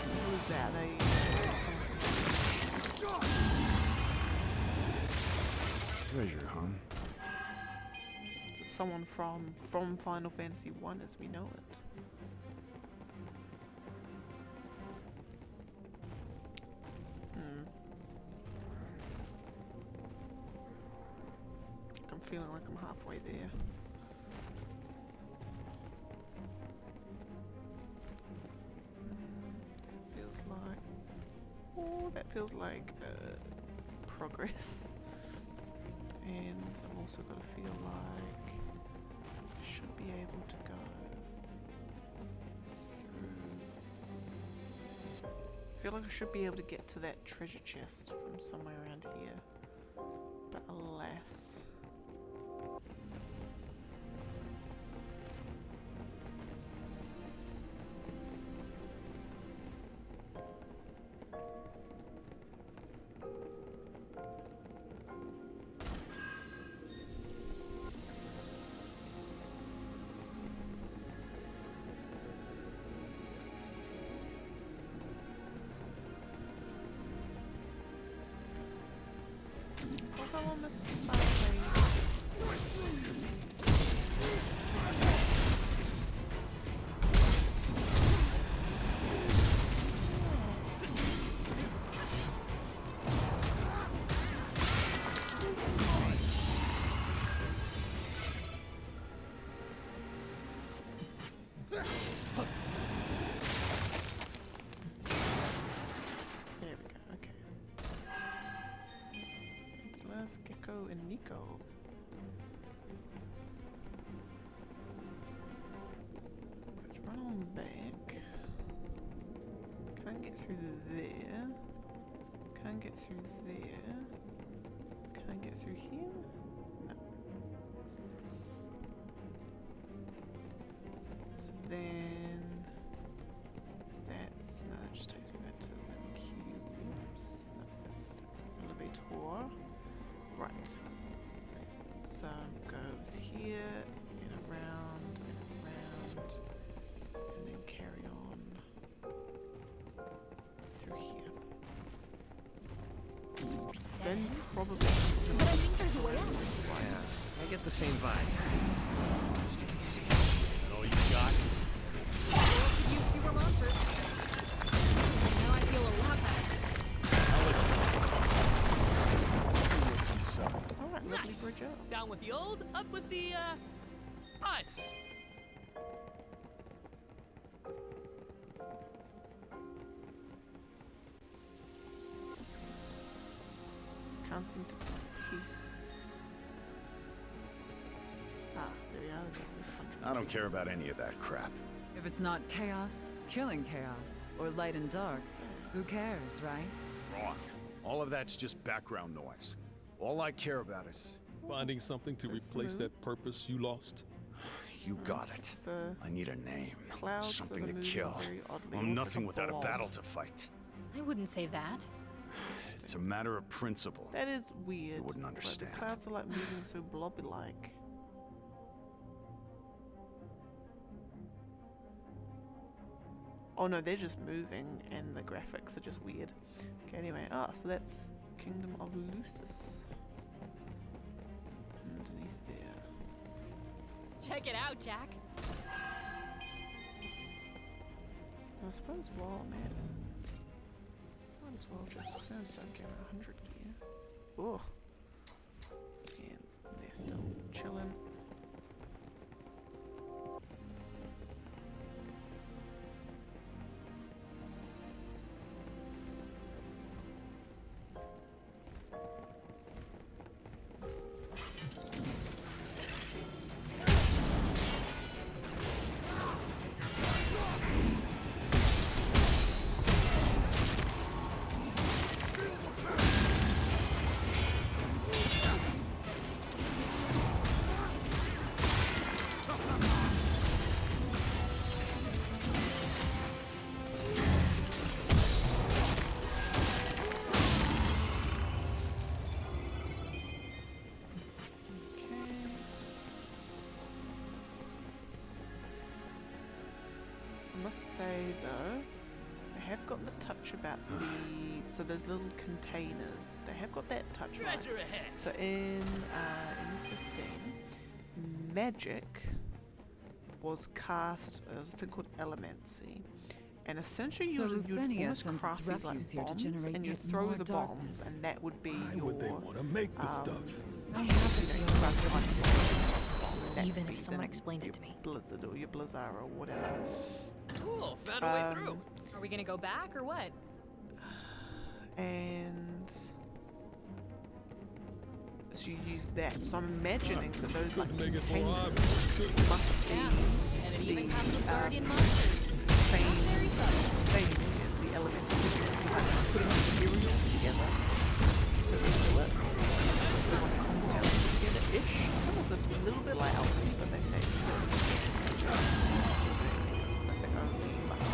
So who's that? Treasure, huh? Is it someone from Final Fantasy 1 as we know it? I'm feeling like I'm halfway there. That feels like... Oh, that feels like progress. And I've also got to feel like I should be able to go through. I feel like I should be able to get to that treasure chest from somewhere around here. But alas. columnist society. Gecko and Nico. Let's run on back. Can't get through there. Can't get through there. Can't get through here? No. So then that's that just takes me back to the cubes. No, that's an elevator. Right. So go here and around, and then carry on through here. Just then probably. But I think there's a way out. Why, I get the same vibe. Let's do this. All you got? You fewer monsters. Now I feel a lot better. Alright, lovely Nice. bridge up. Down with the old, up with the, us. Can't seem to find peace. Ah, there we are, there's our first 100. I don't care about any of that crap. If it's not chaos, killing chaos, or light and dark, who cares, right? Wrong. All of that's just background noise. All I care about is... Finding something to replace that purpose you lost? You got it. The I need a name. clouds Something that are to moving kill. very oddly, I'm almost nothing like a without a blob. battle to fight. I wouldn't say that. It's a matter of principle. That is weird. wouldn't but understand. The clouds are like moving so blobby-like. Oh no, they're just moving and the graphics are just weird. Okay, anyway, so that's Kingdom of Lucis. Underneath there. Check it out, Jack. I suppose while I'm at it, might as well just give it 100 gear. Oh, and they're still chilling. I must say though, they have got the touch about so those little containers, they have got that touch right. Treasure ahead. So in 15, magic was cast, there was a thing called elemancy. And essentially So you'd Lufenia almost sends craft its these like refuse here to bombs generate and you yet throw more the darkness. bombs and that would be Why your would they want to make this stuff? I have you know, you craft your ice bomb, and that's Even if be someone then explained it your to me. Blizzard or your Blizzard or whatever. Cool, found a way through. Are we gonna go back or what? And so you use that. So I'm imagining that those like Couldn't make it more containers obvious, could we? must be And it even the comes with guardian monsters. same Not very subtle. thing as the elements of the like putting materials together to do it. They want to combine them together-ish. It's almost a little bit like alchemy, but they say it's a little bit like they only like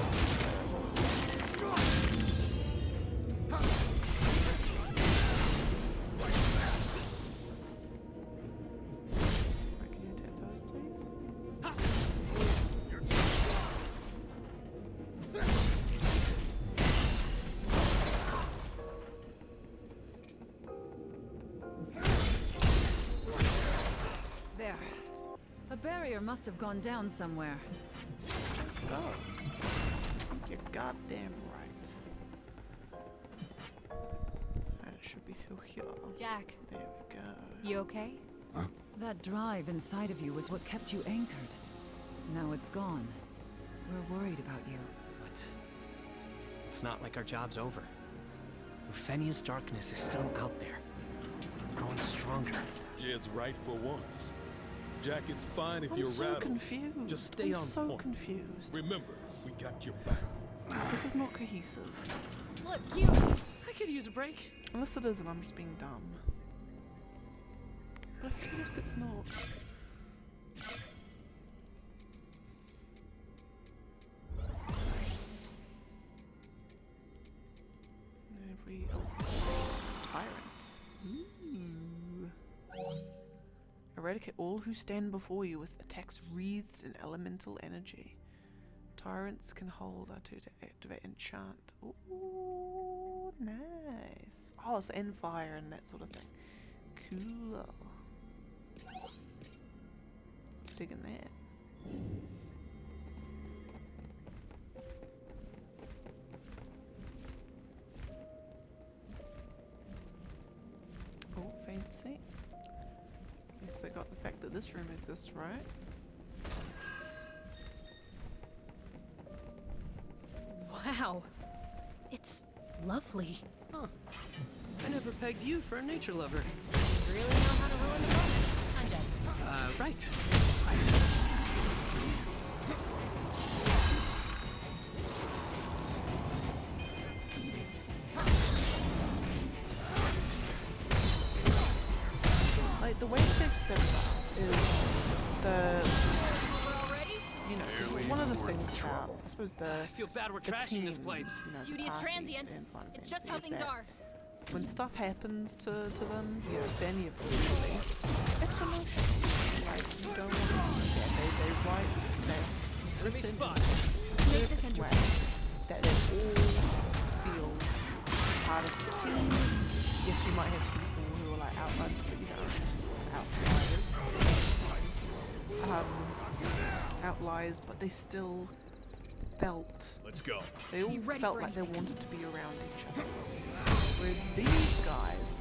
can you tap those, please? barrier must have gone down somewhere. So, I think you're goddamn right. And it should be through here. Jack, There we go. you okay? That drive inside of you was what kept you anchored. Now it's gone. We're worried about you. But it's not like our job's over. Lufenia's darkness is still out there, growing stronger. Jed's right for once. Jack, it's fine if I'm you're so rattled. confused. Just stay I'm on so point. confused. Remember, we got your back. This is not cohesive. Look, cute. I could use a break. Unless it is and I'm just being dumb. But I feel like it's not. Every tyrant. Ooh. Eradicate all who stand before you with attacks wreathed in elemental energy. Tyrants can hold R2 to activate enchant. Ooh, nice. Oh, it's end fire and that sort of thing. Cool. Digging that. Oh, fancy. At least they got the fact that this room exists, right? Wow. It's lovely. Huh. I never pegged you for a nature lover. Really know how to ruin the moment. I'm Jed. Right. Like, the way to set it up is you know, one of the things about, I suppose, I feel bad we're trashing this place. You know, the Beauty is parties transient. in Final It's just Fantasy how is things that are. when stuff happens to them, you know, to any of them really, it's emotional. Like, you don't want to do that. They write that Enemy written spot. Make this way entertaining. that they all feel part of the team. Yes, you might have people who are like outliers, but you know, outliers, but they still felt. Let's go. They all Be ready felt for like they anything. wanted to be around each other. Whereas these guys,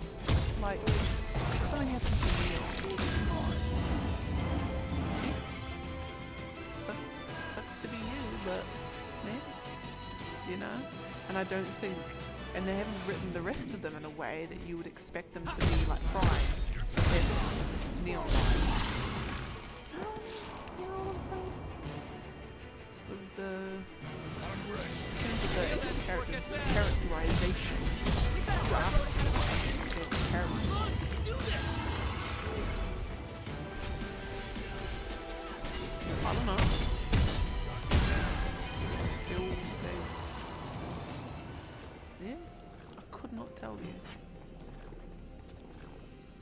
like, if something happened to me, sucks to be you, but man, you know. And I don't think, and they haven't written the rest of them in a way that you would expect them to be like crying, and neon light. You know what I'm saying? It's the in terms of the characters, the characterization. You asked for the characters. I don't know. Yeah, I could not tell you.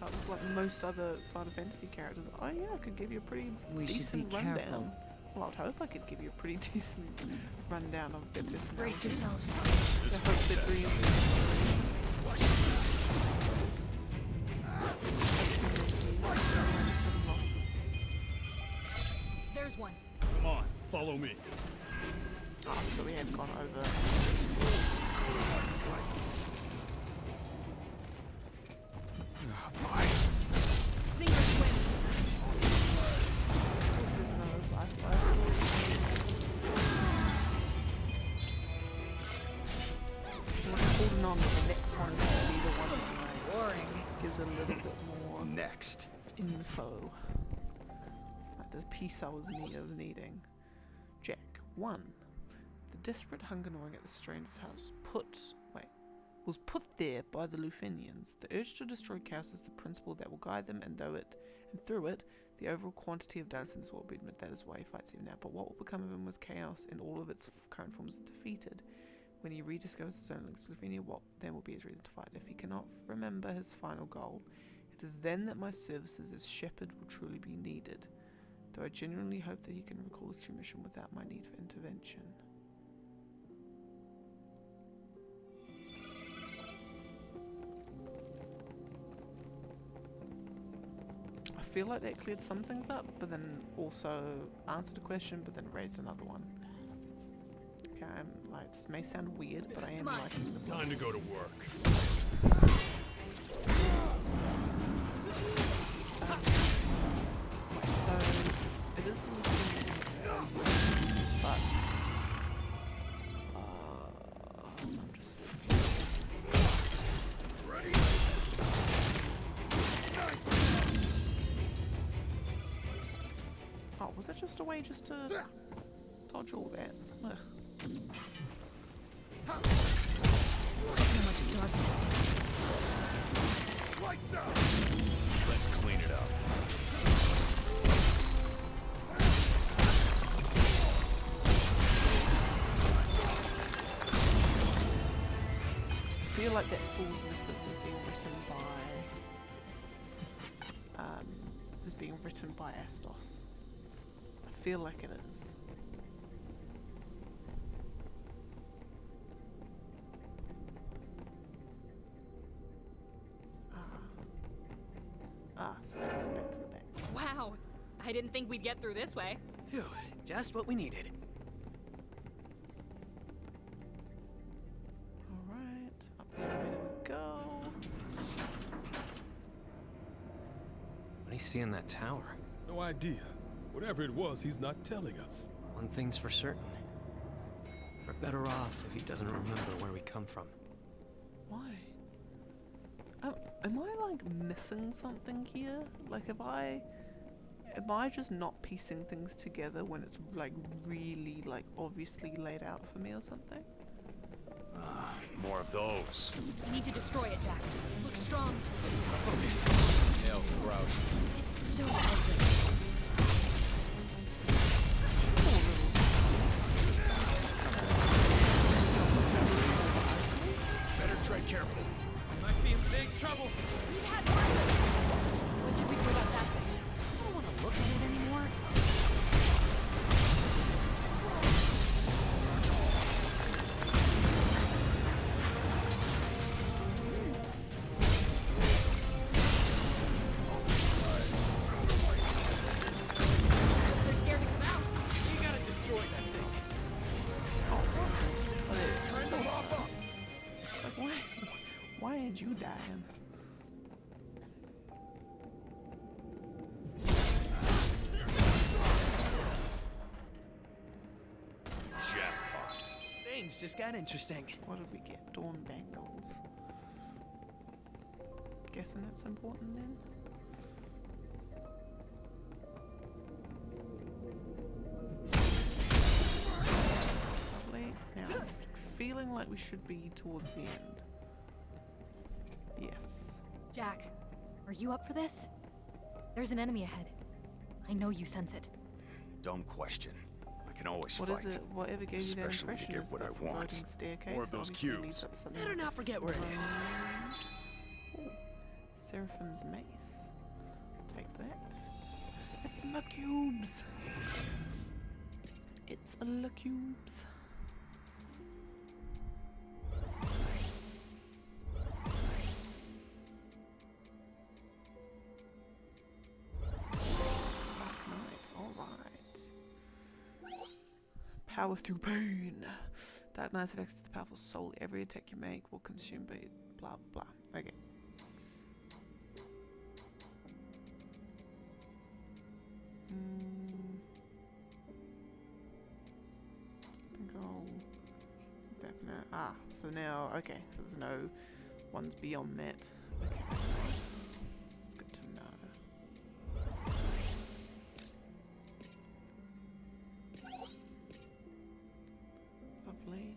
That was like most other Final Fantasy characters. Oh yeah, I could give you a pretty We should decent be rundown. careful. Well, I'd hope I could give you a pretty decent rundown of their personalities. Brace yourselves. I hope they're brilliant. There's one. Come on, follow me. Oh, so we have gone over. Sink or swim. There's another Ice Spire story. We're holding on to the next one to be the one that Boring. gives a little bit more Next. info. Like the piece I was needing. Jack 1. The desperate hunger gnawing at the stranger's house was put there by the Lufenians. The urge to destroy chaos is the principle that will guide them, and through it, the overall quantity of darkness in this world will be admitted. That is why he fights even now. But what will become of him was chaos, and all of its current forms is defeated. When he rediscovers his own links to Lufenia, what then will be his reason to fight? If he cannot remember his final goal, it is then that my services as shepherd will truly be needed. Though I genuinely hope that he can recall his true mission without my need for intervention. I feel like that cleared some things up, but then also answered a question, but then raised another one. Okay, I'm like, this may sound weird, but I am liking the Time to go to work. Wait, so it is the little things there, but I'm just oh, was that just a way just to dodge all that? Ugh. How much darkness. Lights out! Let's clean it up. I feel like that fool's missive was being written by Astos. I feel like it is. So that's back to the back. Wow, I didn't think we'd get through this way. Phew, just what we needed. Alright, up the elevator we go. What do you see in that tower? No idea. Whatever it was, he's not telling us. One thing's for certain. We're better off if he doesn't remember where we come from. Why? Am I like missing something here? Like am I just not piecing things together when it's like really like obviously laid out for me or something? More of those. We need to destroy it, Jack. Look strong. Focus. Hell, grouse. It's so ugly. Better tread careful. Might be in big trouble. We've had weapons. What should we do about that thing? I don't want to look at it anymore. They're scared to come out. You gotta destroy that thing. Like why ain't you dying? Jackpot. Things just got interesting. What did we get? Dawn bangles. Guessing it's important then? Lovely. Now, I'm feeling like we should be towards the end. Yes. Jack, are you up for this? There's an enemy ahead. I know you sense it. Dumb question. I can always What fight. is it? Whatever gave you that Especially to impression get is what the I want. foreboding staircase. More of those obviously cubes. leads up something Better like not forget where it is. Ooh, Seraphim's mace. Take that. It's the cubes. It's the cubes. Dark Knight, alright. Power through pain. Dark Knights have access to the powerful soul. Every attack you make will consume by blah blah. Okay. I think I'll definite. So now, okay, so there's no ones beyond that. Okay, that's fine. It's good to know. Lovely.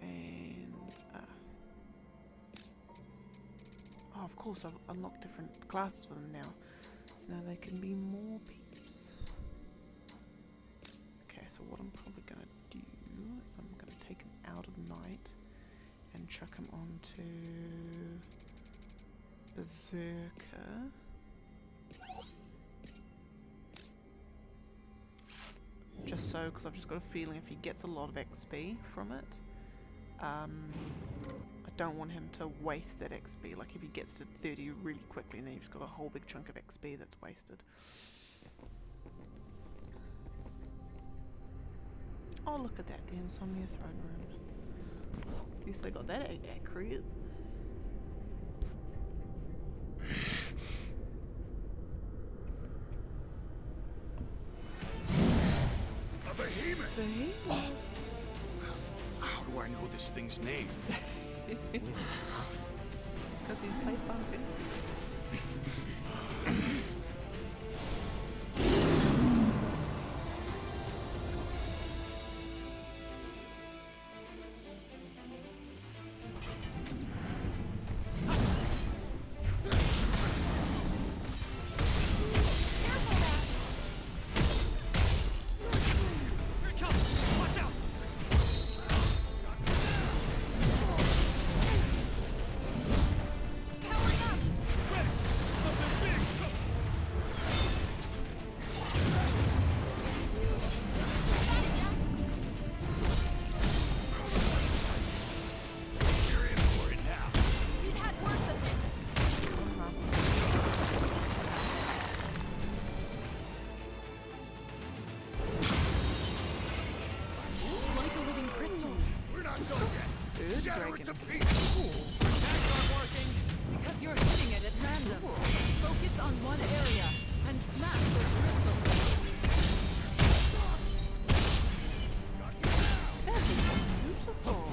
And, oh, of course, I've unlocked different classes for them now. So now they can be more peeps. Okay, so what I'm probably going to do is I'm going to take him out of night and chuck him onto Berserker. Just so, because I've just got a feeling if he gets a lot of XP from it, I don't want him to waste that XP. Like if he gets to 30 really quickly and then you've just got a whole big chunk of XP that's wasted. Oh, look at that, the Insomnia Throne Room. At least they got that accurate. A behemoth! Behemoth? Oh. How do I know this thing's name? Because he's played Final Fantasy. Because you're hitting it at random. Focus on one area and smash those crystals. Beautiful.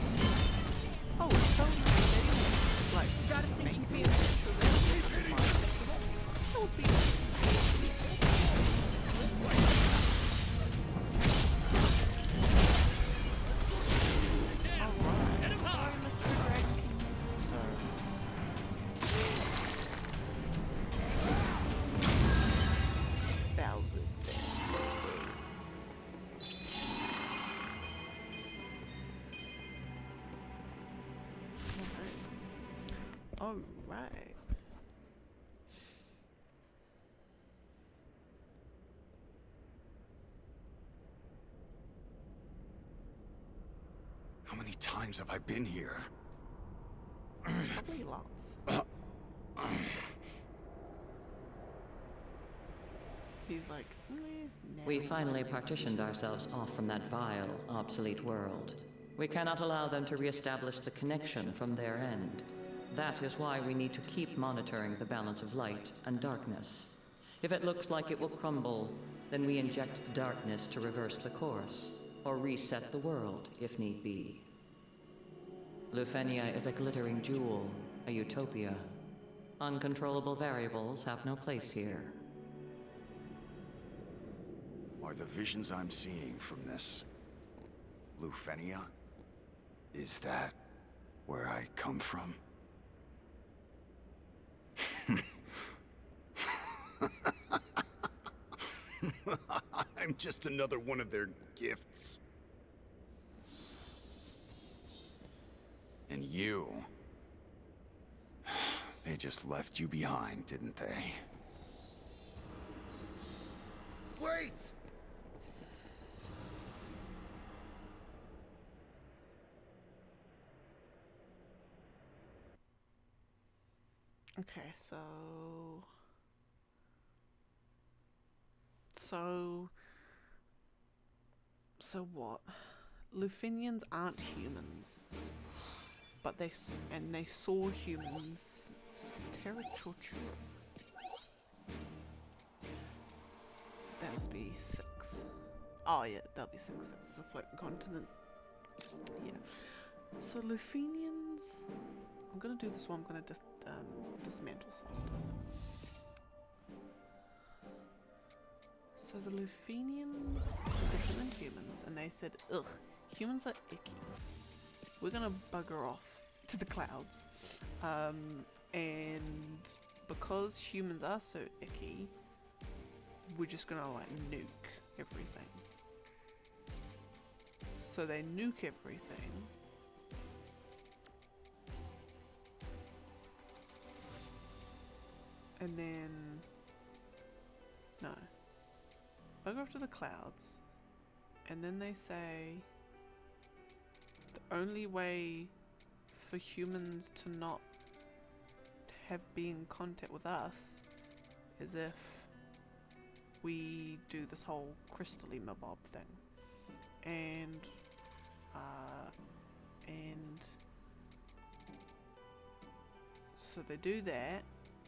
Oh, it's so nice. Like, Got a sinking feeling. so big. All right. How many times have I been here? Probably lots. He's like, We finally partitioned ourselves off from that vile, obsolete world. We cannot allow them to re-establish the connection from their end. That is why we need to keep monitoring the balance of light and darkness. If it looks like it will crumble, then we inject darkness to reverse the course, or reset the world if need be. Lufenia is a glittering jewel, a utopia. Uncontrollable variables have no place here. Are the visions I'm seeing from this Lufenia? Is that where I come from? I'm just another one of their gifts. And you... They just left you behind, didn't they? Wait! okay, so what? Lufenians aren't humans, but they saw humans. That must be 6. Oh yeah, that'll be 6. That's the floating continent. Yeah. So Lufenians. I'm gonna do this one. I'm gonna dismantle some stuff. So the Lufenians are different than humans, and they said, ugh, humans are icky. We're gonna bugger off to the clouds. And because humans are so icky, we're just gonna like nuke everything. So they nuke everything. And then, no, bugger off to the clouds, and then they say the only way for humans to not have be in contact with us is if we do this whole crystally mabob thing. And so they do that,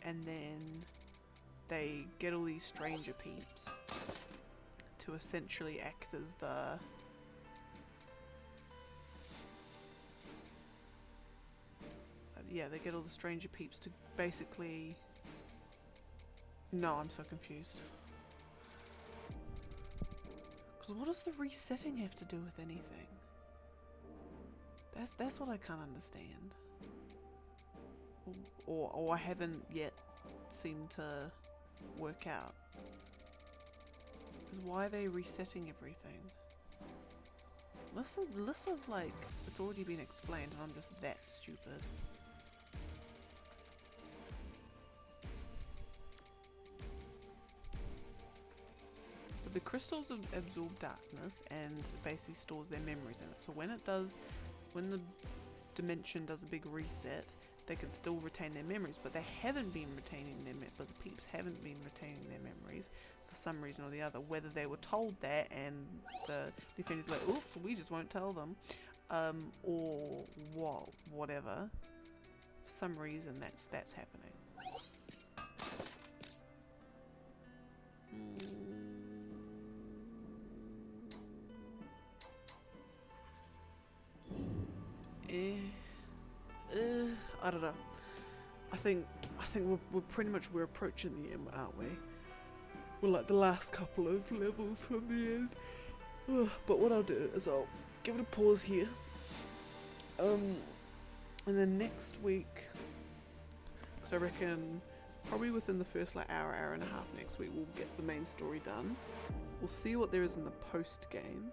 and then they get all these stranger peeps to essentially act as the they get all the stranger peeps to basically I'm so confused. Because what does the resetting have to do with anything? That's what I can't understand. Or I haven't yet seemed to work out. Is why are they resetting everything? Unless of like it's already been explained and I'm just that stupid. But the crystals absorb darkness and basically stores their memories in it. So when the dimension does a big reset, they can still retain their memories, but they haven't been retaining but the peeps haven't been retaining their memories for some reason or the other. Whether they were told that and the defender's like, oops, we just won't tell them, or whatever. For some reason, that's happening. I don't know. I think we're pretty much approaching the end, aren't we? We're like the last couple of levels from the end. But what I'll do is I'll give it a pause here. And then next week, so I reckon probably within the first like hour and a half next week, we'll get the main story done. We'll see what there is in the post game.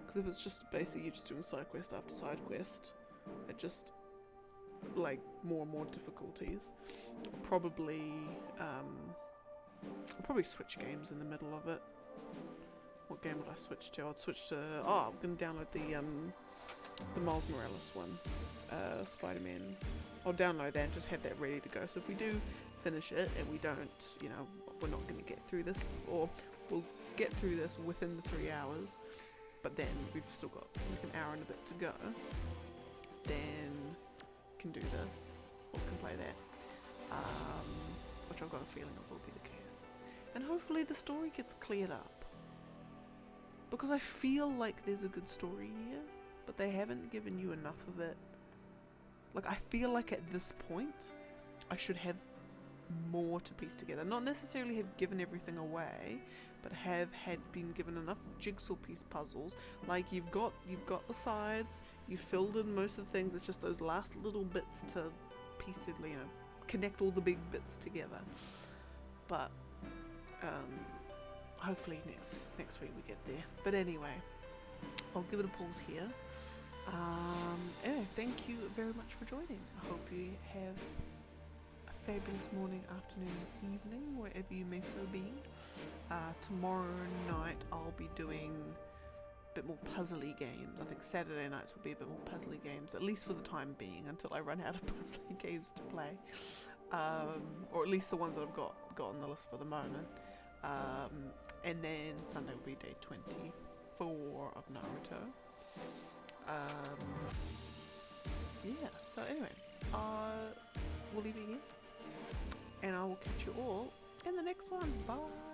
Because if it's just basically you're just doing side quest after side quest, it just like more and more difficulties. Probably I'll probably switch games in the middle of it. What game would I switch to? I'd switch to I'm gonna download the Miles Morales one, Spider-Man. I'll download that and just have that ready to go. So if we do finish it and we don't, we're not gonna get through this, or we'll get through this within the 3 hours, but then we've still got like an hour and a bit to go, then can do this, or can play that, which I've got a feeling it will be the case. And hopefully the story gets cleared up, because I feel like there's a good story here, but they haven't given you enough of it. Like, I feel like at this point I should have more to piece together, not necessarily have given everything away, but have been given enough jigsaw piece puzzles. Like, you've got the sides, you've filled in most of the things, it's just those last little bits to piece it, connect all the big bits together. But hopefully next week we get there. But anyway, I'll give it a pause here. Anyway, thank you very much for joining. I hope you have a fabulous morning, afternoon, evening, wherever you may so be. Tomorrow night I'll be doing a bit more puzzly games. I think Saturday nights will be a bit more puzzly games, at least for the time being, until I run out of puzzly games to play. Or at least the ones that I've got on the list for the moment. And then Sunday will be day 24 of Naruto. Yeah, so anyway, we'll leave it here, and I will catch you all in the next one. Bye!